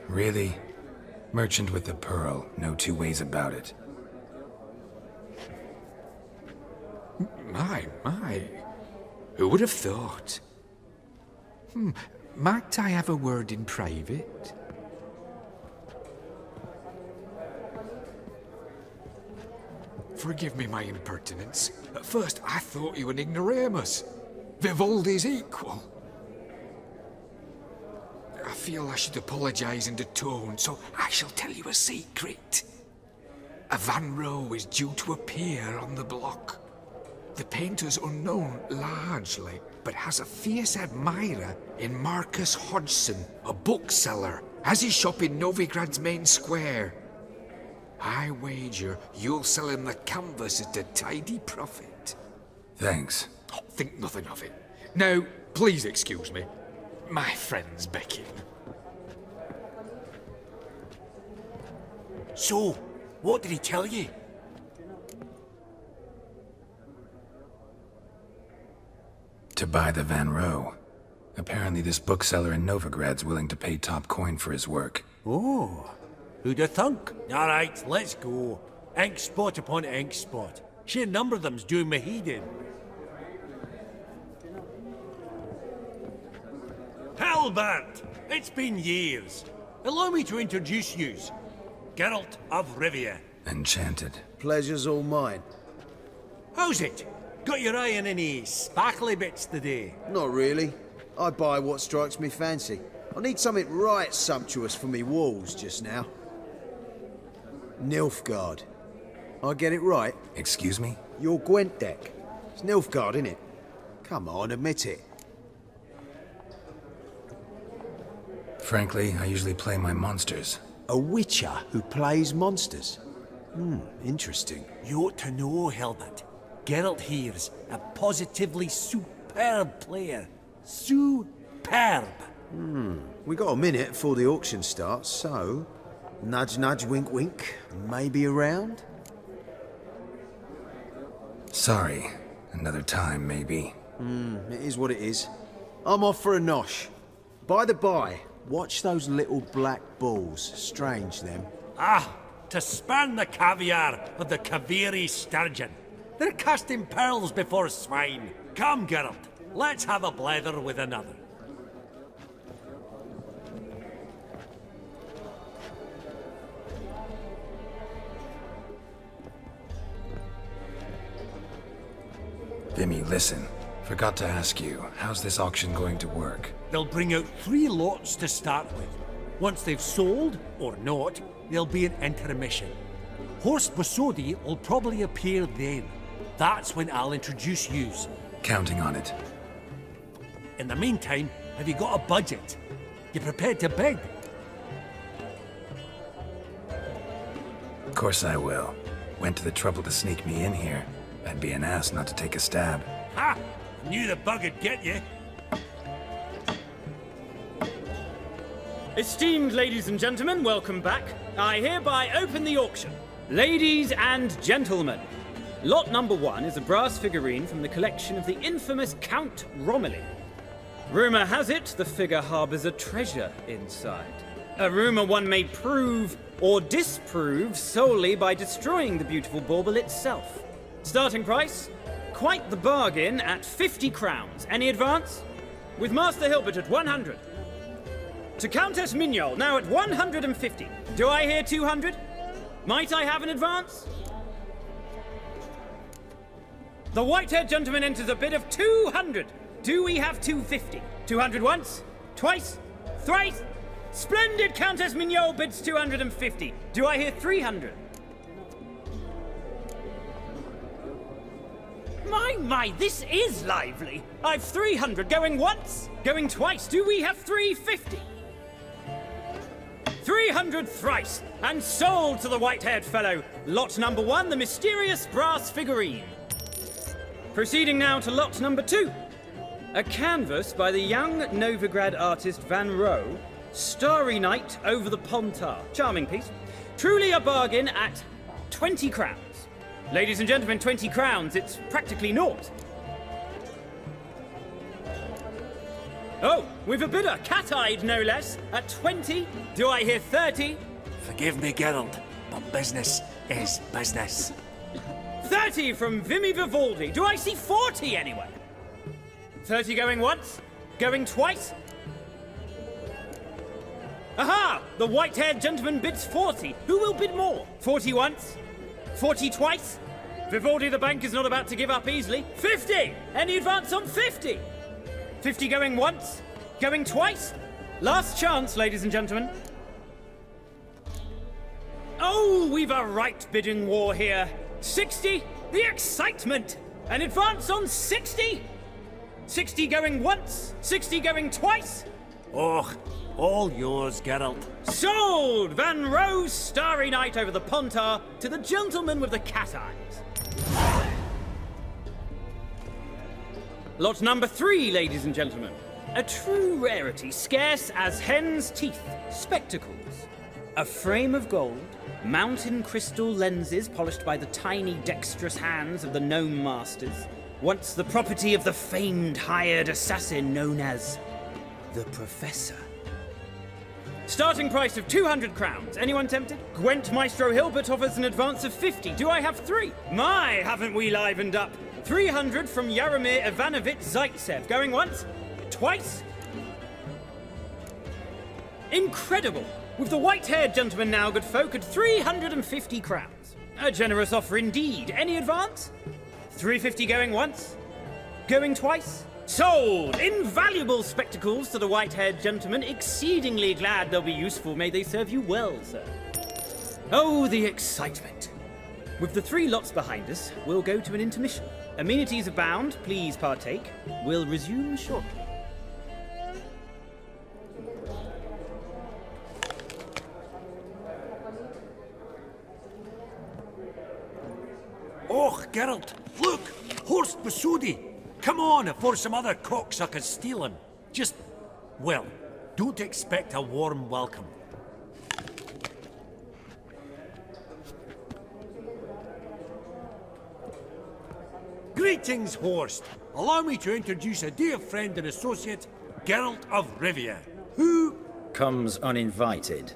Really? Merchant with the pearl, no two ways about it. My. Who would have thought? Might I have a word in private? Forgive me my impertinence. At first I thought you an ignoramus. Vivaldi's equal. I feel I should apologise in the tone, so I shall tell you a secret. A Van Rohe is due to appear on the block. The painter's unknown largely, but has a fierce admirer in Marcus Hodgson, a bookseller, has his shop in Novigrad's main square. I wager you'll sell him the canvas at a tidy profit. Thanks. Oh, think nothing of it. Now, please excuse me. My friend's becking. So, what did he tell you? To buy the Van Rohe. Apparently this bookseller in Novigrad's willing to pay top coin for his work. Oh, who'd have thunk? All right, let's go. Ink spot upon ink spot. Sheer number of them's doing me heed in. Hellband! It's been years. Allow me to introduce yous. Geralt of Rivia. Enchanted. Pleasure's all mine. How's it? Got your eye on any sparkly bits today? Not really. I buy what strikes me fancy. I need something right sumptuous for me walls just now. Nilfgaard. I get it right? Excuse me? Your Gwent deck. It's Nilfgaard, innit? Come on, admit it. Frankly, I usually play my monsters. A witcher who plays monsters? Interesting. You ought to know, Hilbert. Geralt here's a positively superb player. Superb! We got a minute before the auction starts, so... Nudge, nudge, wink, wink. Maybe around? Sorry. Another time, maybe. It is what it is. I'm off for a nosh. By the by, watch those little black balls. Strange, them. Ah, to span the caviar of the Kaviri sturgeon. They're casting pearls before swine. Come, Geralt, let's have a blether with another. Vimy, listen. Forgot to ask you, how's this auction going to work? They'll bring out 3 lots to start with. Once they've sold, or not, there'll be an intermission. Horse Bosodi will probably appear then. That's when I'll introduce yous. Counting on it. In the meantime, have you got a budget? You prepared to bid? Of course I will. Went to the trouble to sneak me in here. I'd be an ass not to take a stab. Ha! Knew the bug'd get you. Esteemed ladies and gentlemen, welcome back. I hereby open the auction. Ladies and gentlemen, lot number 1 is a brass figurine from the collection of the infamous Count Romilly. Rumour has it the figure harbours a treasure inside. A rumour one may prove or disprove solely by destroying the beautiful bauble itself. Starting price? Quite the bargain at 50 crowns. Any advance? With Master Hilbert at 100. To Countess Mignol, now at 150. Do I hear 200? Might I have an advance? The white-haired gentleman enters a bid of 200. Do we have 250? 200 once? Twice? Thrice? Splendid! Countess Mignol bids 250. Do I hear 300? My, this is lively. I've 300 going once, going twice. Do we have 350? 300 thrice, and sold to the white-haired fellow. Lot number 1, the mysterious brass figurine. Proceeding now to lot number 2. A canvas by the young Novigrad artist Van Rohe, Starry Night over the Pontar. Charming piece. Truly a bargain at 20 crowns. Ladies and gentlemen, 20 crowns, it's practically naught. Oh, we've a bidder, cat-eyed no less, at 20. Do I hear 30? Forgive me, Geralt, but business is business. 30 from Vimy Vivaldi. Do I see 40 anywhere? 30 going once? Going twice? Aha! The white-haired gentleman bids 40. Who will bid more? 40 once? 40 twice? Vivaldi the bank is not about to give up easily. 50! Any advance on 50? 50 going once? Going twice? Last chance, ladies and gentlemen. Oh, we've a right bidding war here. 60? The excitement! An advance on 60? 60 going once? 60 going twice? Oh, all yours, Geralt. Sold! Van Rohe's Starry Night over the Pontar to the gentleman with the cat eyes. Lot number 3, ladies and gentlemen. A true rarity, scarce as hen's teeth. Spectacles. A frame of gold, mountain crystal lenses polished by the tiny dexterous hands of the gnome masters. Once the property of the famed hired assassin known as the Professor. Starting price of 200 crowns. Anyone tempted? Gwent Maestro Hilbert offers an advance of 50. Do I have 3? My, haven't we livened up? 300 from Yaromir Ivanovich Zaitsev. Going once? Twice? Incredible! With the white-haired gentleman now, good folk, at 350 crowns. A generous offer indeed. Any advance? 350 going once? Going twice? Sold! Invaluable spectacles to the white-haired gentleman. Exceedingly glad they'll be useful. May they serve you well, sir. Oh, the excitement. With the 3 lots behind us, we'll go to an intermission. Amenities abound. Please partake. We'll resume shortly. Oh, Geralt, look! Horst Basudi! Come on before some other cocksuckers steal him. Just, well, don't expect a warm welcome. Greetings, Horst. Allow me to introduce a dear friend and associate, Geralt of Rivia, who comes uninvited.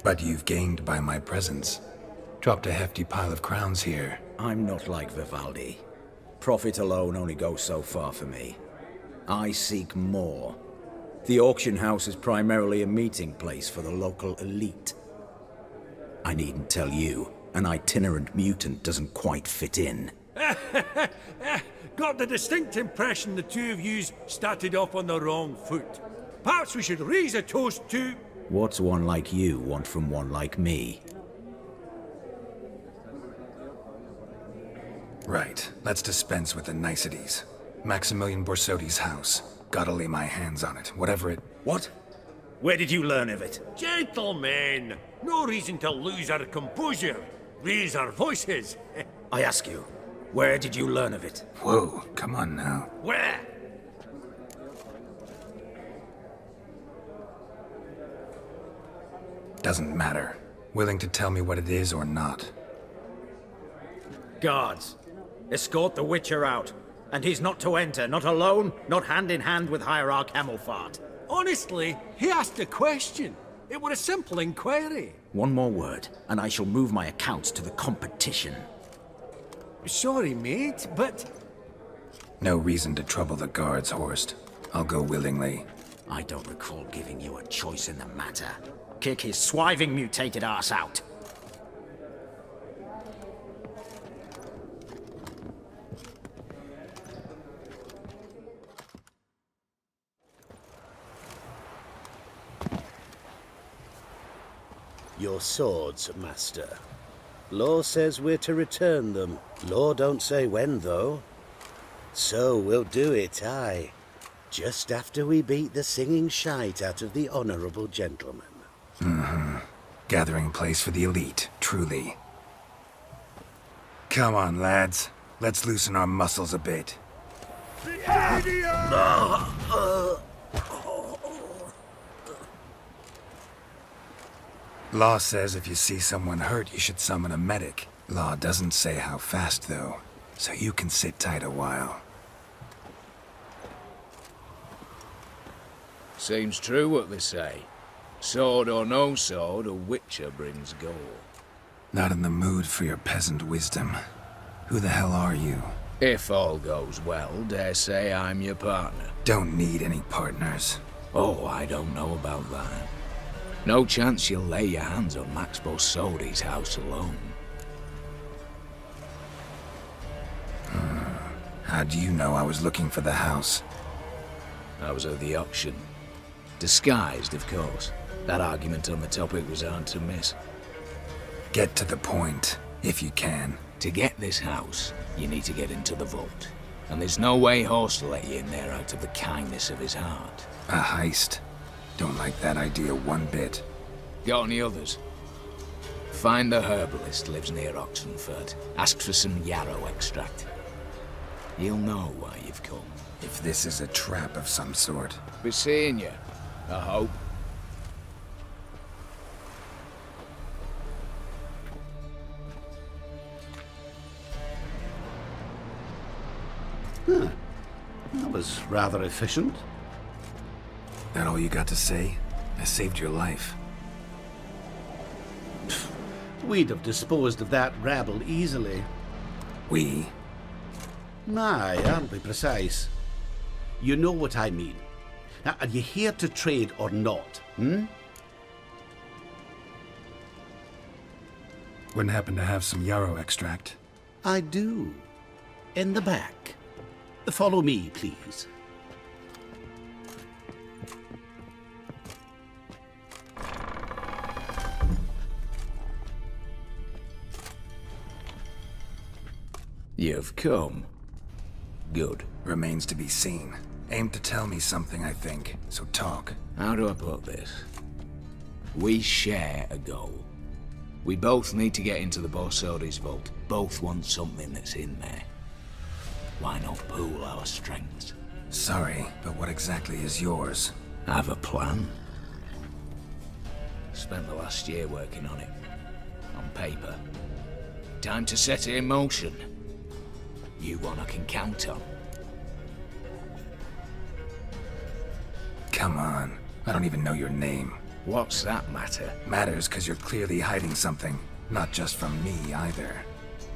But you've gained by my presence. Dropped a hefty pile of crowns here. I'm not like Vivaldi. Profit alone only goes so far for me. I seek more. The auction house is primarily a meeting place for the local elite. I needn't tell you, an itinerant mutant doesn't quite fit in. Got the distinct impression the two of yous started off on the wrong foot. Perhaps we should raise a toast to... What's one like you want from one like me? Right, let's dispense with the niceties. Maximilian Borsodi's house. Gotta lay my hands on it, whatever it... What? Where did you learn of it? Gentlemen, no reason to lose our composure. Raise our voices. I ask you, where did you learn of it? Whoa, come on now. Where? Doesn't matter. Willing to tell me what it is or not. Guards, escort the Witcher out. And he's not to enter, not alone, not hand in hand with Hierarch Hamilfart. Honestly, he asked a question. It were a simple inquiry. One more word, and I shall move my accounts to the competition. Sorry, mate, but... No reason to trouble the guards, Horst. I'll go willingly. I don't recall giving you a choice in the matter. Kick his swiving mutated ass out. Your swords, master. Law says we're to return them. Law don't say when, though. So we'll do it, aye. Just after we beat the singing shite out of the honourable gentleman. Mm-hmm. Gathering place for the elite, truly. Come on, lads. Let's loosen our muscles a bit. Law says if you see someone hurt, you should summon a medic. Law doesn't say how fast, though, so you can sit tight a while. Seems true what they say. Sword or no sword, a witcher brings gore. Not in the mood for your peasant wisdom. Who the hell are you? If all goes well, dare say I'm your partner. Don't need any partners. Oh, I don't know about that. No chance you'll lay your hands on Max Bosodi's house alone. How do you know I was looking for the house? I was at the auction. Disguised, of course. That argument on the topic was hard to miss. Get to the point, if you can. To get this house, you need to get into the vault. And there's no way Horst will let you in there out of the kindness of his heart. A heist. Don't like that idea one bit. Got any others? Find the herbalist lives near Oxenford. Ask for some yarrow extract. He'll know why you've come. If this is a trap of some sort. Be seeing you, I hope. Huh. That was rather efficient. That all you got to say? I saved your life. We'd have disposed of that rabble easily. We? Aye, aren't we precise? You know what I mean. Now, are you here to trade or not, Wouldn't happen to have some yarrow extract? I do. In the back. Follow me, please. You've come. Good. Remains to be seen. Aim to tell me something, I think, so talk. How do I put this? We share a goal. We both need to get into the Bosodi's vault. Both want something that's in there. Why not pool our strengths? Sorry, but what exactly is yours? I have a plan. Spent the last year working on it. On paper. Time to set it in motion. You one I can count on. Come on. I don't even know your name. What's that matter? Matters because you're clearly hiding something. Not just from me, either.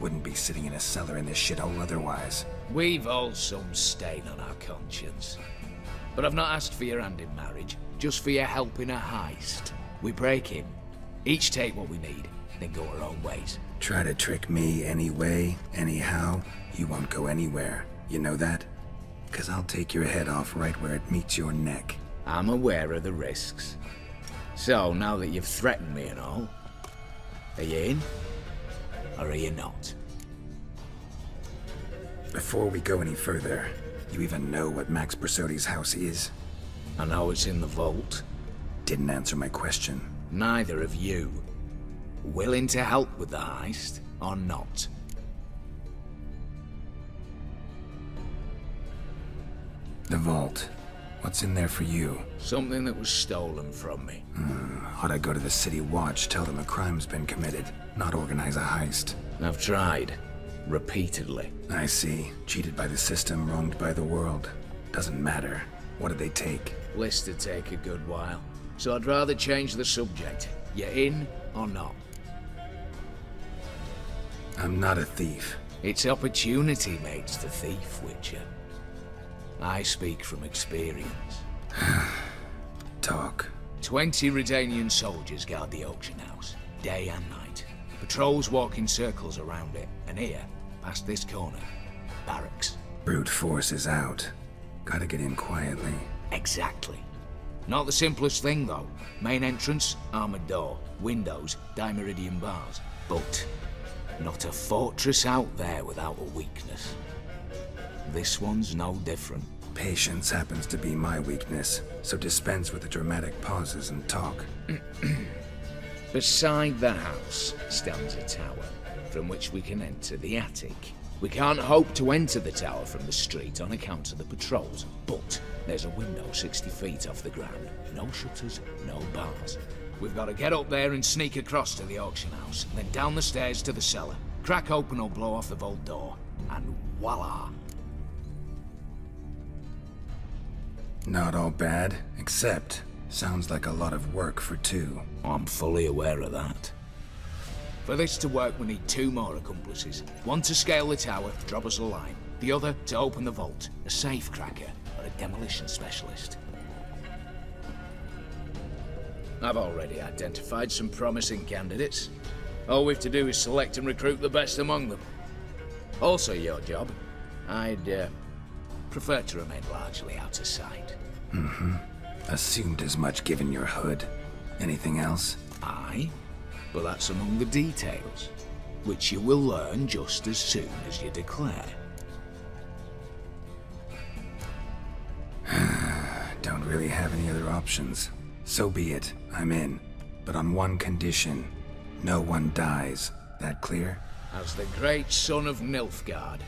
Wouldn't be sitting in a cellar in this shithole otherwise. We've all some stain on our conscience. But I've not asked for your hand in marriage, just for your help in a heist. We break in, each take what we need, then go our own ways. Try to trick me anyway, anyhow, you won't go anywhere. You know that? 'Cause I'll take your head off right where it meets your neck. I'm aware of the risks. So, now that you've threatened me and all, are you in? Or are you not? Before we go any further, you even know what Max Bosodi's house is? I know it's in the vault. Didn't answer my question. Neither of you. Willing to help with the heist, or not? The vault. What's in there for you? Something that was stolen from me. Ought I go to the city watch, tell them a crime's been committed, not organize a heist? I've tried. Repeatedly. I see. Cheated by the system, wronged by the world. Doesn't matter. What did they take? List to take a good while. So I'd rather change the subject. You in or not? I'm not a thief. It's opportunity makes the thief, Witcher. I speak from experience. Talk. 20 Redanian soldiers guard the auction house, day and night. Patrols walk in circles around it, and here, past this corner, barracks. Brute force is out. Gotta get in quietly. Exactly. Not the simplest thing, though. Main entrance, armored door. Windows, dimeridian bars. But not a fortress out there without a weakness. This one's no different. Patience happens to be my weakness, so dispense with the dramatic pauses and talk. Beside the house stands a tower, from which we can enter the attic. We can't hope to enter the tower from the street on account of the patrols, but there's a window 60 feet off the ground. No shutters, no bars. We've got to get up there and sneak across to the auction house, then down the stairs to the cellar, crack open or blow off the vault door, and voila! Not all bad, except sounds like a lot of work for two. I'm fully aware of that. For this to work, we need 2 more accomplices. One to scale the tower, drop us a line. The other to open the vault, a safe cracker or a demolition specialist. I've already identified some promising candidates. All we've to do is select and recruit the best among them. Also your job. I'd prefer to remain largely out of sight. Mm-hmm. Assumed as much given your hood. Anything else? Aye, but that's among the details, which you will learn just as soon as you declare. Don't really have any other options. So be it, I'm in. But on one condition. No one dies. That clear? As the great son of Nilfgaard.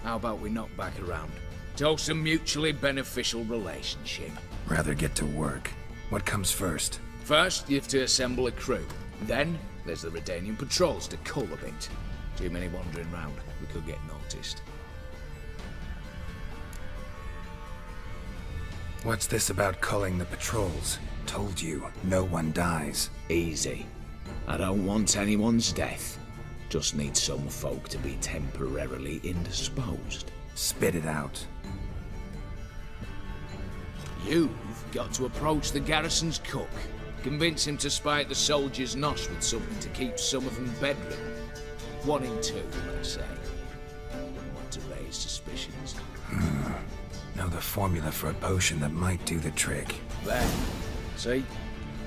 How about we knock back around? Toast a mutually beneficial relationship. Rather get to work. What comes first? First, you have to assemble a crew. Then, there's the Redanian patrols to cull a bit. Too many wandering round, we could get noticed. What's this about culling the patrols? Told you, no one dies. Easy. I don't want anyone's death. Just need some folk to be temporarily indisposed. Spit it out. You've got to approach the garrison's cook. Convince him to spy at the soldiers' nosh with something to keep some of them bedridden. 1 in 2, let's say. Don't want to raise suspicions. Know the formula for a potion that might do the trick. There. See?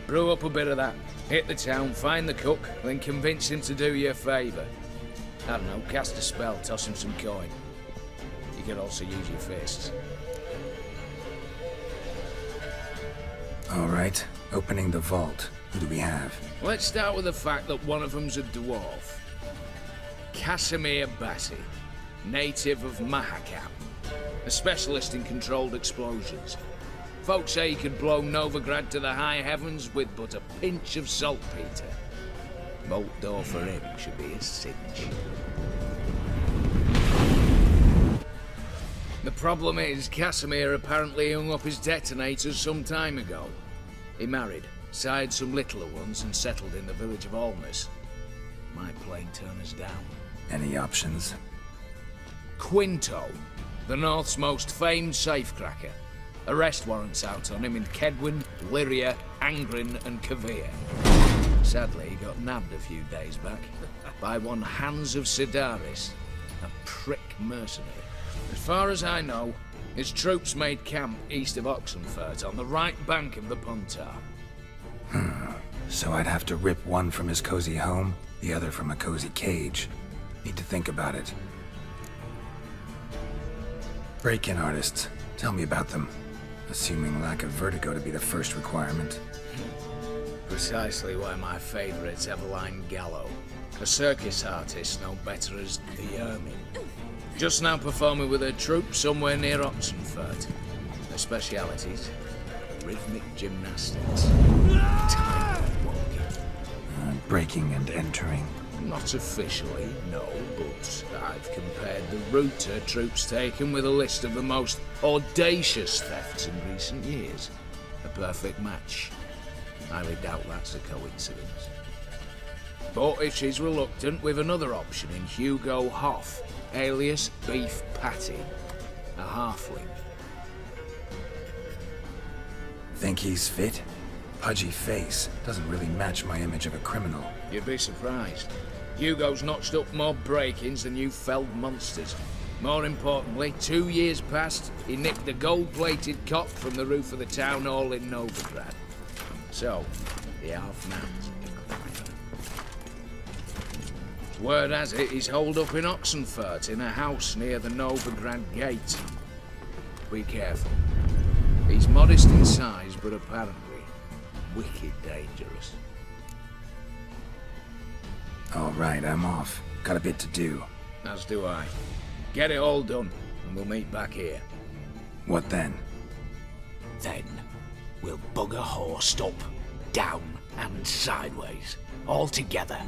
Brew up a bit of that. Hit the town, find the cook, then convince him to do you a favour. I don't know, cast a spell, toss him some coin. You could also use your fists. Alright, opening the vault. Who do we have? Let's start with the fact that one of them's a dwarf. Casimir Bassi, native of Mahakam. A specialist in controlled explosions. Folks say he could blow Novigrad to the high heavens with but a pinch of saltpeter. Vault door for him should be a cinch. The problem is, Casimir apparently hung up his detonators some time ago. He married, sired some littler ones, and settled in the village of Almas. Might plain turn us down. Any options? Quinto, the North's most famed safecracker. Arrest warrants out on him in Kedwin, Lyria, Angrin, and Kavir. Sadly, he got nabbed a few days back by one Hans of Sidaris, a prick mercenary. As far as I know, his troops made camp east of Oxenfurt on the right bank of the Puntar. So I'd have to rip one from his cozy home, the other from a cozy cage. Need to think about it. Break-in artists. Tell me about them. Assuming lack of vertigo to be the first requirement. Precisely why my favourite's Eveline Gallo, a circus artist known better as the Ermine. Just now performing with her troupe somewhere near Oxenfurt. Her specialities: rhythmic gymnastics, time walking. Breaking and entering. Not officially, no, but I've compared the route her troops taken with a list of the most audacious thefts in recent years. A perfect match. Highly doubt that's a coincidence. But if she's reluctant, we've another option in Hugo Hoff, alias Beef Patty, a halfling. Think he's fit? Pudgy face doesn't really match my image of a criminal. You'd be surprised. Hugo's notched up more break-ins than you felled monsters. More importantly, 2 years past, he nicked a gold-plated cop from the roof of the town hall in Novigrad. So, the half-man's decline. Word has it he's holed up in Oxenfurt in a house near the Novigrad gate. Be careful. He's modest in size, but apparently wicked dangerous. All right, I'm off. Got a bit to do. As do I. Get it all done, and we'll meet back here. What then? Then we'll bug a horse up, down and sideways, all together.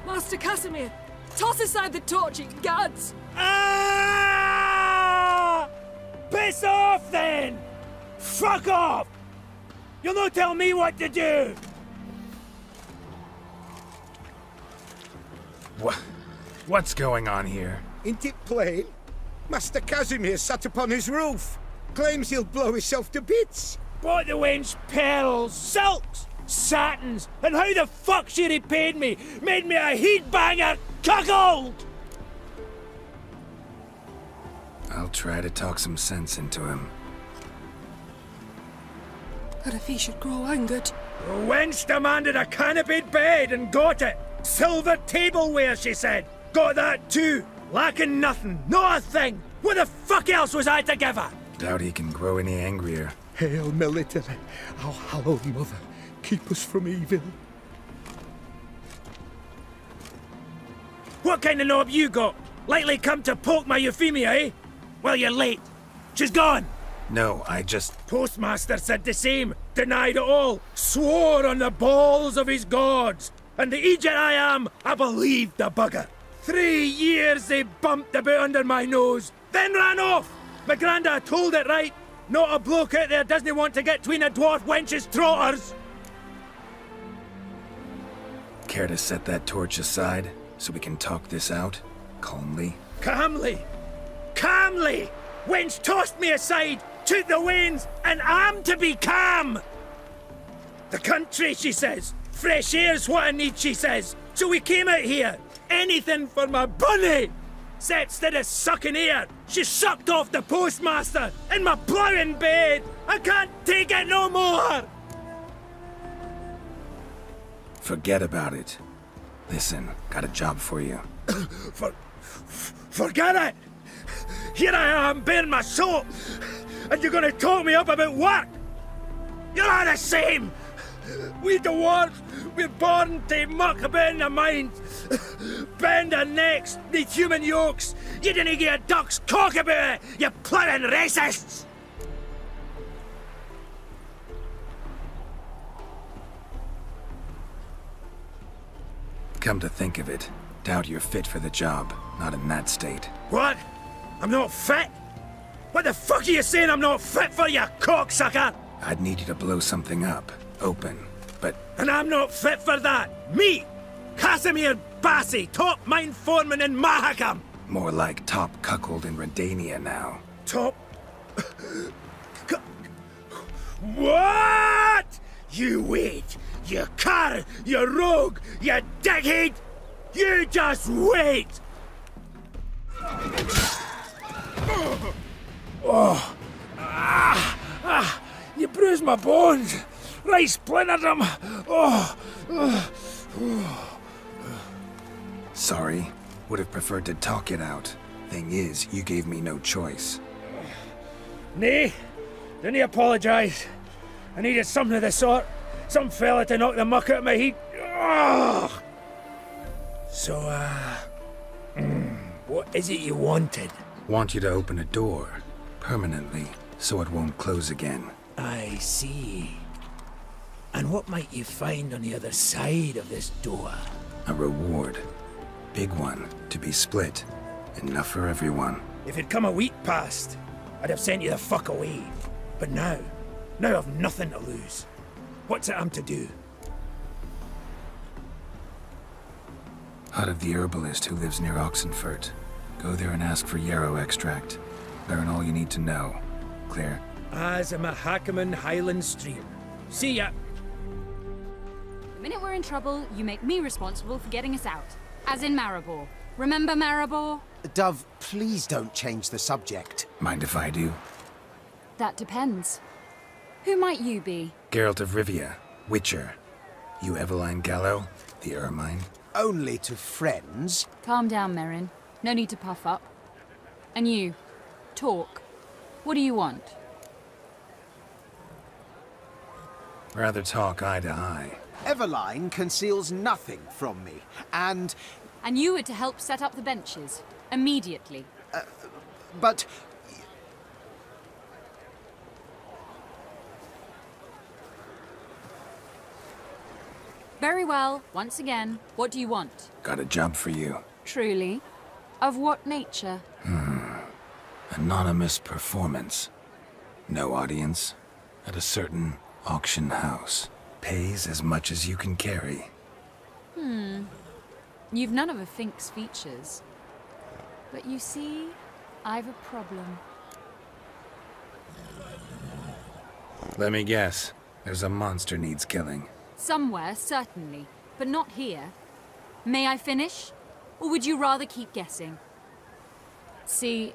Master Casimir, toss aside the torch, it guards! Ah! Piss off, then! Fuck off! You'll not tell me what to do! What's going on here? Ain't it plain? Master Casimir sat upon his roof. Claims he'll blow himself to bits. Bought the wench pearls, silks, satins, and how the fuck she repaid me? Made me a heat-banger cuckold! I'll try to talk some sense into him. But if he should grow angered... The wench demanded a canopied bed and got it. Silver tableware, she said. Got that too. Lacking nothing, not a thing. What the fuck else was I to give her? Doubt he can grow any angrier. Hail military, our hallowed mother, keep us from evil. What kind of knob you got? Likely come to poke my Euphemia, eh? Well, you're late. She's gone. No, I just... Postmaster said the same. Denied it all. Swore on the balls of his gods. And the Egypt I am, I believed the bugger. 3 years they bumped about under my nose, then ran off. My granda told it right. Not a bloke out there doesn't want to get between a dwarf wench's trotters. Care to set that torch aside, so we can talk this out? Calmly? Calmly! Calmly! Wench tossed me aside, took the reins, and I'm to be calm! The country, she says. Fresh air's what I need, she says. So we came out here. Anything for my bunny! Set instead of sucking air, she sucked off the postmaster in my ploughing bed. I can't take it no more! Forget about it. Listen, got a job for you. Forget it! Here I am, bearing my soul, and you're gonna talk me up about work! You're all the same! We dwarves, we're born to muck about in the mind. Bend our necks, need human yokes. You didn't get a duck's cock about it, you ploughing racists! Come to think of it, doubt you're fit for the job, not in that state. What? I'm not fit? What the fuck are you saying I'm not fit for, you cocksucker? I'd need you to blow something up, open, but... And I'm not fit for that! Me! Casimir Bassi, top mine foreman in Mahakam! More like top cuckold in Redania now. Top... What? You wait! You cur! You rogue! You dickhead! You just wait! Oh! You bruised my bones! Right splintered them! Oh! Sorry. Would have preferred to talk it out. Thing is, you gave me no choice. Nay, didn't apologise. I needed something of the sort. Some fella to knock the muck out of my heat. Oh! So, what is it you wanted? Want you to open a door, permanently, so it won't close again. I see. And what might you find on the other side of this door? A reward. Big one, to be split. Enough for everyone. If it'd come a week past, I'd have sent you the fuck away. But now I've nothing to lose. What's it I'm to do? Hut of the herbalist who lives near Oxenfurt. Go there and ask for yarrow extract. Learn all you need to know. Clear? As a Mahakaman Highland stream. See ya! The minute we're in trouble, you make me responsible for getting us out. As in Maribor. Remember Maribor? Dove, please don't change the subject. Mind if I do? That depends. Who might you be? Geralt of Rivia, Witcher. You Eveline Gallo, the Ermine? Only to friends. Calm down, Merrin. No need to puff up. And you, talk. What do you want? Rather talk eye to eye. Eveline conceals nothing from me, and... And you were to help set up the benches. Immediately. But... Very well. Once again, what do you want? Got a job for you. Truly? Of what nature? Anonymous performance. No audience. At a certain auction house. Pays as much as you can carry. You've none of a Fink's features. But you see, I've a problem. Let me guess. There's a monster needs killing. Somewhere, certainly. But not here. May I finish? Or would you rather keep guessing? See,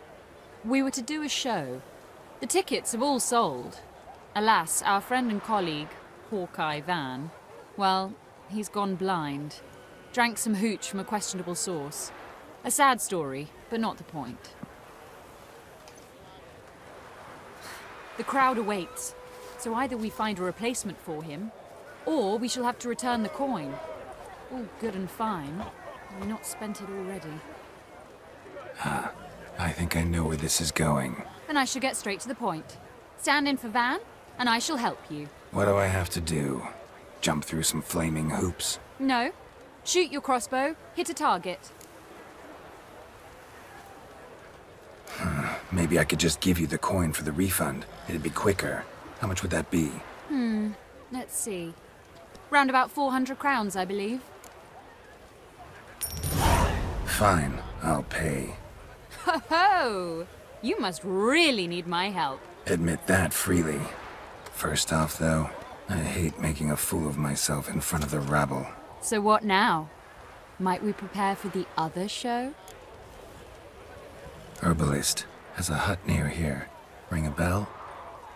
we were to do a show. The tickets have all sold. Alas, our friend and colleague, Hawkeye Van, well, he's gone blind. Drank some hooch from a questionable source. A sad story, but not the point. The crowd awaits, so either we find a replacement for him, or we shall have to return the coin. All good and fine. We've not spent it already. I think I know where this is going. Then I shall get straight to the point. Stand in for Van, and I shall help you. What do I have to do? Jump through some flaming hoops? No. Shoot your crossbow, hit a target. Maybe I could just give you the coin for the refund. It'd be quicker. How much would that be? Let's see. Round about 400 crowns, I believe. Fine, I'll pay. Ho ho! You must really need my help. Admit that freely. First off, though, I hate making a fool of myself in front of the rabble. So what now? Might we prepare for the other show? Herbalist has a hut near here. Ring a bell?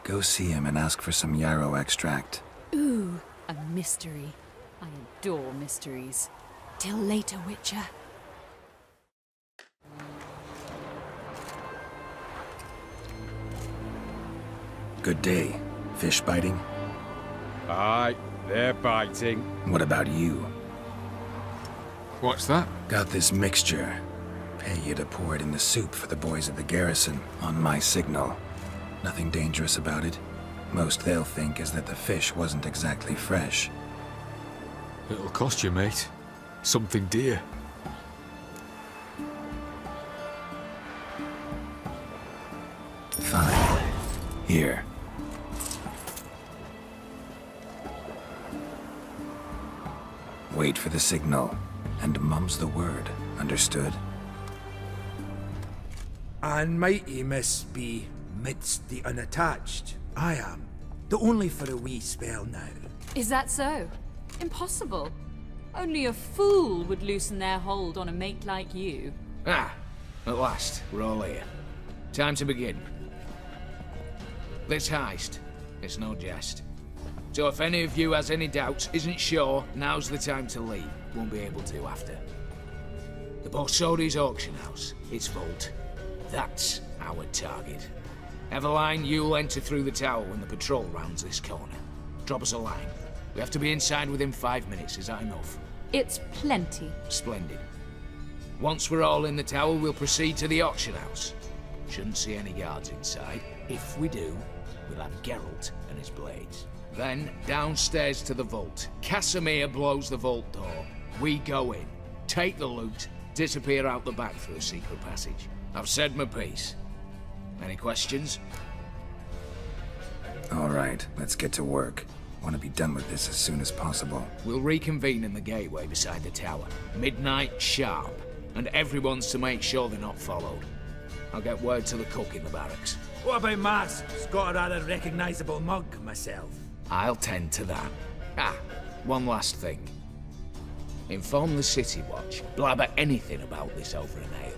Go see him and ask for some yarrow extract. Ooh, a mystery. I adore mysteries. Till later, Witcher. Good day. Fish biting? Aye, they're biting. What about you? What's that? Got this mixture. Pay you to pour it in the soup for the boys at the garrison, on my signal. Nothing dangerous about it. Most they'll think is that the fish wasn't exactly fresh. It'll cost you, mate. Something dear. Fine. Here. Wait for the signal, and mum's the word. Understood? And mighty miss be midst the unattached. I am, though only for a wee spell now. Is that so? Impossible. Only a fool would loosen their hold on a mate like you. Ah, at last, we're all here. Time to begin. This heist, it's no jest. So if any of you has any doubts, isn't sure, now's the time to leave. Won't be able to after. The Borsodi's auction house, its vault. That's our target. Eveline, you'll enter through the tower when the patrol rounds this corner. Drop us a line. We have to be inside within 5 minutes, is that enough? It's plenty. Splendid. Once we're all in the tower, we'll proceed to the auction house. Shouldn't see any guards inside. If we do, we'll have Geralt and his blades. Then, downstairs to the vault. Casimir blows the vault door. We go in, take the loot, disappear out the back through a secret passage. I've said my piece. Any questions? All right, let's get to work. Want to be done with this as soon as possible. We'll reconvene in the gateway beside the tower. Midnight sharp. And everyone's to make sure they're not followed. I'll get word to the cook in the barracks. What about Mars? It's got a rather recognisable mug myself. I'll tend to that. Ah, one last thing. Inform the City Watch. Blabber anything about this over an ale,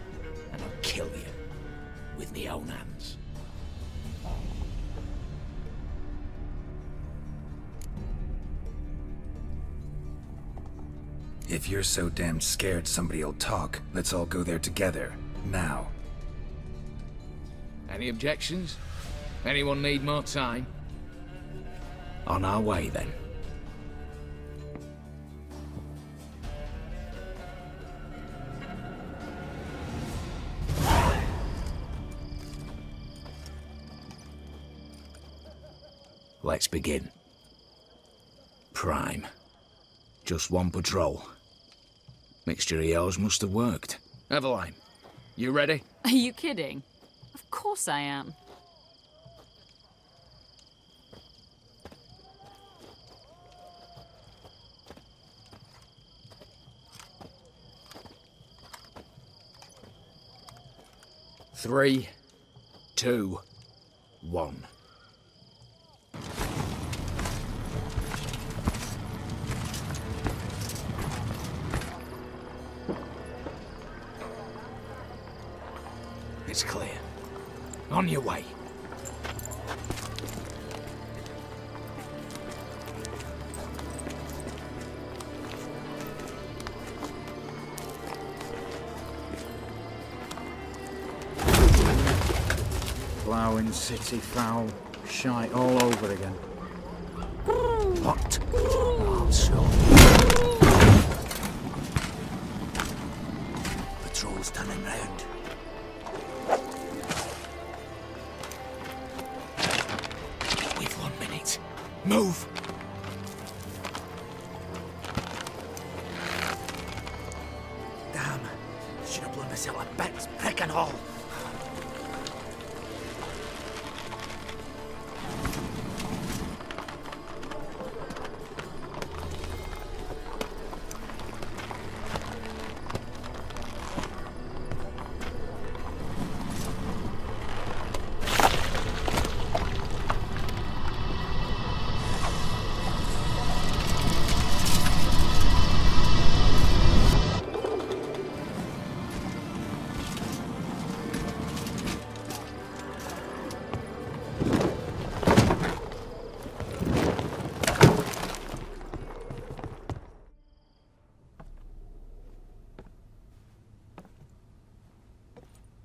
and I'll kill you. With my own hands. If you're so damn scared somebody'll talk, let's all go there together. Now. Any objections? Anyone need more time? On our way, then. Let's begin. Prime. Just one patrol. Mixture of yours must have worked. Eveline, you ready? Are you kidding? Of course I am. Three, 2, 1. It's clear. On your way. Ploughing city foul, shite all over again. What? Also. Patrol's turning round. We've 1 minute. Move! Damn. Should have blown myself a bit, prick and all.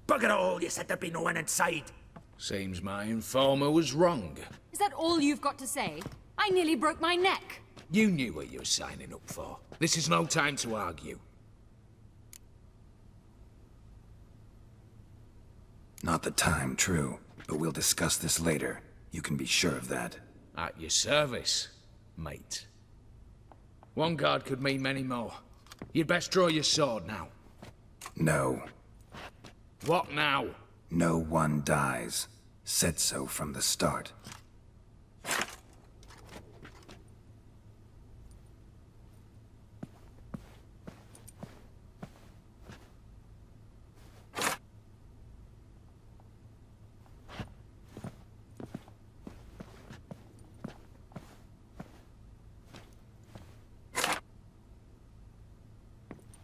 Bugger it all, you said there'd be no one inside. Seems my informer was wrong. Is that all you've got to say? I nearly broke my neck. You knew what you were signing up for. This is no time to argue. Not the time, true. But we'll discuss this later. You can be sure of that. At your service, mate. One guard could mean many more. You'd best draw your sword now. No. What now? No one dies. Said so from the start.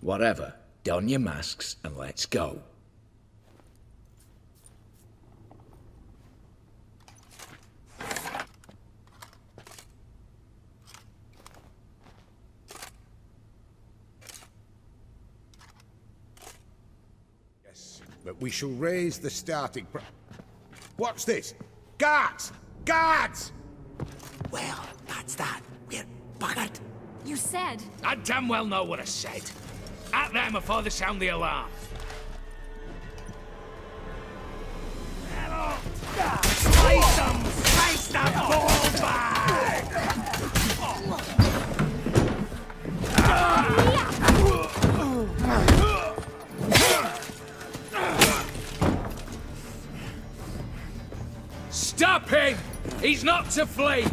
Whatever. Don your masks and let's go. But we shall raise the starting price. What's this? Guards! Guards! Well, that's that. We're buggered. You said... I damn well know what I said. At them before they sound the alarm. Slice them! Slice that ball back! Stop him! He's not to flee!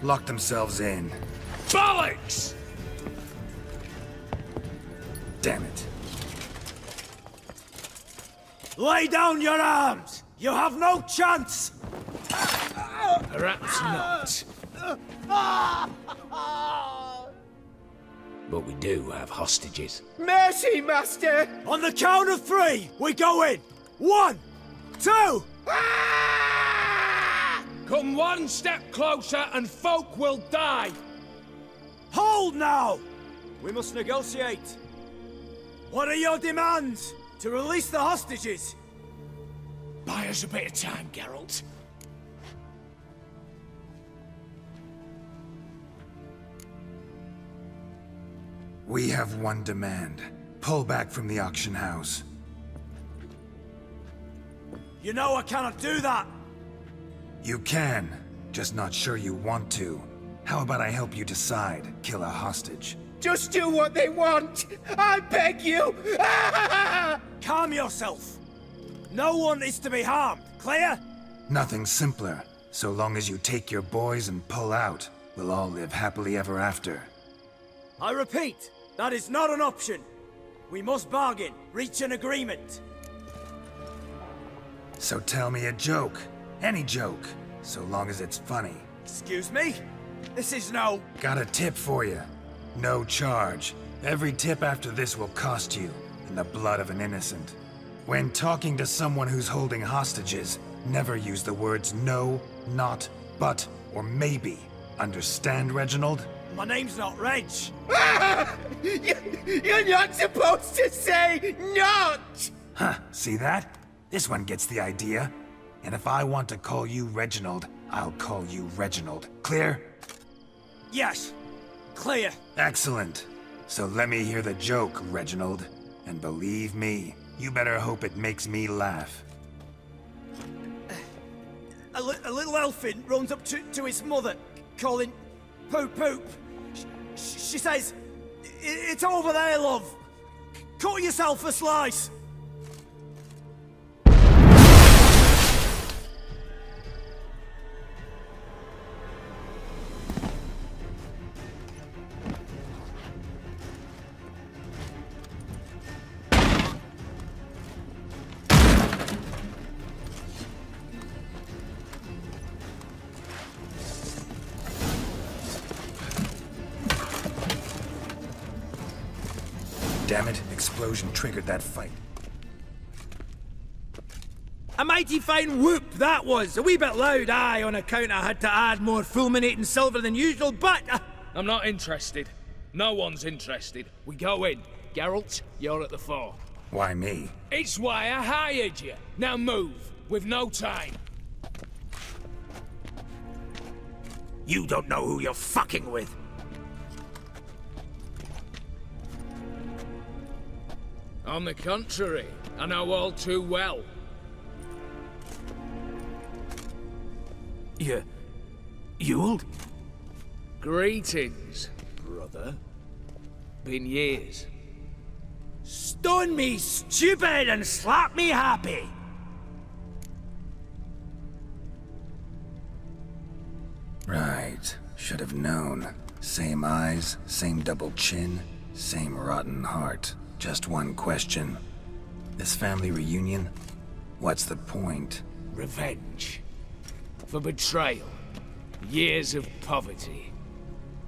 Lock themselves in. Bollocks! Damn it. Lay down your arms! You have no chance! Perhaps not. But we do have hostages. Mercy, Master! On the count of 3, we go in! 1, 2... Come one step closer and folk will die! Hold now! We must negotiate. What are your demands? To release the hostages? Buy us a bit of time, Geralt. We have one demand. Pull back from the auction house. You know I cannot do that! You can, just not sure you want to. How about I help you decide? Kill a hostage. Just do what they want! I beg you! Calm yourself! No one is to be harmed, clear? Nothing simpler. So long as you take your boys and pull out, we'll all live happily ever after. I repeat, that is not an option. We must bargain, reach an agreement. So tell me a joke. Any joke. So long as it's funny. Excuse me? This is no... Got a tip for you. No charge. Every tip after this will cost you, in the blood of an innocent. When talking to someone who's holding hostages, never use the words no, not, but, or maybe. Understand, Reginald? My name's not Reg. You're not supposed to say not! Huh, see that? This one gets the idea. And if I want to call you Reginald, I'll call you Reginald. Clear? Yes. Clear. Excellent. So let me hear the joke, Reginald. And believe me, you better hope it makes me laugh. A little elfin runs up to his mother, calling Poop Poop. She says, "It's over there, love. Cut yourself a slice." Damn it, explosion triggered that fight. A mighty fine whoop that was. A wee bit loud, aye, on account I had to add more fulminating silver than usual, but... I'm not interested. No one's interested. We go in. Geralt, you're at the fore. Why me? It's why I hired you. Now move. We've no time. You don't know who you're fucking with. On the contrary, I know all too well. You old? Greetings, brother. Been years. Stone me stupid and slap me happy! Right. Should have known. Same eyes, same double chin, same rotten heart. Just one question. This family reunion? What's the point? Revenge. For betrayal. Years of poverty.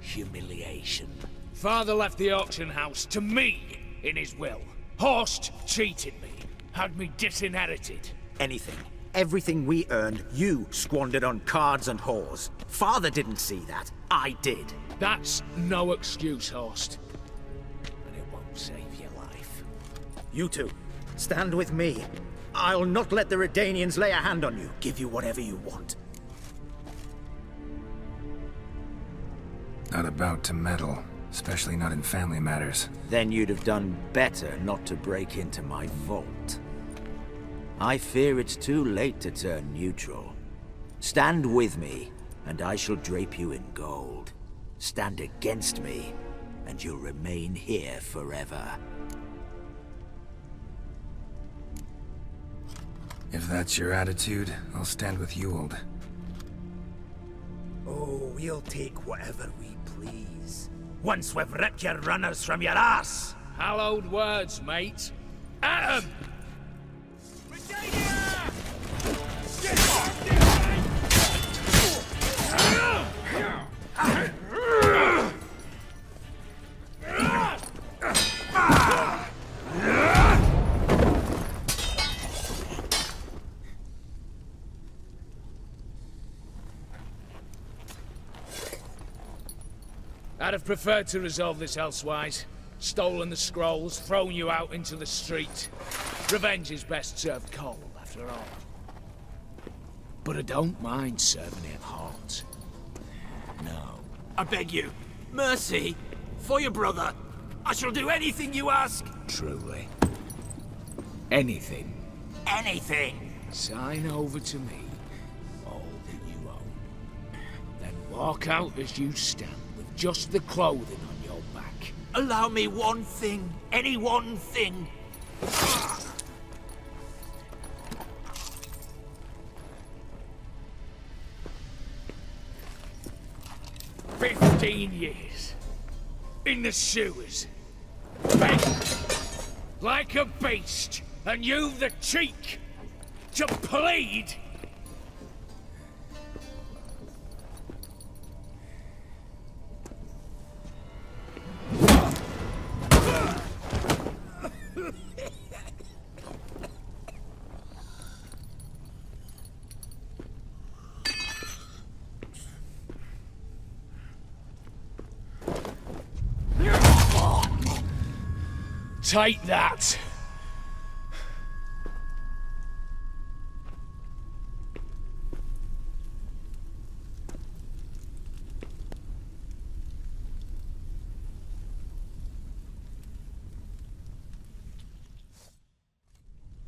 Humiliation. Father left the auction house to me in his will. Horst cheated me. Had me disinherited. Anything. Everything we earned, you squandered on cards and whores. Father didn't see that. I did. That's no excuse, Horst. But it won't save your life. You two, stand with me. I'll not let the Redanians lay a hand on you. Give you whatever you want. Not about to meddle. Especially not in family matters. Then you'd have done better not to break into my vault. I fear it's too late to turn neutral. Stand with me, and I shall drape you in gold. Stand against me, and you'll remain here forever. If that's your attitude, I'll stand with Ewald. Oh, we'll take whatever we please. Once we've ripped your runners from your ass! Hallowed words, mate. At 'em! I'd have preferred to resolve this elsewise. Stolen the scrolls, thrown you out into the street. Revenge is best served cold, after all. But I don't mind serving it hot. No. I beg you, mercy, for your brother. I shall do anything you ask. Truly. Anything. Anything. Sign over to me all that you own. Then walk out as you stand with just the clothing on your back. Allow me one thing. Any one thing. 15 years. In the sewers. Begging. Like a beast. And you've the cheek to plead. Take that.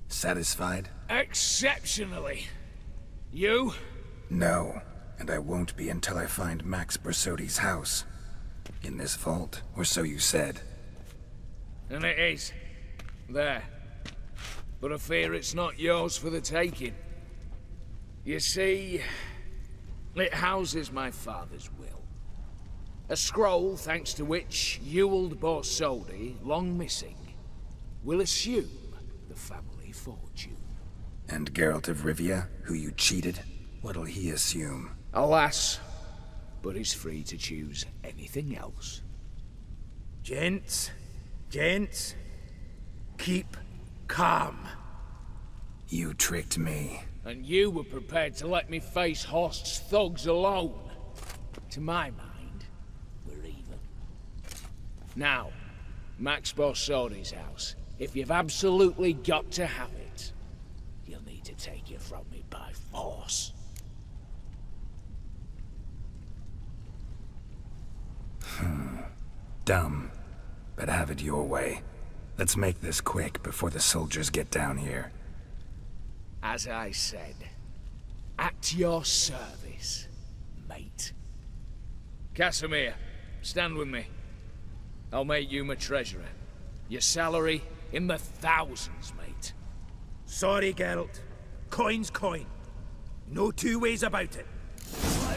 Satisfied? Exceptionally. You? No, and I won't be until I find Max Bersodi's house. In this vault, or so you said. And it is. There. But I fear it's not yours for the taking. You see, it houses my father's will. A scroll thanks to which Ewald Borsodi, long missing, will assume the family fortune. And Geralt of Rivia, who you cheated, what'll he assume? Alas, but he's free to choose anything else. Gents, keep calm. You tricked me. And you were prepared to let me face Horst's thugs alone. To my mind, we're even. Now, Max Borsodi's house. If you've absolutely got to have it, you'll need to take it from me by force. Dumb. But have it your way. Let's make this quick before the soldiers get down here. As I said, at your service, mate. Casimir, stand with me. I'll make you my treasurer. Your salary in the thousands, mate. Sorry, Geralt. Coin's coin. No two ways about it.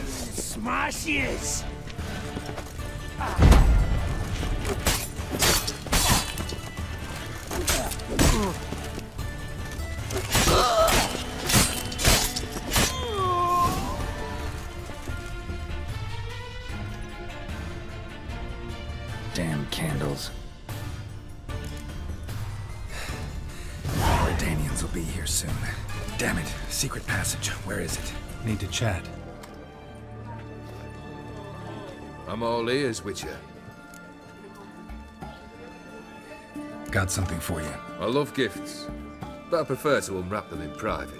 Smash yes! Damn candles. Danians will be here soon. Damn it. Secret passage. Where is it? Need to chat. I'm all ears, Witcher. Got something for you. I love gifts, but I prefer to unwrap them in private.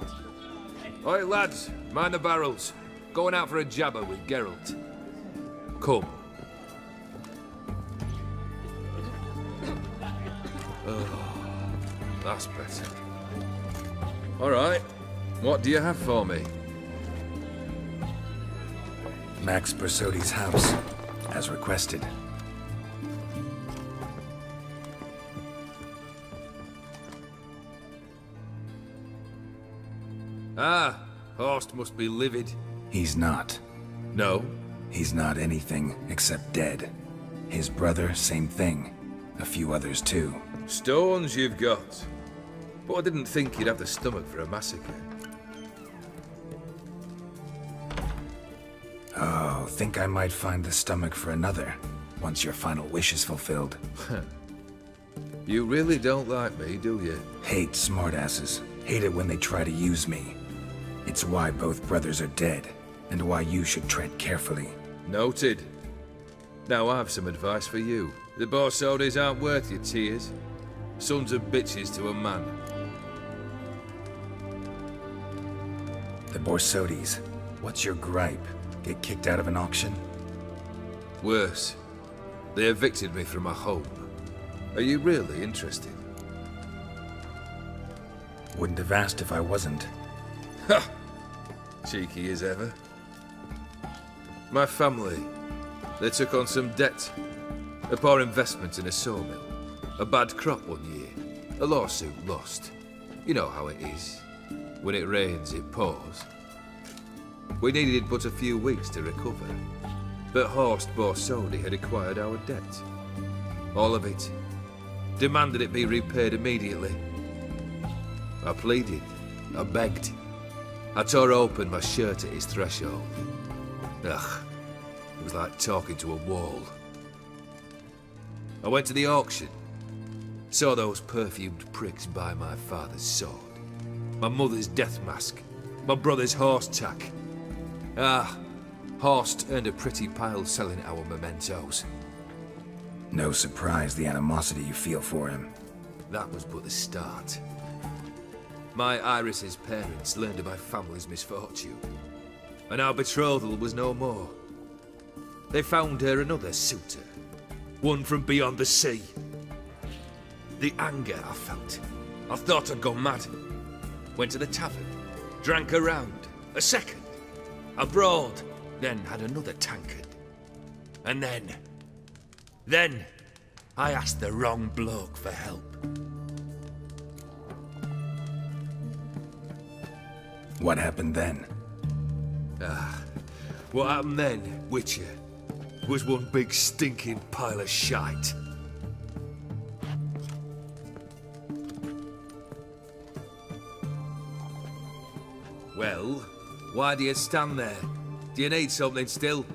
Oi, lads, mind the barrels. Going out for a jabber with Geralt. Come. Oh, that's better. All right, what do you have for me? Max Bersodi's house, as requested. Ah, Horst must be livid. He's not. No? He's not anything except dead. His brother, same thing. A few others too. Stones you've got. But I didn't think you'd have the stomach for a massacre. Oh, think I might find the stomach for another, once your final wish is fulfilled. You really don't like me, do you? Hate smartasses. Hate it when they try to use me. It's why both brothers are dead, and why you should tread carefully. Noted. Now I've some advice for you. The Borsodis aren't worth your tears. Sons of bitches to a man. The Borsodis. What's your gripe? Get kicked out of an auction? Worse. They evicted me from my home. Are you really interested? Wouldn't have asked if I wasn't. Ha! Cheeky as ever. My family, they took on some debt. A poor investment in a sawmill. A bad crop one year. A lawsuit lost. You know how it is. When it rains, it pours. We needed but a few weeks to recover. But Horst Borsodi had acquired our debt. All of it. Demanded it be repaid immediately. I pleaded. I begged. I tore open my shirt at his threshold. Ugh. It was like talking to a wall. I went to the auction. Saw those perfumed pricks buy my father's sword. My mother's death mask. My brother's horse tack. Ah, Horst earned a pretty pile selling our mementos. No surprise the animosity you feel for him. That was but the start. My Iris's parents learned of my family's misfortune, and our betrothal was no more. They found her another suitor, one from beyond the sea. The anger I felt, I thought I'd gone mad. Went to the tavern, drank a round, a second, a broad, then had another tankard. And then, I asked the wrong bloke for help. What happened then? What happened then, Witcher, was one big stinking pile of shite. Well, why do you stand there? Do you need something still?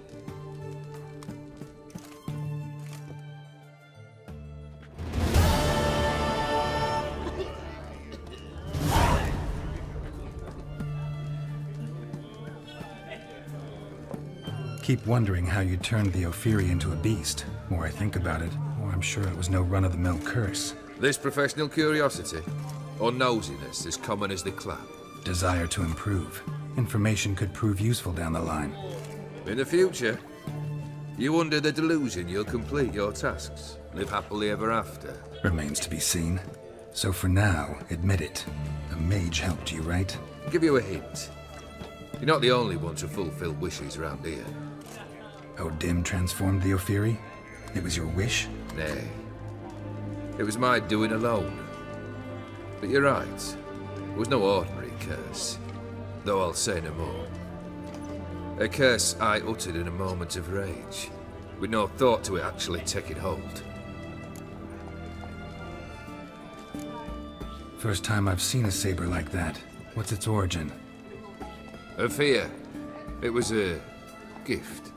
Keep wondering how you turned the Ophiri into a beast. More I think about it, more I'm sure it was no run-of-the-mill curse. This professional curiosity, or nosiness as common as the clap? Desire to improve. Information could prove useful down the line. In the future, you under the delusion you'll complete your tasks, live happily ever after. Remains to be seen. So for now, admit it. A mage helped you, right? Give you a hint. You're not the only one to fulfill wishes around here. Odim transformed the Ophiri? It was your wish? Nay. It was my doing alone. But you're right. It was no ordinary curse. Though I'll say no more. A curse I uttered in a moment of rage, with no thought to it actually taking hold. First time I've seen a saber like that. What's its origin? A fear. It was a gift.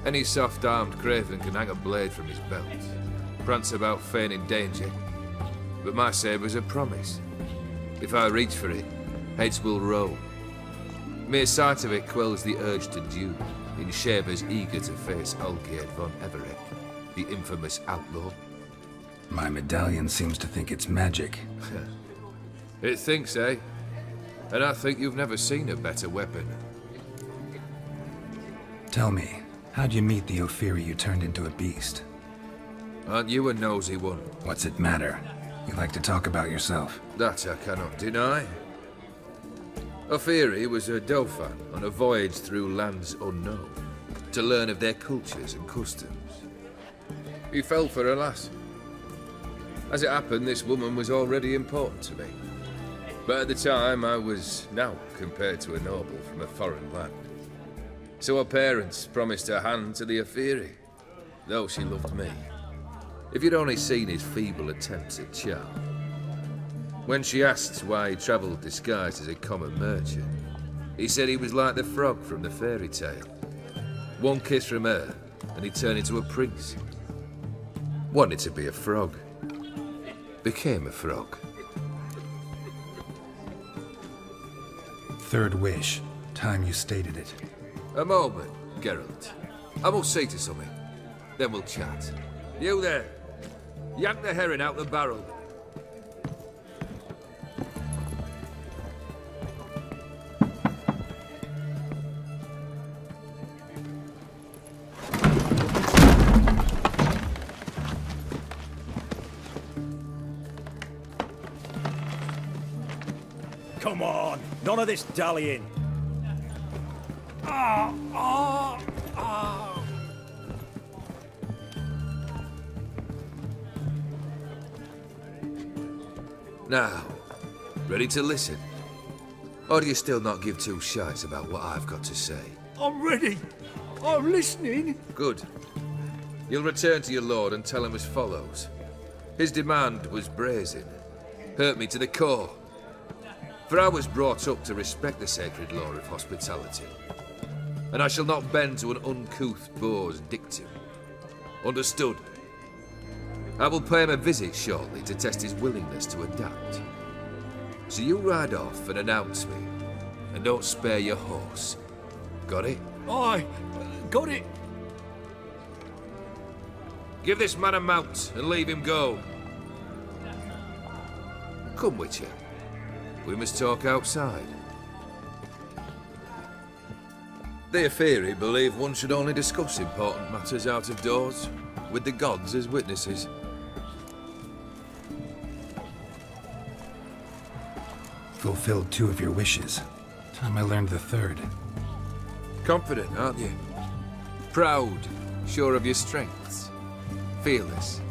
Any soft-armed craven can hang a blade from his belt, prance about feigning danger. But my saber's a promise. If I reach for it, heads will roll. Mere sight of it quells the urge to duel, in shavers eager to face Olgierd von Everett, the infamous outlaw. My medallion seems to think it's magic. It thinks, eh? And I think you've never seen a better weapon. Tell me, how'd you meet the Ophiri you turned into a beast? Aren't you a nosy one? What's it matter? You like to talk about yourself. That I cannot deny. Ophiri was a Dauphin on a voyage through lands unknown, to learn of their cultures and customs. He fell for a lass. As it happened, this woman was already important to me. But at the time, I was now compared to a noble from a foreign land. So her parents promised her hand to the Ophiri, though she loved me. If you'd only seen his feeble attempts at charm. When she asked why he travelled disguised as a common merchant, he said he was like the frog from the fairy tale. One kiss from her, and he turned into a prince. Wanted to be a frog. Became a frog. Third wish. Time you stated it. A moment, Geralt. I must say to something. then we'll chat. You there, yank the herring out the barrel. Come on, none of this dallying. Now, ready to listen? Or do you still not give two shites about what I've got to say? I'm ready. I'm listening. Good. You'll return to your lord and tell him as follows. His demand was brazen. Hurt me to the core. For I was brought up to respect the sacred law of hospitality. And I shall not bend to an uncouth boor's dictum. Understood? I will pay him a visit shortly to test his willingness to adapt. So you ride off and announce me. And don't spare your horse. Got it? Aye, got it. Give this man a mount and leave him go. Come, Witcher. We must talk outside. The Aetheri believe one should only discuss important matters out of doors, with the gods as witnesses. Fulfilled 2 of your wishes. Time I learned the 3rd. Confident, aren't you? Proud, sure of your strengths. Fearless.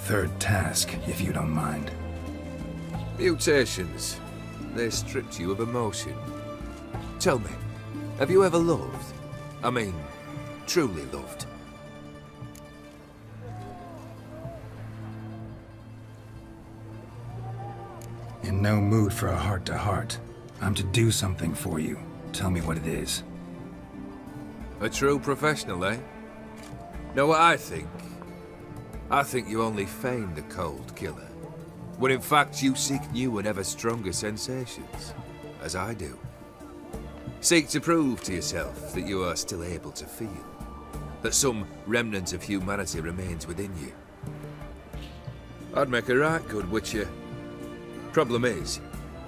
3rd task, if you don't mind. Mutations. They stripped you of emotion. Tell me, have you ever loved? I mean, truly loved? In no mood for a heart-to-heart. I'm to do something for you. Tell me what it is. A true professional, eh? Know what I think? I think you only feign the cold killer, when in fact you seek new and ever stronger sensations, as I do. Seek to prove to yourself that you are still able to feel, that some remnant of humanity remains within you. I'd make a right good Witcher. Problem is,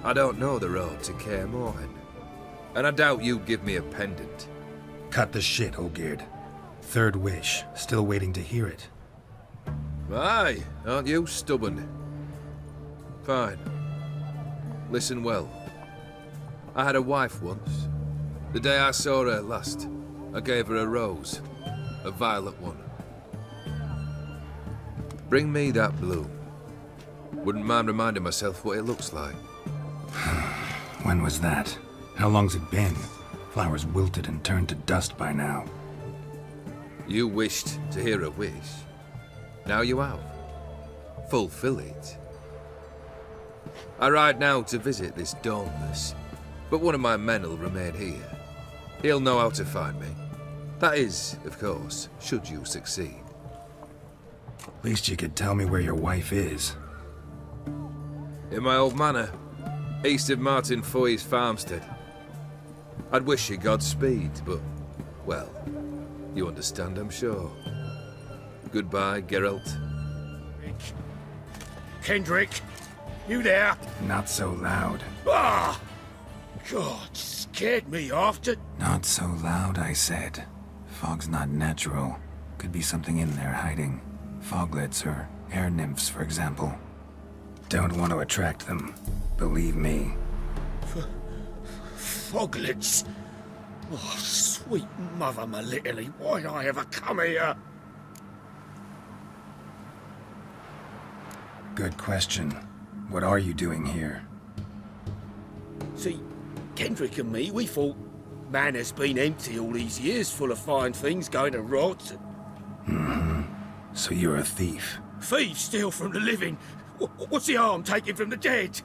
I don't know the road to Kaer Morhen, and I doubt you'd give me a pendant. Cut the shit, Olgierd. 3rd wish, still waiting to hear it. Aye, aren't you stubborn? Fine. Listen well. I had a wife once. The day I saw her last, I gave her a rose. A violet one. Bring me that bloom. Wouldn't mind reminding myself what it looks like. When was that? How long's it been? Flowers wilted and turned to dust by now. You wished to hear a wish. Now you have. Fulfill it. I ride now to visit this dawnless, but one of my men will remain here. He'll know how to find me. That is, of course, should you succeed. Least you could tell me where your wife is. In my old manor, east of Martin Foy's farmstead. I'd wish you Godspeed, but, well, you understand, I'm sure. Goodbye, Geralt. Kendrick, you there? Not so loud. Ah! God, scared me off to... Not so loud, I said. Fog's not natural. Could be something in there hiding. Foglets or air nymphs, for example. Don't want to attract them. Believe me. Foglets? Oh, sweet mother, my little, why'd I ever come here? Good question. What are you doing here? See, Kendrick and me, we thought Manor's been empty all these years, full of fine things going to rot. So you're a thief? Thieves steal from the living. What's the harm taken from the dead?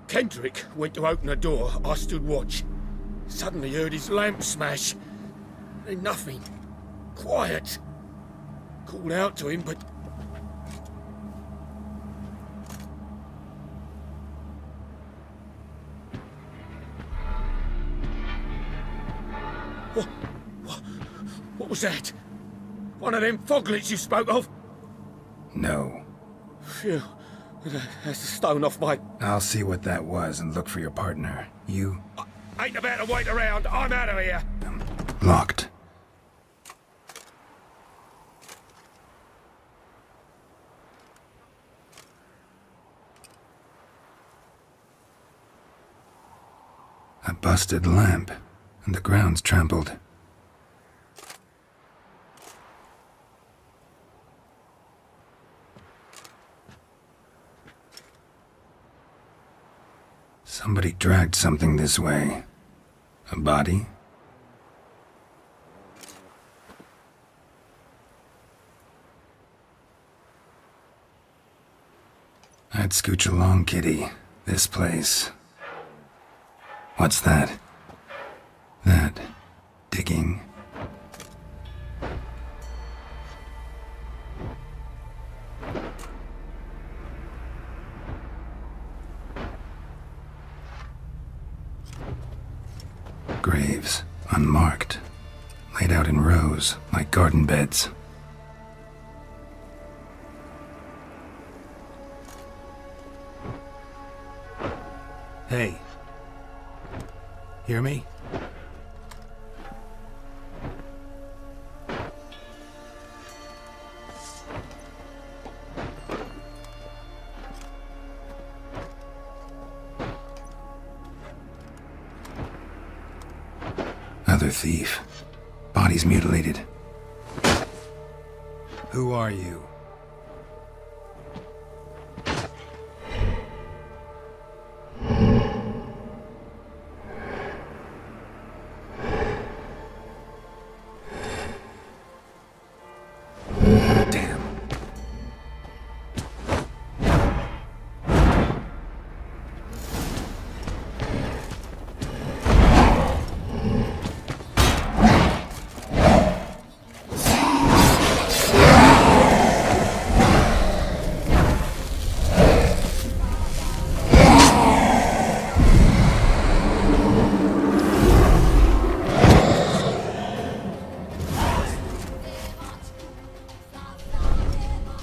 Kendrick went to open the door. I stood watch. Suddenly heard his lamp smash. Then nothing. Quiet. Called out to him, but... What was that? One of them foglets you spoke of? No. Phew. That's a stone off my... I'll see what that was and look for your partner. You? Ain't about to wait around. I'm out of here. Locked. A busted lamp, and the ground's trampled. Somebody dragged something this way. A body? I'd scooch along, kitty. This place. What's that? That. Digging. Graves, unmarked, laid out in rows, like garden beds. Hey. Hear me? Another thief. Body's mutilated. Who are you?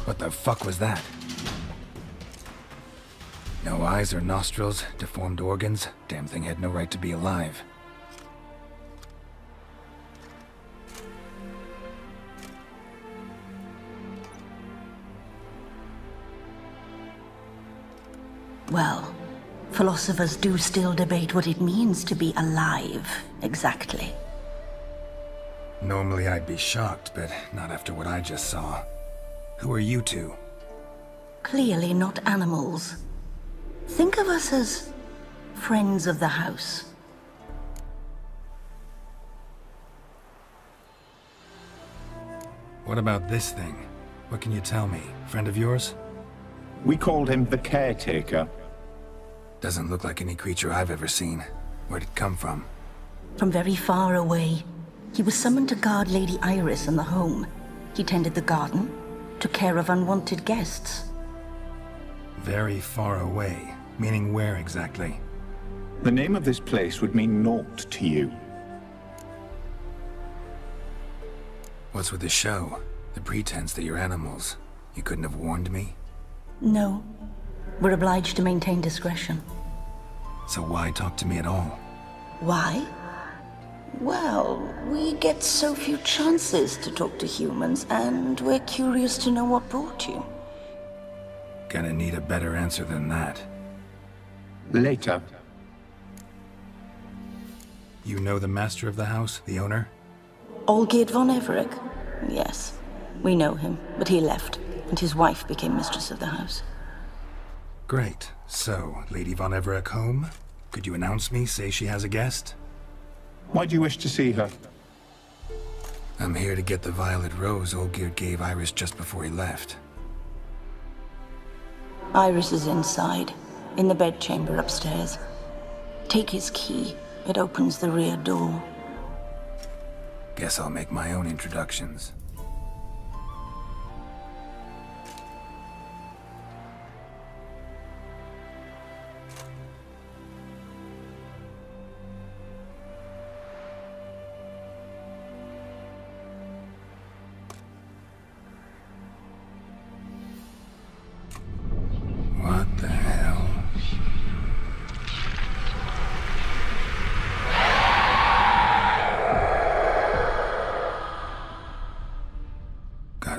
What the fuck was that? No eyes or nostrils, deformed organs. Damn thing had no right to be alive. Well, philosophers do still debate what it means to be alive, exactly. Normally I'd be shocked, but not after what I just saw. Who are you two? Clearly not animals. Think of us as friends of the house. What about this thing? What can you tell me? Friend of yours? We called him the Caretaker. Doesn't look like any creature I've ever seen. Where'd it come from? From very far away. He was summoned to guard Lady Iris in the home. He tended the garden, took care of unwanted guests. Very far away. Meaning where exactly? The name of this place would mean naught to you. What's with the show? The pretense that you're animals. You couldn't have warned me? No. We're obliged to maintain discretion. So why talk to me at all? Why? Well, we get so few chances to talk to humans, and we're curious to know what brought you. Gonna need a better answer than that. Later. You know the master of the house, the owner? Olgierd von Everec? Yes. We know him, but he left, and his wife became mistress of the house. Great. So, Lady von Everec home? Could you announce me, say she has a guest? Why do you wish to see her? I'm here to get the violet rose Olgierd gave Iris just before he left. Iris is inside, in the bedchamber upstairs. Take his key. It opens the rear door. Guess I'll make my own introductions.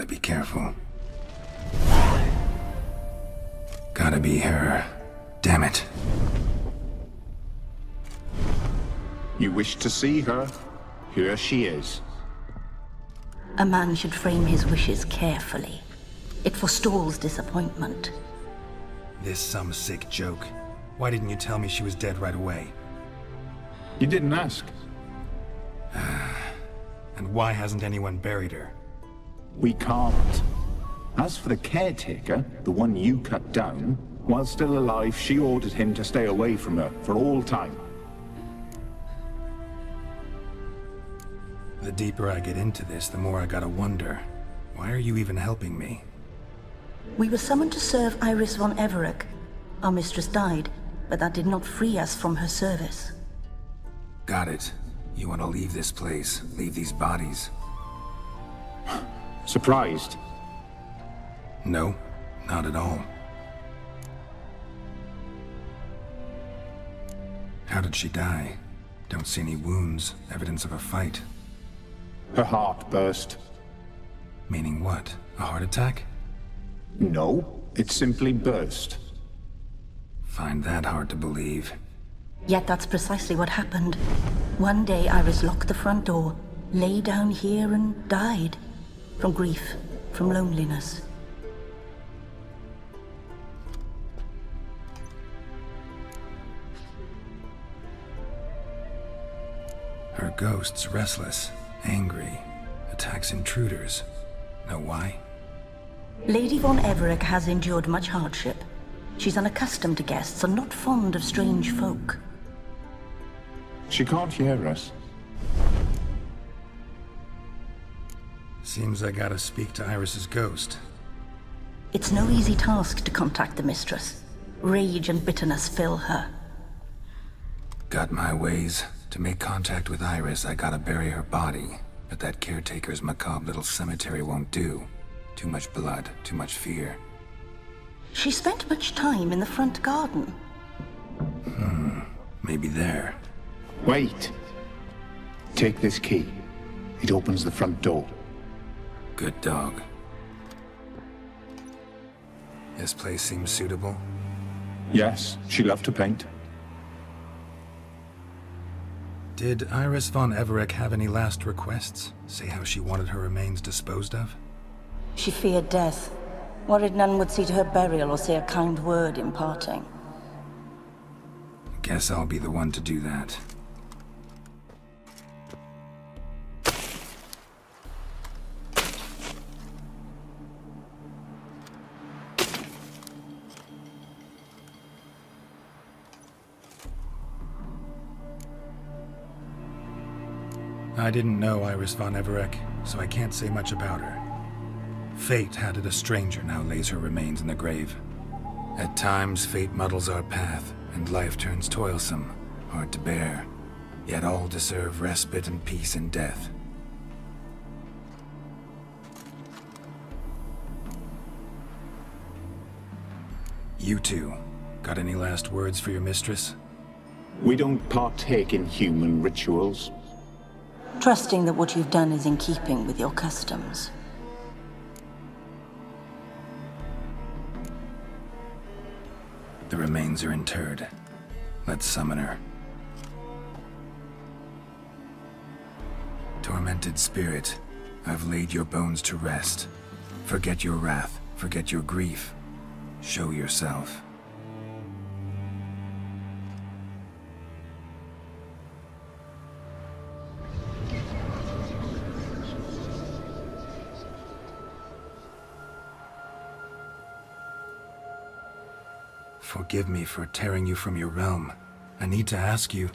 Gotta be careful. Gotta be her. Damn it. You wish to see her? Here she is. A man should frame his wishes carefully. It forestalls disappointment. This some sick joke. Why didn't you tell me she was dead right away? You didn't ask. And why hasn't anyone buried her? We can't. As for the caretaker, the one you cut down, while still alive, she ordered him to stay away from her for all time. The deeper I get into this, the more I gotta wonder. Why are you even helping me? We were summoned to serve Iris von Everec. Our mistress died, but that did not free us from her service. Got it. You want to leave this place, leave these bodies. Surprised? No, not at all. How did she die? Don't see any wounds, evidence of a fight. Her heart burst. Meaning what? A heart attack? No, it simply burst. Find that hard to believe. Yet that's precisely what happened. One day Iris locked the front door, lay down here and died. From grief, from loneliness. Her ghost's restless, angry, attacks intruders. Know why? Lady von Everec has endured much hardship. She's unaccustomed to guests and not fond of strange folk. She can't hear us. Seems I gotta speak to Iris's ghost. It's no easy task to contact the mistress. Rage and bitterness fill her. Got my ways. To make contact with Iris, I gotta bury her body. But that caretaker's macabre little cemetery won't do. Too much blood, too much fear. She spent much time in the front garden. Maybe there. Wait. Take this key. It opens the front door. Good dog. This place seems suitable. Yes, she loved to paint. Did Iris von Everec have any last requests? Say how she wanted her remains disposed of? She feared death. Worried none would see to her burial or say a kind word in parting. Guess I'll be the one to do that. I didn't know Iris von Everec, so I can't say much about her. Fate had it a stranger now lays her remains in the grave. At times, fate muddles our path, and life turns toilsome, hard to bear. Yet all deserve respite and peace in death. You two, got any last words for your mistress? We don't partake in human rituals. Trusting that what you've done is in keeping with your customs. The remains are interred. Let's summon her. Tormented spirit, I've laid your bones to rest. Forget your wrath, forget your grief. Show yourself. Forgive me for tearing you from your realm. I need to ask you...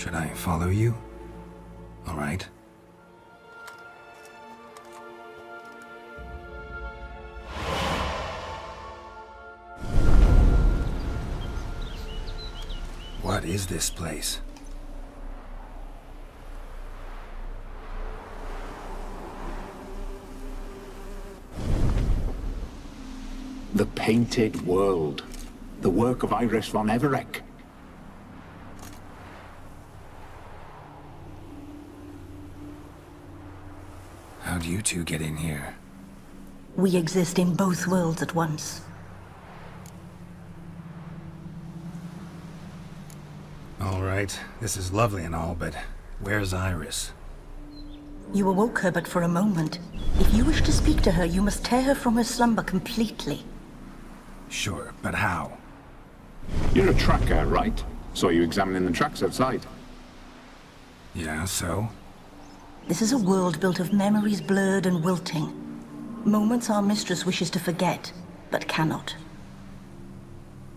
Should I follow you? All right. What is this place? The Painted World. The work of Iris von Everec. How'd you two get in here? We exist in both worlds at once. All right, this is lovely and all, but where's Iris? You awoke her but for a moment. If you wish to speak to her, you must tear her from her slumber completely. Sure, but how? You're a tracker, right? Saw you examining the tracks outside. Yeah, so? This is a world built of memories blurred and wilting. Moments our mistress wishes to forget, but cannot.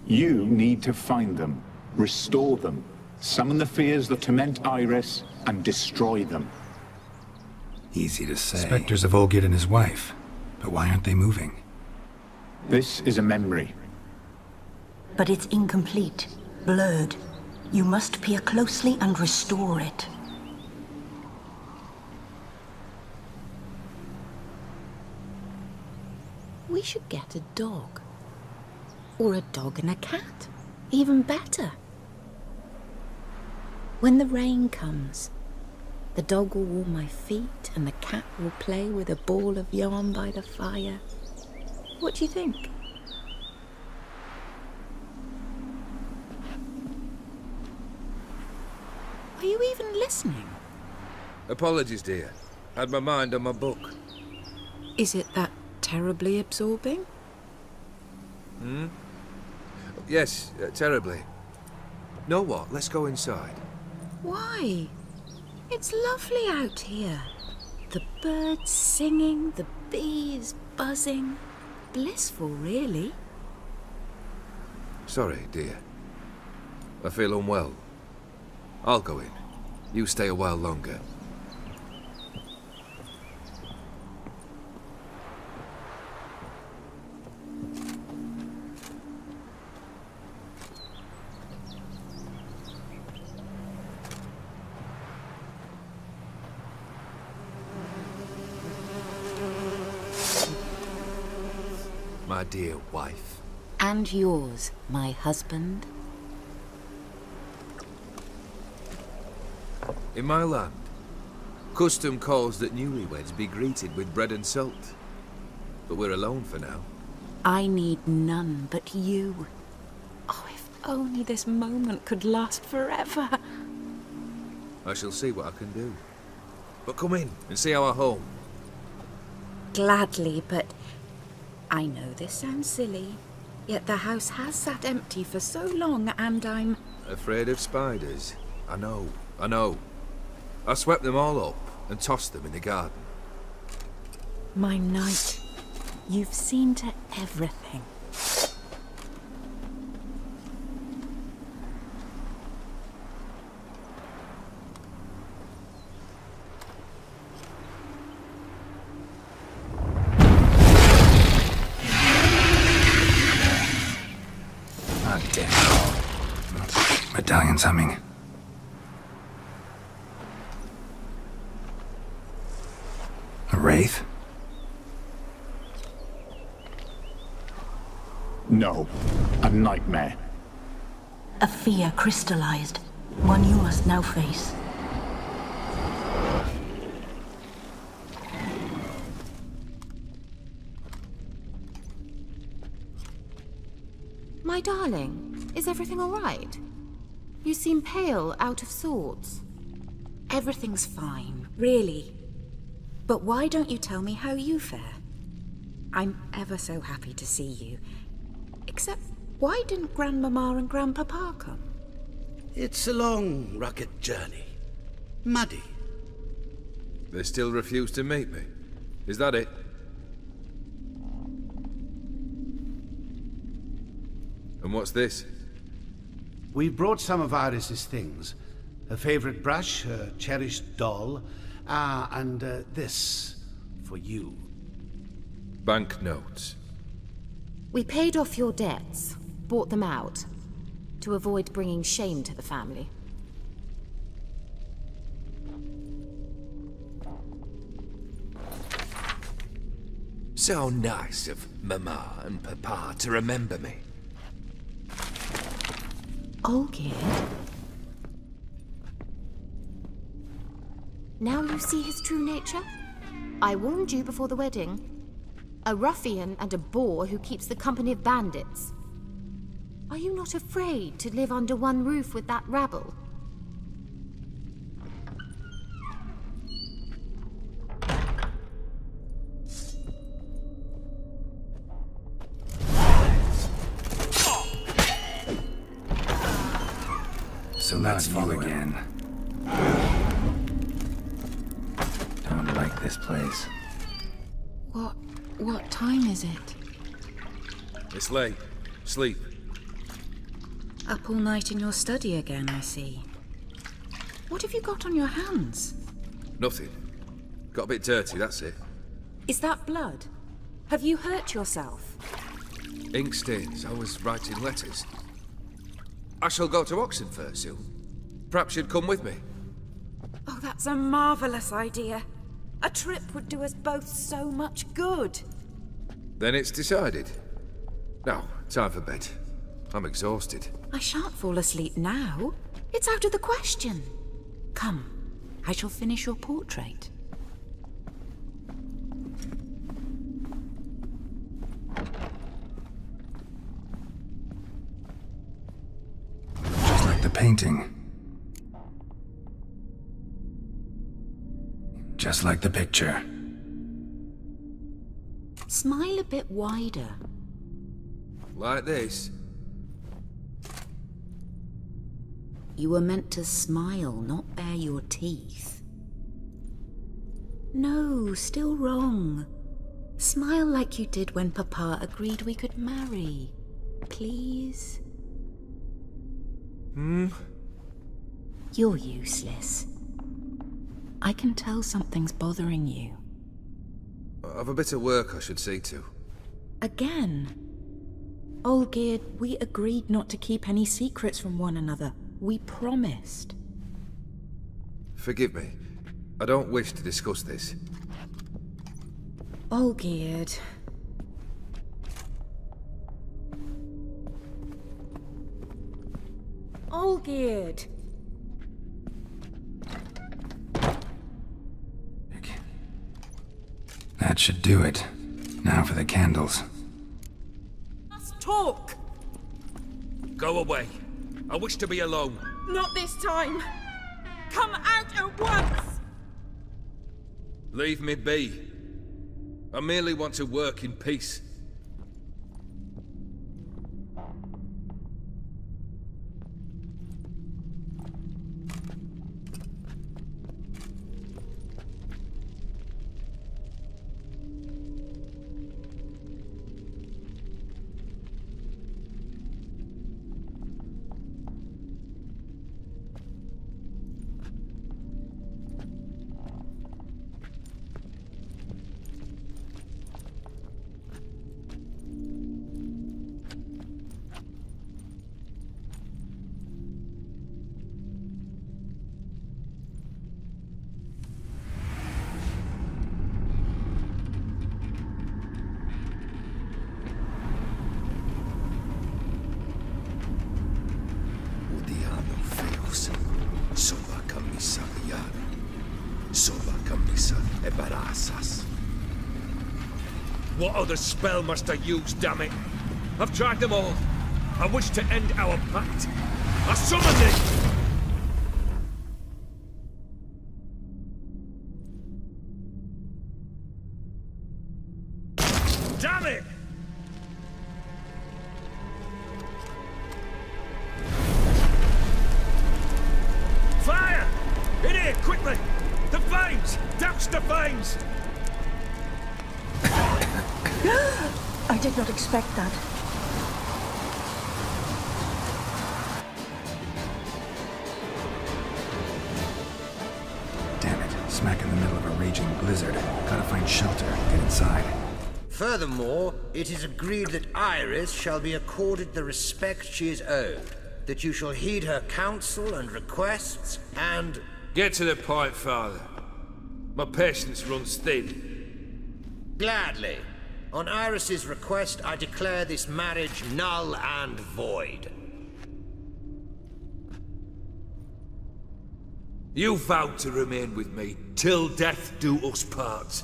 You need to find them, restore them, summon the fears that torment Iris, and destroy them. Easy to say. Spectres of Olgid and his wife. But why aren't they moving? This is a memory. But it's incomplete, blurred. You must peer closely and restore it. We should get a dog. Or a dog and a cat. Even better. When the rain comes, the dog will warm my feet and the cat will play with a ball of yarn by the fire. What do you think? Are you even listening? Apologies, dear. Had my mind on my book. Is it that terribly absorbing? Hmm? Yes, terribly. Know what? Let's go inside. Why? It's lovely out here. The birds singing, the bees buzzing. Blissful, really. Sorry, dear. I feel unwell. I'll go in. You stay a while longer. My dear wife. And yours, my husband. In my land, custom calls that newlyweds be greeted with bread and salt. But we're alone for now. I need none but you. Oh, if only this moment could last forever. I shall see what I can do. But come in and see our home. Gladly, but I know this sounds silly, yet the house has sat empty for so long and I'm... Afraid of spiders? I know, I know. I swept them all up and tossed them in the garden. My knight, you've seen to everything. Medallion's humming. A wraith? No. A nightmare. A fear crystallized. One you must now face. My darling, is everything all right? You seem pale, out of sorts. Everything's fine, really. But why don't you tell me how you fare? I'm ever so happy to see you. Except, why didn't Grandmama and Grandpapa come? It's a long, rugged journey. Muddy. They still refuse to meet me. Is that it? And what's this? We brought some of Iris's things. Her favorite brush, her cherished doll. And this for you. Banknotes. We paid off your debts, bought them out, to avoid bringing shame to the family. So nice of Mama and Papa to remember me. Olgierd? Now you see his true nature? I warned you before the wedding. A ruffian and a boor who keeps the company of bandits. Are you not afraid to live under one roof with that rabble? So that's you again. Don't like this place. What time is it? It's late. Sleep. Up all night in your study again, I see. What have you got on your hands? Nothing. Got a bit dirty, that's it. Is that blood? Have you hurt yourself? Ink stains. I was writing letters. I shall go to Oxenfurt soon. Perhaps you'd come with me. Oh, that's a marvellous idea. A trip would do us both so much good. Then it's decided. Now, time for bed. I'm exhausted. I shan't fall asleep now. It's out of the question. Come, I shall finish your portrait. Just like the painting. Just like the picture. Smile a bit wider. Like this? You were meant to smile, not bare your teeth. No, still wrong. Smile like you did when Papa agreed we could marry. Please? You're useless. I can tell something's bothering you. I've a bit of work I should see to. Again? Olgierd, we agreed not to keep any secrets from one another. We promised. Forgive me. I don't wish to discuss this. Olgierd. Olgierd! That should do it. Now for the candles. Let's talk! Go away. I wish to be alone. Not this time. Come out at once! Leave me be. I merely want to work in peace. What other spell must I use, damn it? I've tried them all. I wish to end our pact. I summon thee! Damn it! Fire! In here, quickly! The flames! Douse the flames! I did not expect that. blizzard. Gotta find shelter, get inside. Furthermore, it is agreed that Iris shall be accorded the respect she is owed, that you shall heed her counsel and requests, and... Get to the point, Father. My patience runs thin. Gladly. On Iris's request, I declare this marriage null and void. You vowed to remain with me till death do us part.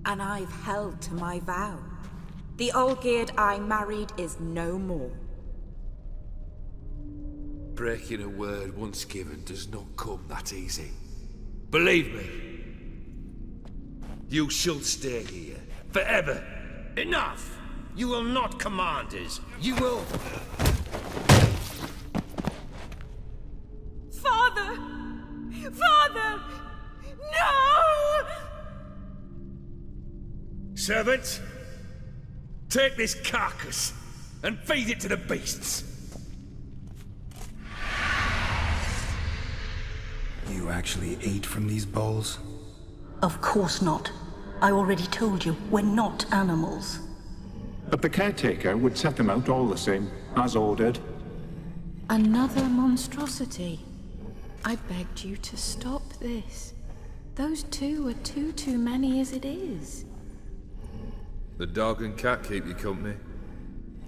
And I've held to my vow. The Olgierd I married is no more. Breaking a word once given does not come that easy. Believe me. You shall stay here, forever. Enough! You will not command us. You will... Father! Father! No! Servant, take this carcass and feed it to the beasts. You actually ate from these bowls? Of course not. I already told you, we're not animals. But the caretaker would set them out all the same, as ordered. Another monstrosity. I begged you to stop this. Those two are too many as it is. The dog and cat keep you company.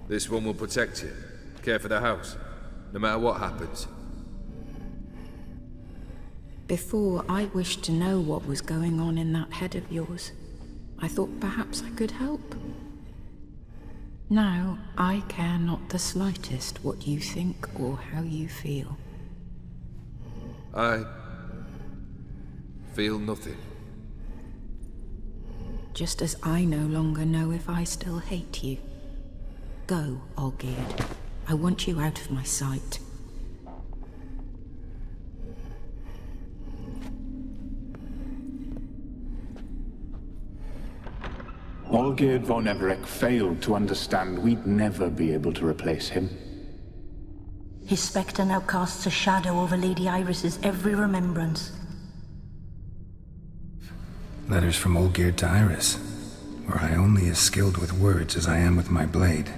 This one will protect you, care for the house, no matter what happens. Before, I wished to know what was going on in that head of yours. I thought perhaps I could help. Now, I care not the slightest what you think or how you feel. I feel nothing. Just as I no longer know if I still hate you. Go, Olgierd. I want you out of my sight. Olgierd von Everec failed to understand we'd never be able to replace him. His spectre now casts a shadow over Lady Iris's every remembrance. Letters from Olgierd to Iris, where I only as skilled with words as I am with my blade.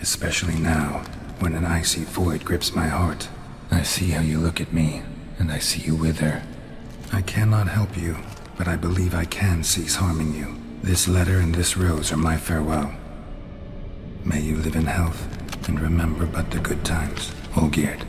Especially now, when an icy void grips my heart. I see how you look at me, and I see you wither. I cannot help you, but I believe I can cease harming you. This letter and this rose are my farewell. May you live in health, and remember but the good times, Olgierd.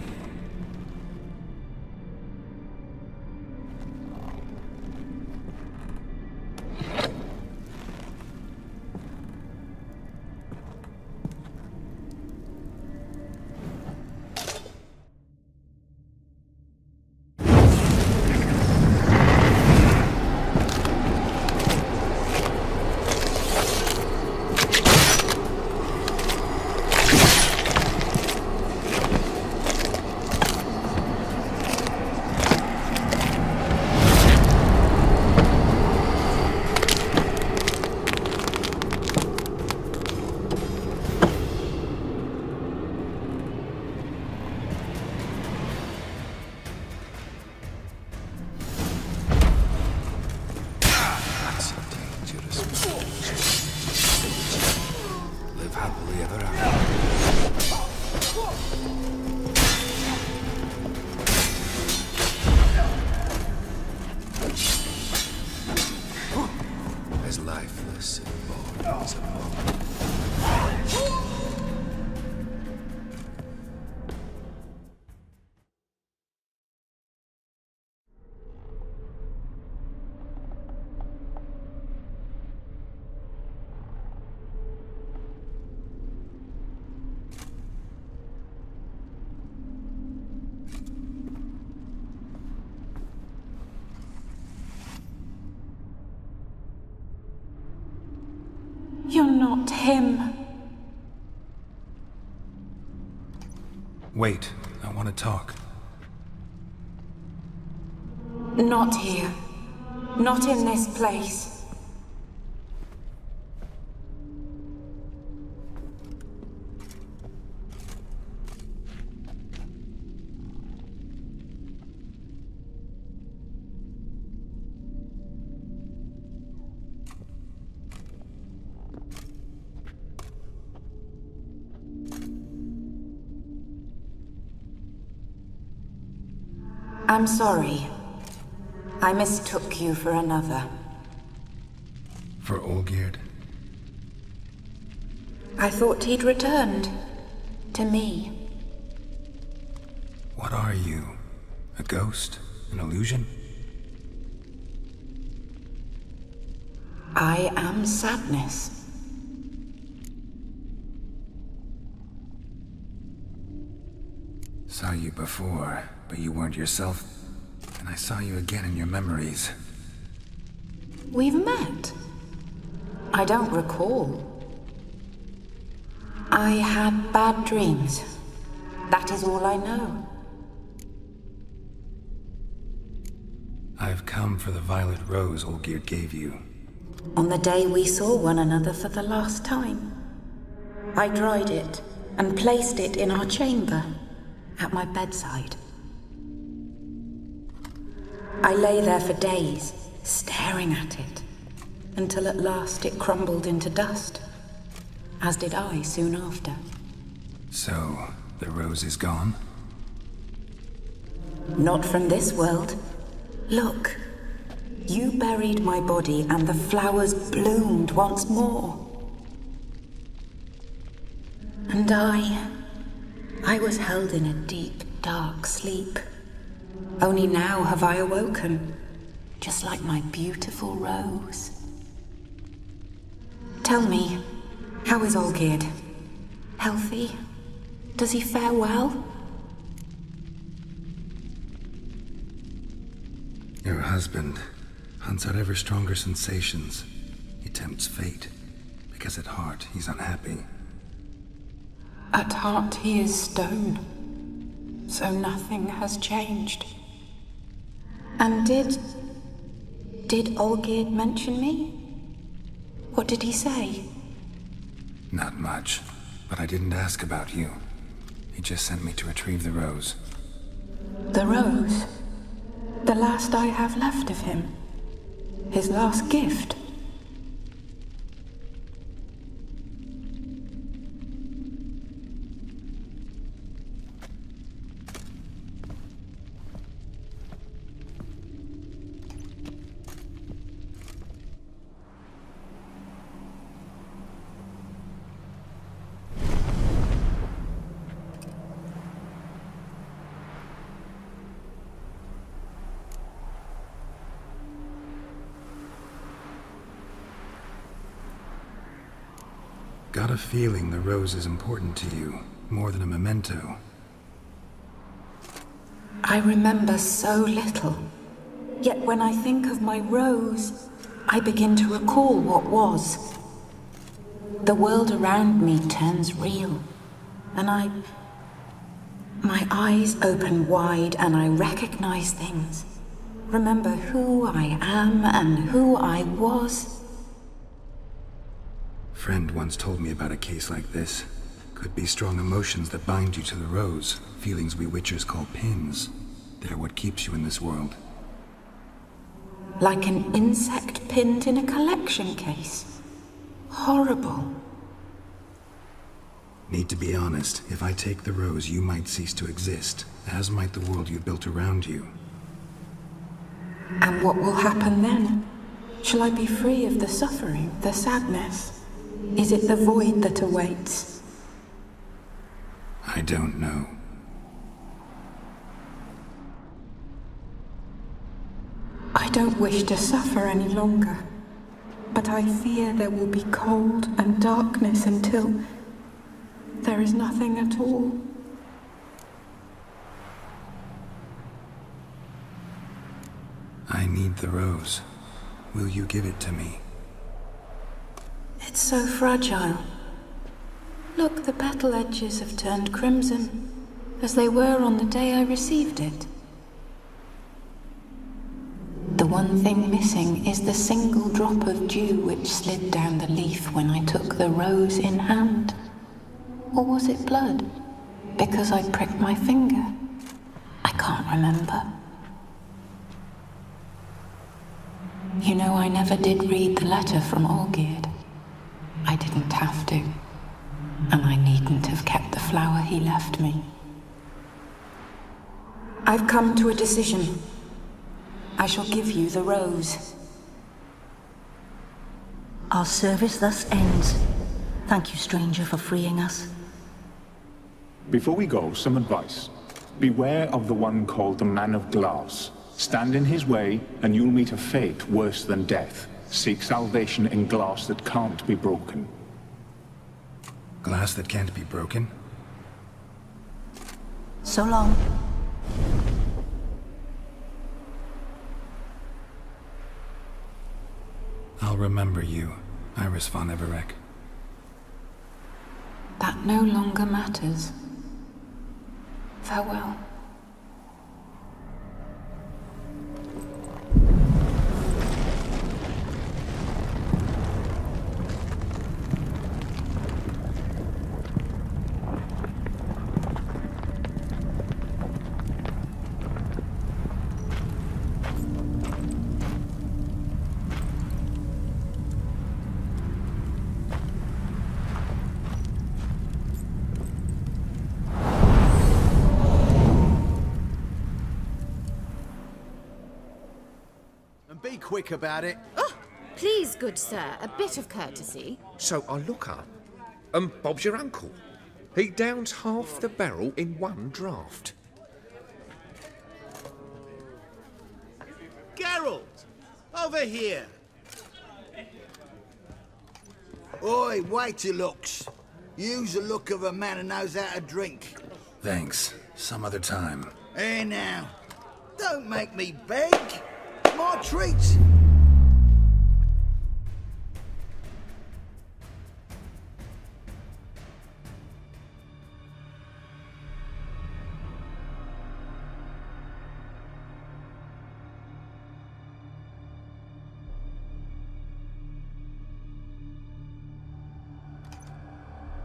You're not him. Wait, I want to talk. Not here. Not in this place. I'm sorry. I mistook you for another. For Olgierd? I thought he'd returned. To me. What are you? A ghost? An illusion? I am sadness. Saw you before, but you weren't yourself. And I saw you again in your memories. We've met. I don't recall. I had bad dreams. That is all I know. I've come for the violet rose Olgierd gave you. On the day we saw one another for the last time, I dried it and placed it in our chamber, at my bedside. I lay there for days, staring at it, until at last it crumbled into dust, as did I soon after. So, the rose is gone? Not from this world. Look, you buried my body and the flowers bloomed once more. And I was held in a deep, dark sleep. Only now have I awoken, just like my beautiful rose. Tell me, how is Olgierd? Healthy? Does he fare well? Your husband hunts out ever stronger sensations. He tempts fate, because at heart he's unhappy. At heart he is stone, so nothing has changed. And did Olgierd mention me? What did he say? Not much, but I didn't ask about you. He just sent me to retrieve the rose. The rose? The last I have left of him? His last gift? Got a feeling the rose is important to you, more than a memento. I remember so little. Yet when I think of my rose, I begin to recall what was. The world around me turns real, and my eyes open wide and I recognize things. Remember who I am and who I was. Friend once told me about a case like this. Could be strong emotions that bind you to the rose, feelings we witchers call pins. They're what keeps you in this world. Like an insect pinned in a collection case. Horrible. Need to be honest, if I take the rose, you might cease to exist, as might the world you built around you. And what will happen then? Shall I be free of the suffering, the sadness? Is it the void that awaits? I don't know. I don't wish to suffer any longer, but I fear there will be cold and darkness until there is nothing at all. I need the rose. Will you give it to me? It's so fragile. Look, the petal edges have turned crimson, as they were on the day I received it. The one thing missing is the single drop of dew which slid down the leaf when I took the rose in hand. Or was it blood? Because I pricked my finger? I can't remember. You know, I never did read the letter from Olgierd. I didn't have to, and I needn't have kept the flower he left me. I've come to a decision. I shall give you the rose. Our service thus ends. Thank you, stranger, for freeing us. Before we go, some advice. Beware of the one called the Man of Glass. Stand in his way, and you'll meet a fate worse than death. Seek salvation in glass that can't be broken. Glass that can't be broken? So long. I'll remember you, Iris von Everec. That no longer matters. Farewell. Be quick about it. Oh, please, good sir, a bit of courtesy. So I look up, and Bob's your uncle. He downs half the barrel in one draught. Geralt! Over here! Oi, wait your looks. Use the look of a man who knows how to drink. Thanks. Some other time. Here now. Don't make me beg. My treat.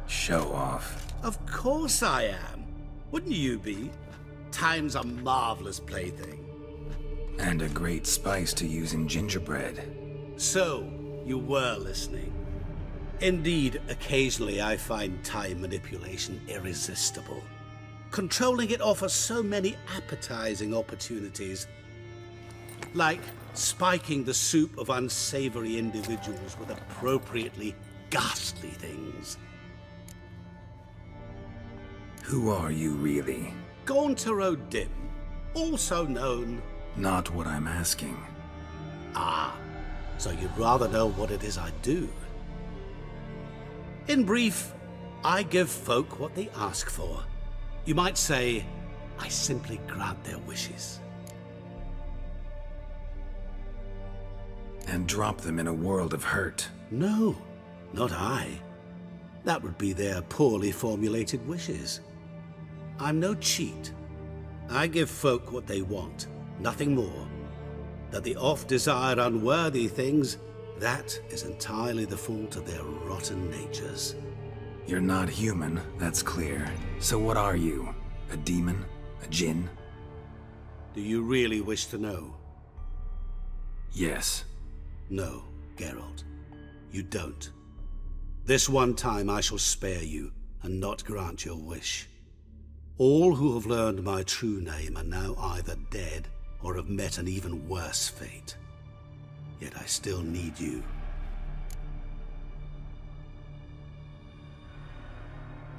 Show off. Of course I am. Wouldn't you be? Time's a marvelous plaything. And a great spice to use in gingerbread. So, you were listening. Indeed, occasionally I find time manipulation irresistible. Controlling it offers so many appetizing opportunities. Like spiking the soup of unsavory individuals with appropriately ghastly things. Who are you, really? Gauntero Dim, also known... Not what I'm asking. Ah, so you'd rather know what it is I do. In brief, I give folk what they ask for. You might say, I simply grant their wishes. And drop them in a world of hurt. No, not I. That would be their poorly formulated wishes. I'm no cheat. I give folk what they want, nothing more. That they oft desire unworthy things, that is entirely the fault of their rotten natures. You're not human, that's clear. So what are you? A demon? A djinn? Do you really wish to know? Yes. No, Geralt. You don't. This one time I shall spare you, and not grant your wish. All who have learned my true name are now either dead, or have met an even worse fate. Yet I still need you.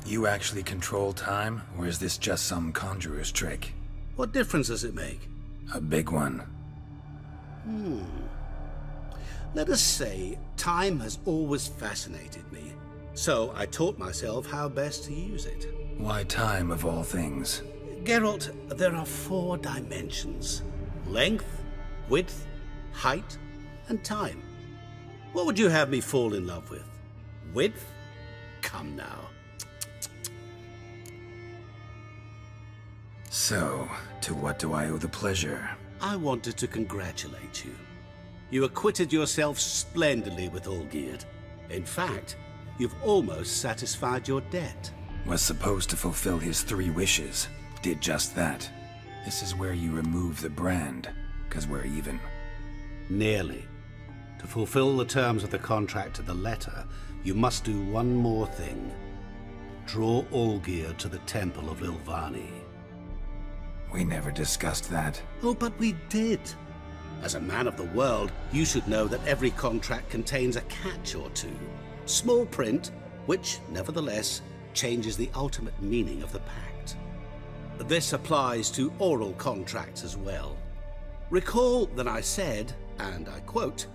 You actually control time, or is this just some conjurer's trick? What difference does it make? A big one. Let us say, time has always fascinated me. So I taught myself how best to use it. Why time, of all things? Geralt, there are 4 dimensions. Length, width, height, and time. What would you have me fall in love with? Width? Come now. So, to what do I owe the pleasure? I wanted to congratulate you. You acquitted yourself splendidly with Olgierd. In fact, you've almost satisfied your debt. Was supposed to fulfill his 3 wishes. Did just that. This is where you remove the brand, 'cause we're even. Nearly. To fulfill the terms of the contract to the letter, you must do one more thing. Draw Olgierd to the Temple of Lilvani. We never discussed that. Oh, but we did. As a man of the world, you should know that every contract contains a catch or two. Small print, which, nevertheless, changes the ultimate meaning of the pact. This applies to oral contracts as well. Recall that I said, and I quote,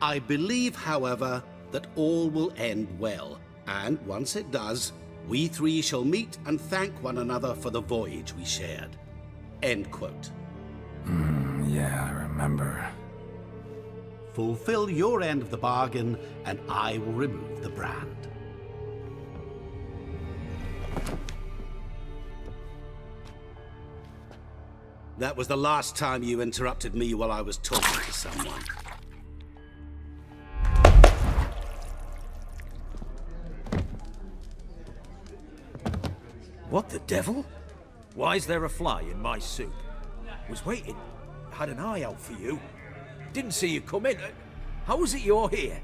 "I believe, however, that all will end well, and once it does, we three shall meet and thank one another for the voyage we shared." End quote. Yeah, I remember. Fulfill your end of the bargain, and I will remove the brand. That was the last time you interrupted me while I was talking to someone. What the devil? Why is there a fly in my soup? Was waiting. Had an eye out for you. Didn't see you come in. How was it you're here?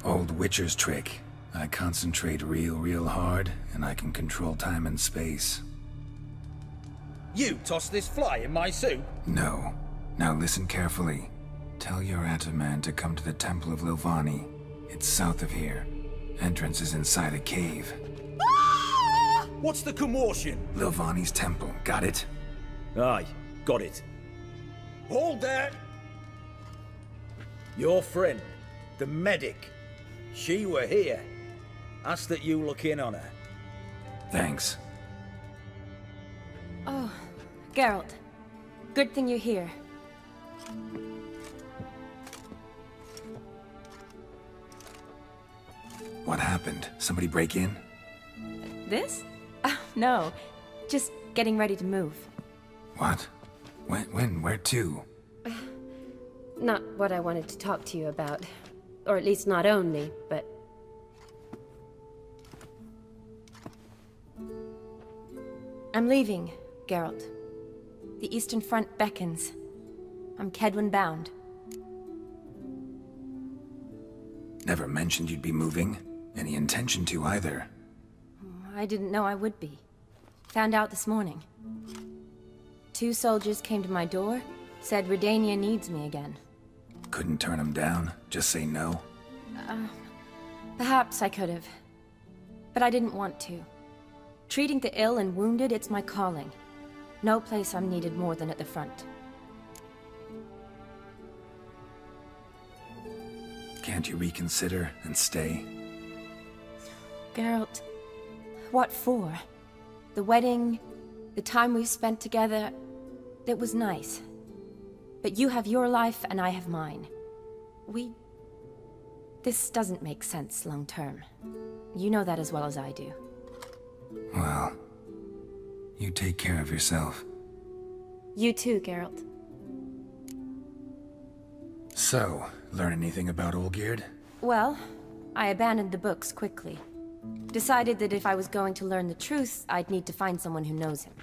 Old Witcher's trick. I concentrate real hard, and I can control time and space. You tossed this fly in my soup? No. Now listen carefully. Tell your Ataman to come to the Temple of Lilvani. It's south of here. Entrance is inside a cave. What's the commotion? Lilvani's temple, got it? Aye, got it. Hold there! Your friend, the medic, she were here. Ask that you look in on her. Thanks. Oh, Geralt. Good thing you're here. What happened? Somebody break in? This? No. Just getting ready to move. What? When? Where to? Not what I wanted to talk to you about. Or at least not only, but... I'm leaving, Geralt. The Eastern Front beckons. I'm Kedwin bound. Never mentioned you'd be moving. Any intention to either. I didn't know I would be. Found out this morning. 2 soldiers came to my door, said Redania needs me again. Couldn't turn him down? Just say no? Perhaps I could have. But I didn't want to. Treating the ill and wounded, it's my calling. No place I'm needed more than at the front. Can't you reconsider and stay? Geralt, what for? The wedding, the time we've spent together, it was nice. But you have your life and I have mine. This doesn't make sense long term. You know that as well as I do. Well, you take care of yourself. You too, Geralt. So, learn anything about Olgierd? Well, I abandoned the books quickly. Decided that if I was going to learn the truth, I'd need to find someone who knows him.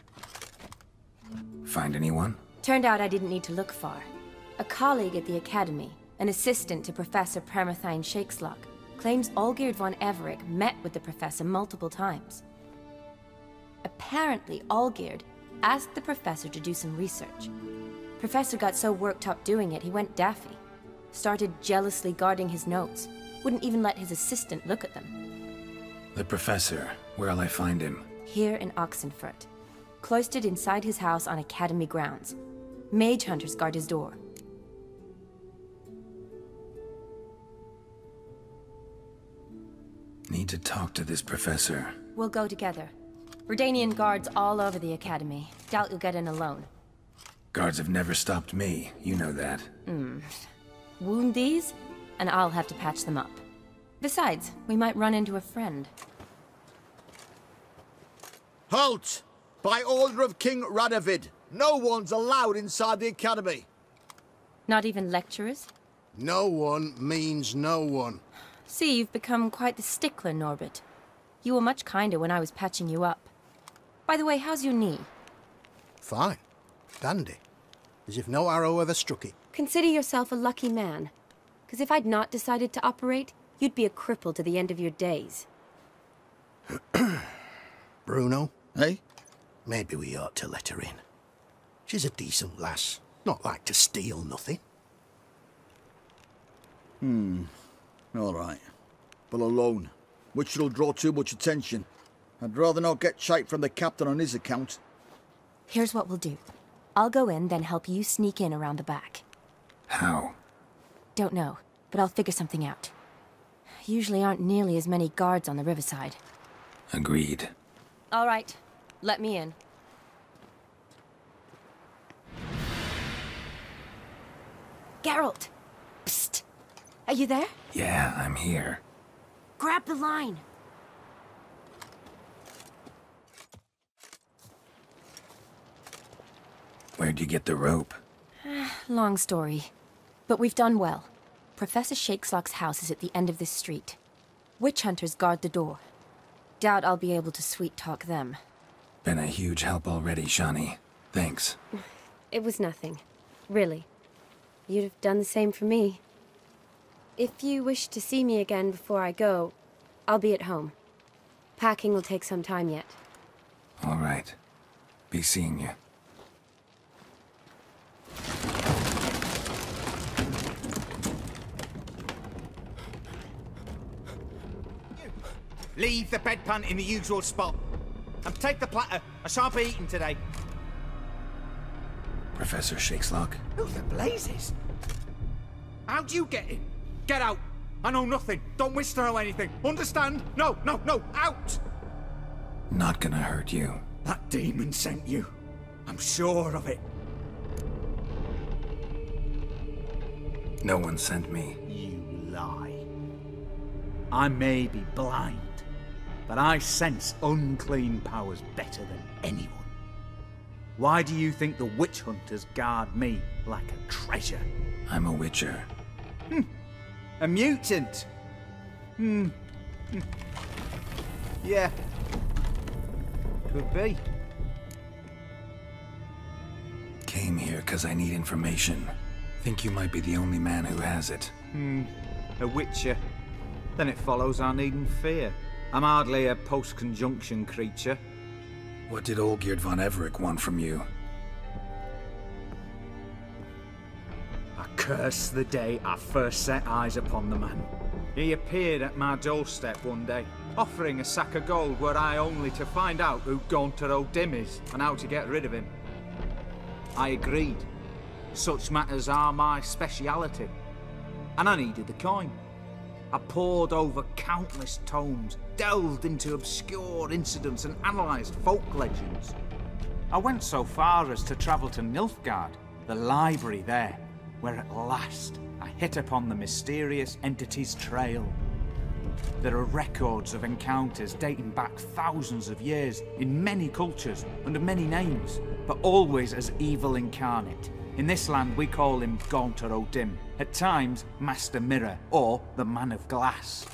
Find anyone? Turned out I didn't need to look far. A colleague at the Academy, an assistant to Professor Permathine Shakeslok, claims Olgierd von Everec met with the professor multiple times. Apparently, Olgierd asked the professor to do some research. Professor got so worked up doing it, he went daffy. Started jealously guarding his notes. Wouldn't even let his assistant look at them. The professor. Where'll I find him? Here in Oxenfurt. Cloistered inside his house on Academy grounds. Mage hunters guard his door. Need to talk to this professor. We'll go together. Redanian guards all over the Academy. Doubt you'll get in alone. Guards have never stopped me. You know that. Wound these, and I'll have to patch them up. Besides, we might run into a friend. Halt! By order of King Radovid, no one's allowed inside the Academy. Not even lecturers? No one means no one. See, you've become quite the stickler, Norbert. You were much kinder when I was patching you up. By the way, how's your knee? Fine. Dandy. As if no arrow ever struck it. Consider yourself a lucky man. Because if I'd not decided to operate, you'd be a cripple to the end of your days. Bruno, eh? Maybe we ought to let her in. She's a decent lass, not like to steal nothing. All right. But alone, which will draw too much attention. I'd rather not get shite from the captain on his account. Here's what we'll do. I'll go in, then help you sneak in around the back. How? Don't know, but I'll figure something out. Usually aren't nearly as many guards on the riverside. Agreed. All right, let me in. Geralt! Psst! Are you there? Yeah, I'm here. Grab the line! Where'd you get the rope? Long story. But we've done well. Professor Shakeslock's house is at the end of this street. Witch hunters guard the door. Doubt I'll be able to sweet-talk them. Been a huge help already, Shawnee. Thanks. It was nothing. Really. You'd have done the same for me. If you wish to see me again before I go, I'll be at home. Packing will take some time yet. All right. Be seeing you. Leave the bedpan in the usual spot. And take the platter. I shan't be eating today. Professor Shakeslock? Who the blazes? How'd you get in? Get out. I know nothing. Don't wish to know anything. Understand? No, no, no. Out! Not gonna hurt you. That demon sent you. I'm sure of it. No one sent me. You lie. I may be blind, but I sense unclean powers better than anyone. Why do you think the witch hunters guard me like a treasure? I'm a witcher. A mutant? Yeah. Could be. Came here because I need information. Think you might be the only man who has it. A witcher. Then it follows I needn't fear. I'm hardly a post-conjunction creature. What did Olgierd von Everec want from you? I curse the day I first set eyes upon the man. He appeared at my doorstep one day, offering a sack of gold were I only to find out who Gaunter O'Dim is and how to get rid of him. I agreed. Such matters are my speciality. And I needed the coin. I pored over countless tomes, delved into obscure incidents and analysed folk legends. I went so far as to travel to Nilfgaard, the library there, where at last I hit upon the mysterious entity's trail. There are records of encounters dating back thousands of years in many cultures under many names, but always as evil incarnate. In this land we call him Gaunter O'Dim, at times Master Mirror or the Man of Glass.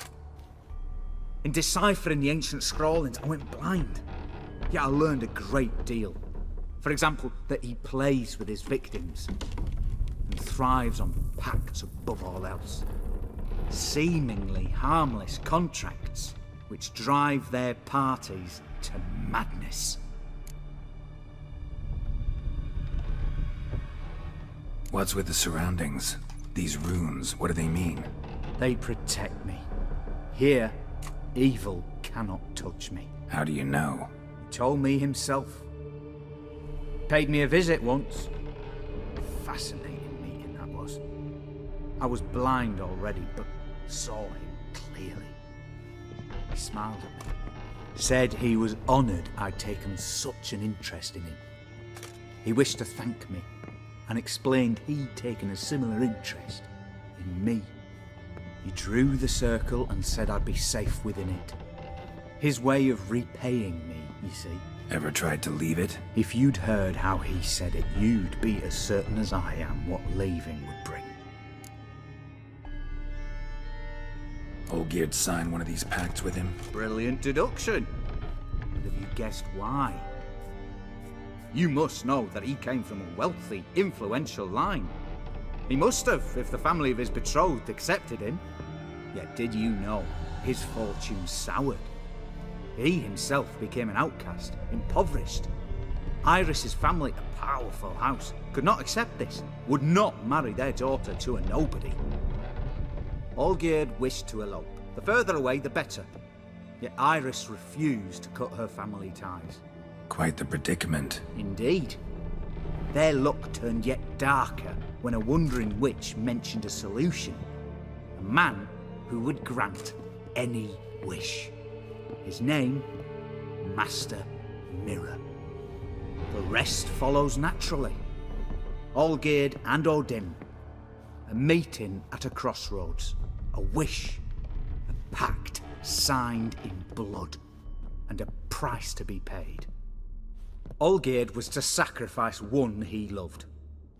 In deciphering the ancient scrawlings I went blind, yet I learned a great deal. For example, that he plays with his victims and thrives on pacts above all else. Seemingly harmless contracts which drive their parties to madness. What's with the surroundings? These runes, what do they mean? They protect me. Here, evil cannot touch me. How do you know? He told me himself. Paid me a visit once. Fascinating meeting that was. I was blind already, but saw him clearly. He smiled at me. Said he was honoured I'd taken such an interest in him. He wished to thank me, and explained he'd taken a similar interest in me. He drew the circle and said I'd be safe within it. His way of repaying me, you see. Ever tried to leave it? If you'd heard how he said it, you'd be as certain as I am what leaving would bring. Olgierd signed one of these pacts with him? Brilliant deduction. But have you guessed why? You must know that he came from a wealthy, influential line. He must have, if the family of his betrothed accepted him. Yet did you know his fortune soured? He himself became an outcast, impoverished. Iris's family, a powerful house, could not accept this, would not marry their daughter to a nobody. Olgierd wished to elope. The further away, the better. Yet Iris refused to cut her family ties. Quite the predicament. Indeed. Their luck turned yet darker when a wandering witch mentioned a solution. A man who would grant any wish. His name, Master Mirror. The rest follows naturally. Olgierd and Odin. A meeting at a crossroads. A wish. A pact signed in blood. And a price to be paid. Olgierd was to sacrifice one he loved.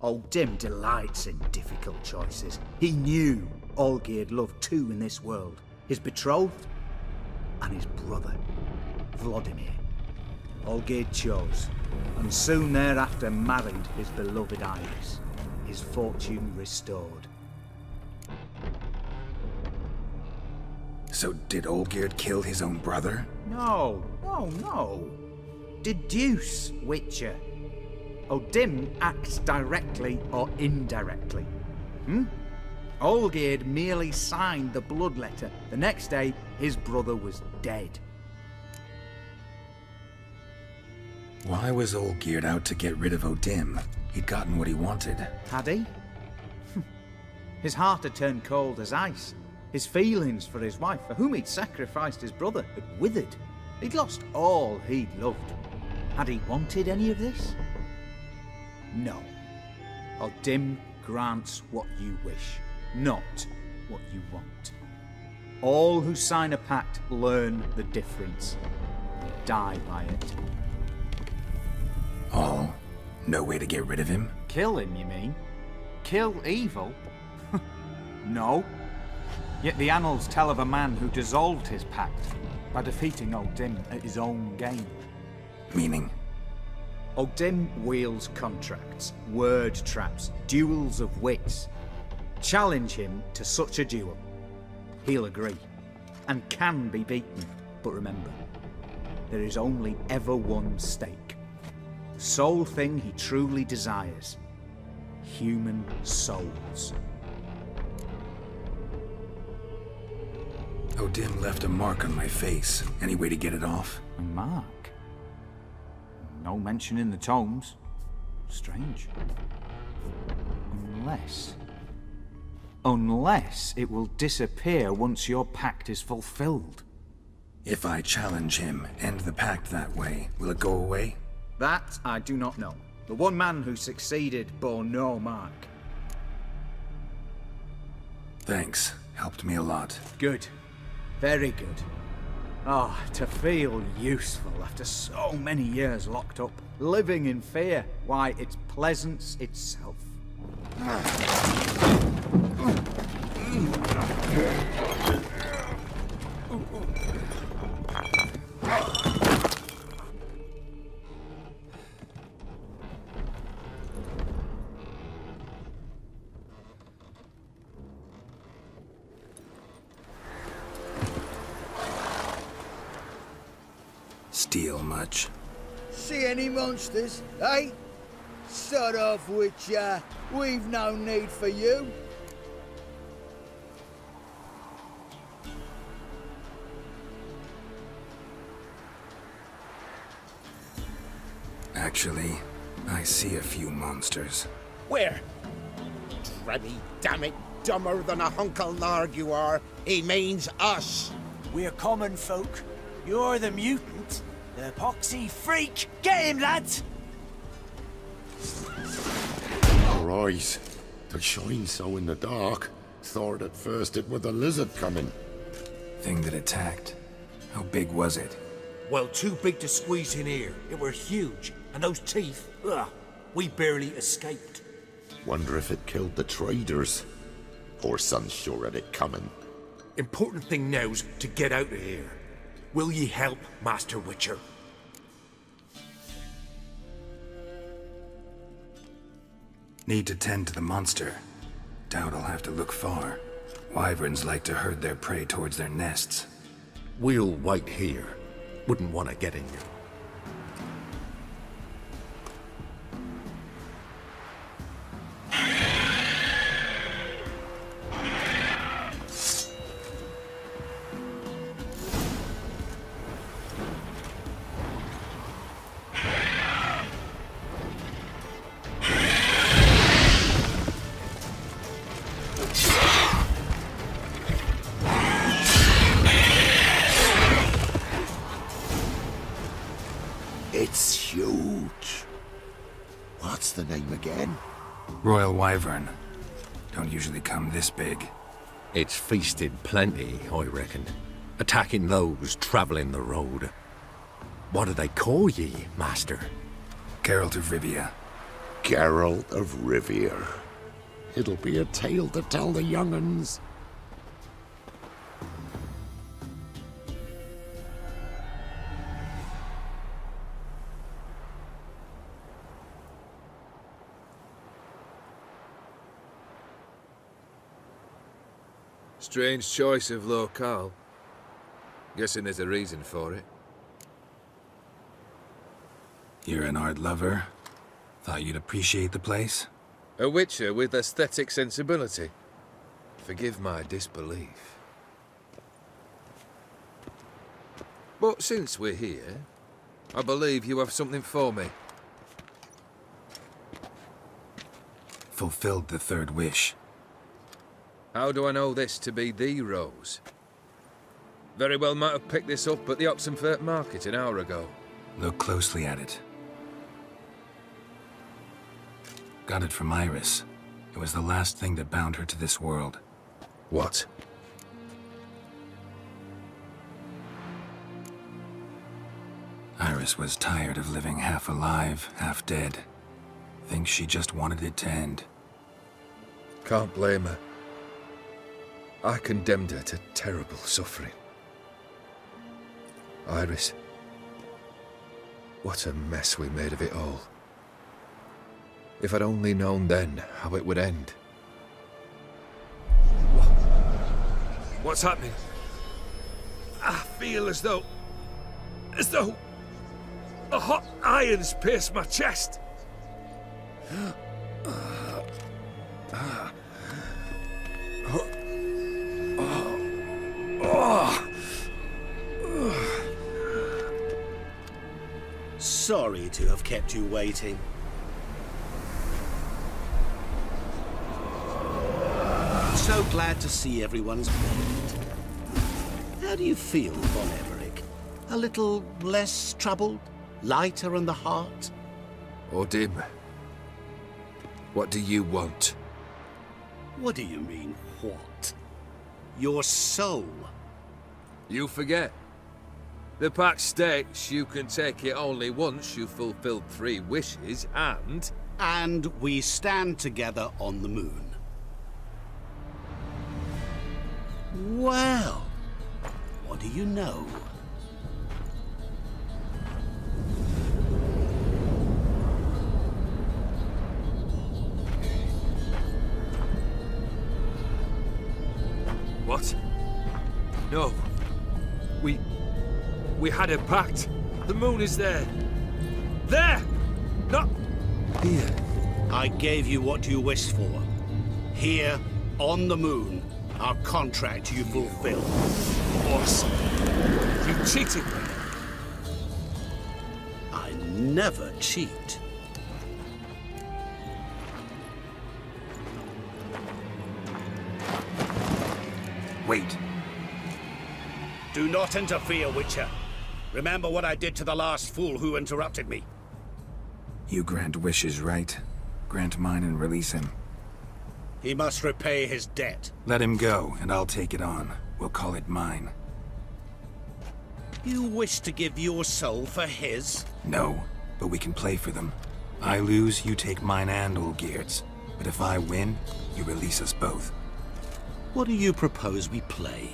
Odin delights in difficult choices. He knew Olgierd loved two in this world. His betrothed and his brother, Vladimir. Olgierd chose, and soon thereafter married his beloved Iris, his fortune restored. So did Olgierd kill his own brother? No. Deduce, Witcher. Odin acts directly or indirectly. Olgierd merely signed the blood letter. The next day, his brother was dead. Why was Olgierd out to get rid of Odin? He'd gotten what he wanted. Had he? His heart had turned cold as ice. His feelings for his wife, for whom he'd sacrificed his brother, had withered. He'd lost all he'd loved. Had he wanted any of this? No. Odin grants what you wish, not what you want. All who sign a pact learn the difference. Die by it. All? No way to get rid of him? Kill him, you mean? Kill evil? No. Yet the annals tell of a man who dissolved his pact by defeating Odin at his own game. Meaning? Odin wields contracts, word traps, duels of wits. Challenge him to such a duel. He'll agree, and can be beaten. But remember, there is only ever one stake. The sole thing he truly desires. Human souls. Odin left a mark on my face. Any way to get it off? A mark? No mention in the tomes. Strange. Unless it will disappear once your pact is fulfilled. If I challenge him, end the pact that way, will it go away? That I do not know. The one man who succeeded bore no mark. Thanks. Helped me a lot. Good. Very good. Ah, to feel useful after so many years locked up, living in fear. Why, it's pleasance itself. Steal much? See any monsters, eh? Sod off, Witcher. We've no need for you. Actually, I see a few monsters. Where? Drebby, damn it, dumber than a hunkle narg you are. He means us. We're common folk. You're the mutant. The poxy freak! Get him, lads! Our eyes. They shine so in the dark. Thought at first it were the lizard coming. Thing that attacked. How big was it? Well, too big to squeeze in here. It were huge. And those teeth, ugh, we barely escaped. Wonder if it killed the traders. Poor son's sure at it coming. Important thing now's to get out of here. Will ye help, Master Witcher? Need to tend to the monster. Doubt I'll have to look far. Wyverns like to herd their prey towards their nests. We'll wait here. wouldn't want to get in you. It's huge. What's the name again? Royal Wyvern. Don't usually come this big. It's feasted plenty, I reckon. Attacking those travelling the road. What do they call ye, Master? Geralt of Rivia. Geralt of Rivia. It'll be a tale to tell the young'uns. Strange choice of locale. Guessing there's a reason for it. You're an art lover. Thought you'd appreciate the place? A witcher with aesthetic sensibility. Forgive my disbelief. But since we're here, I believe you have something for me. Fulfilled the third wish. How do I know this to be the rose? Very well might have picked this up at the Oxenfurt market an hour ago. Look closely at it. Got it from Iris. It was the last thing that bound her to this world. What? Iris was tired of living half alive, half dead. Thinks she just wanted it to end. Can't blame her. I condemned her to terrible suffering. Iris, what a mess we made of it all. If I'd only known then how it would end. What's happening? I feel as though the hot irons pierce my chest. Sorry to have kept you waiting. So glad to see everyone's made. How do you feel, Von Everett? A little less troubled? Lighter in the heart? Odim, what do you want? What do you mean, what? Your soul. You forget. The pact states you can take it only once you've fulfilled 3 wishes, and... And we stand together on the moon. Well, what do you know? What? No. We had a pact. The moon is there. There! Not here. I gave you what you wished for. Here, on the moon, our contract you fulfilled. Boss, you cheated me. I never cheat. Wait. Do not interfere, Witcher. Remember what I did to the last fool who interrupted me. You grant wishes, right? Grant mine and release him. He must repay his debt. Let him go, and I'll take it on. We'll call it mine. You wish to give your soul for his? No, but we can play for them. I lose, you take mine and Olgierd's. But if I win, you release us both. What do you propose we play?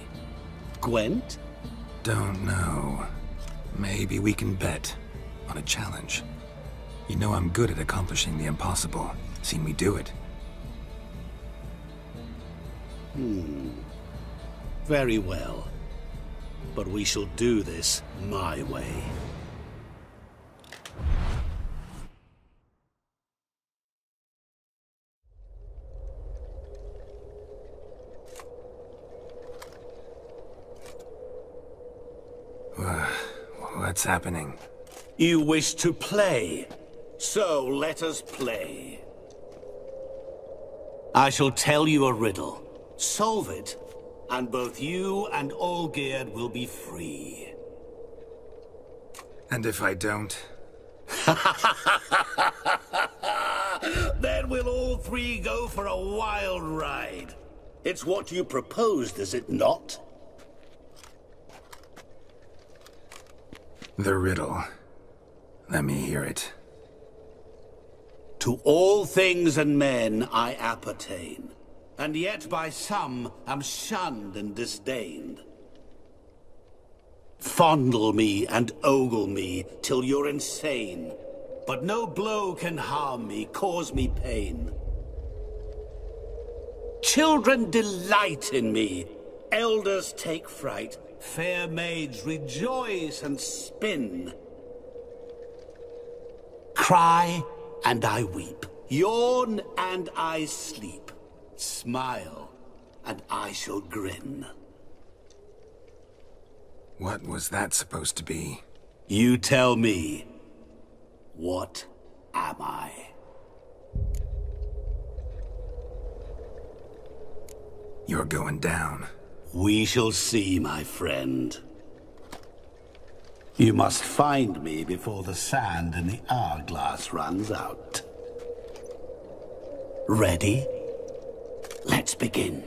Gwent? Don't know. Maybe we can bet on a challenge. You know I'm good at accomplishing the impossible. Seen me do it. Very well. but we shall do this my way. What's happening? You wish to play, so let us play. I shall tell you a riddle. Solve it, and both you and Olgierd will be free. And if I don't? Then we'll all three go for a wild ride. It's what you proposed, is it not? The riddle. Let me hear it. To all things and men I appertain, and yet by some am shunned and disdained. Fondle me and ogle me till you're insane, but no blow can harm me, cause me pain. Children delight in me, elders take fright, fair maids rejoice and spin. Cry and I weep, yawn and I sleep, smile and I shall grin. What was that supposed to be? You tell me, what am I? You're going down. We shall see, my friend. You must find me before the sand in the hourglass runs out. Ready? Let's begin.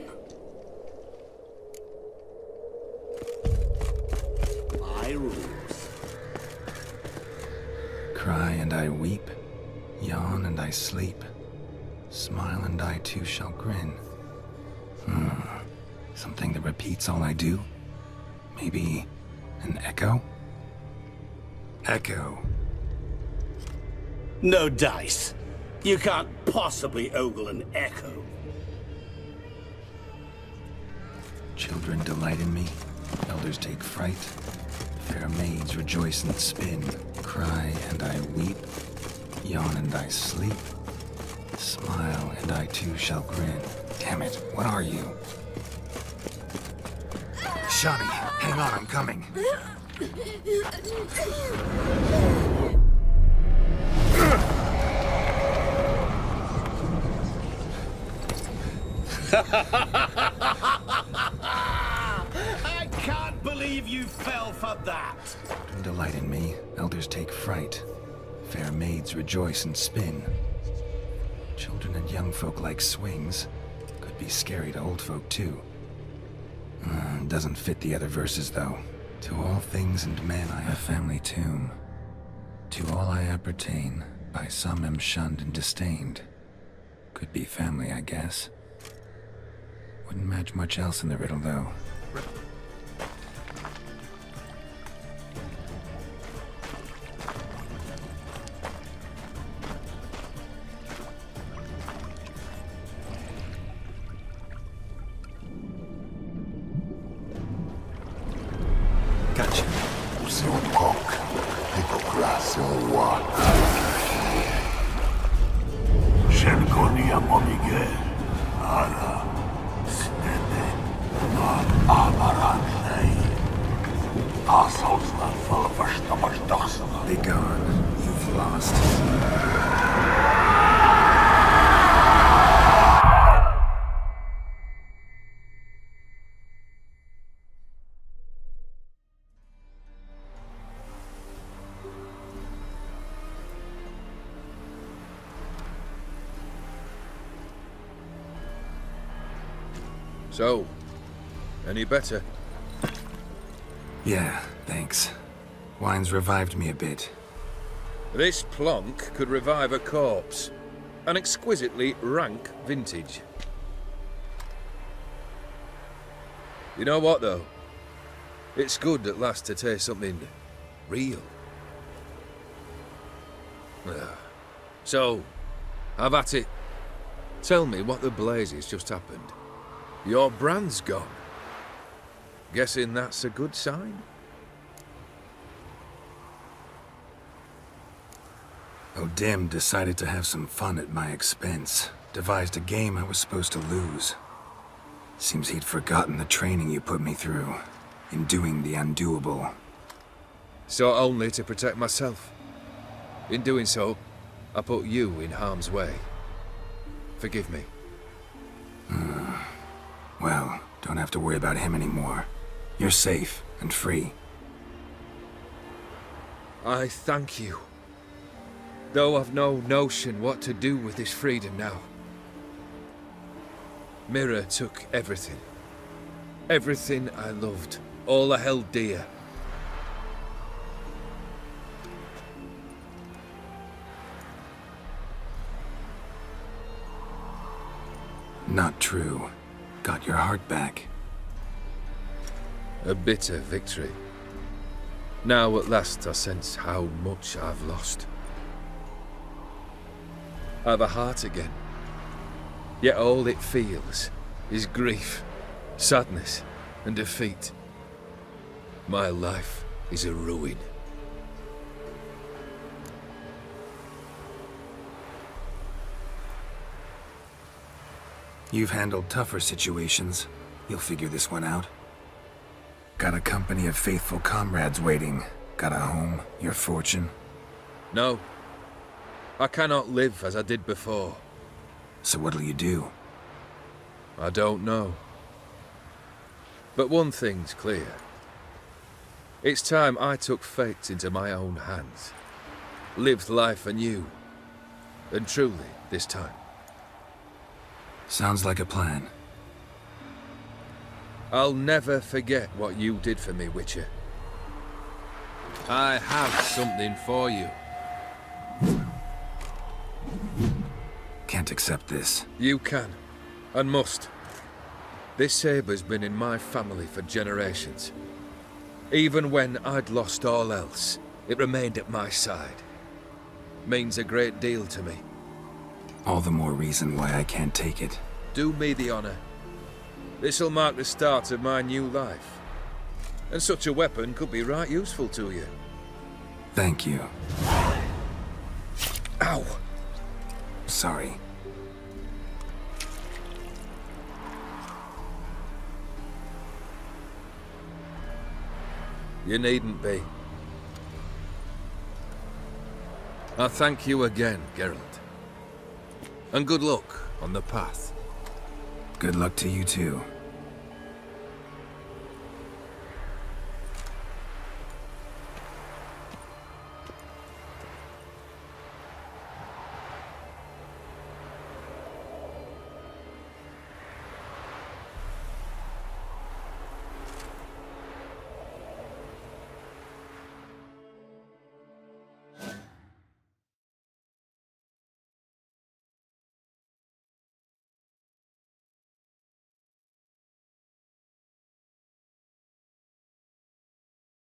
My rules. Cry and I weep, yawn and I sleep, smile and I too shall grin. Something that repeats all I do? Maybe an echo? Echo. No dice. You can't possibly ogle an echo. Children delight in me, elders take fright, fair maids rejoice and spin, cry and I weep, yawn and I sleep, smile and I too shall grin. Damn it, what are you? Shani, hang on, I'm coming. I can't believe you fell for that. Children delight in me, elders take fright, fair maids rejoice and spin. Children and young folk like swings, could be scary to old folk too. Doesn't fit the other verses though. To all things and men I have family tomb. To all I appertain, by some am shunned and disdained. Could be family, I guess. Wouldn't match much else in the riddle though. Gotcha. Be gone. You've lost. So, any better? Yeah, thanks. Wine's revived me a bit. This plonk could revive a corpse. An exquisitely rank vintage. You know what, though? It's good at last to taste something real. So, have at it. Tell me what the blazes just happened. Your brand's gone. Guessing that's a good sign? O'Dim decided to have some fun at my expense. Devised a game I was supposed to lose. Seems he'd forgotten the training you put me through in doing the undoable. So only to protect myself. In doing so, I put you in harm's way. Forgive me. Well, don't have to worry about him anymore. You're safe and free. I thank you. Though I've no notion what to do with this freedom now. Mirror took everything. Everything I loved. All I held dear. Not true. Got your heart back. A bitter victory. Now at last I sense how much I've lost. I've a heart again. Yet all it feels is grief, sadness, and defeat. My life is a ruin. You've handled tougher situations. You'll figure this one out. Got a company of faithful comrades waiting. Got a home, your fortune. No. I cannot live as I did before. So what'll you do? I don't know. But one thing's clear. It's time I took fate into my own hands. Lived life anew. And truly, this time. Sounds like a plan. I'll never forget what you did for me, Witcher. I have something for you. Can't accept this. You can, and must. This sabre's been in my family for generations. Even when I'd lost all else, it remained at my side. Means a great deal to me. All the more reason why I can't take it. Do me the honor. This'll mark the start of my new life. And such a weapon could be right useful to you. Thank you. Ow! Sorry. You needn't be. I thank you again, Geralt. And good luck on the path. Good luck to you too.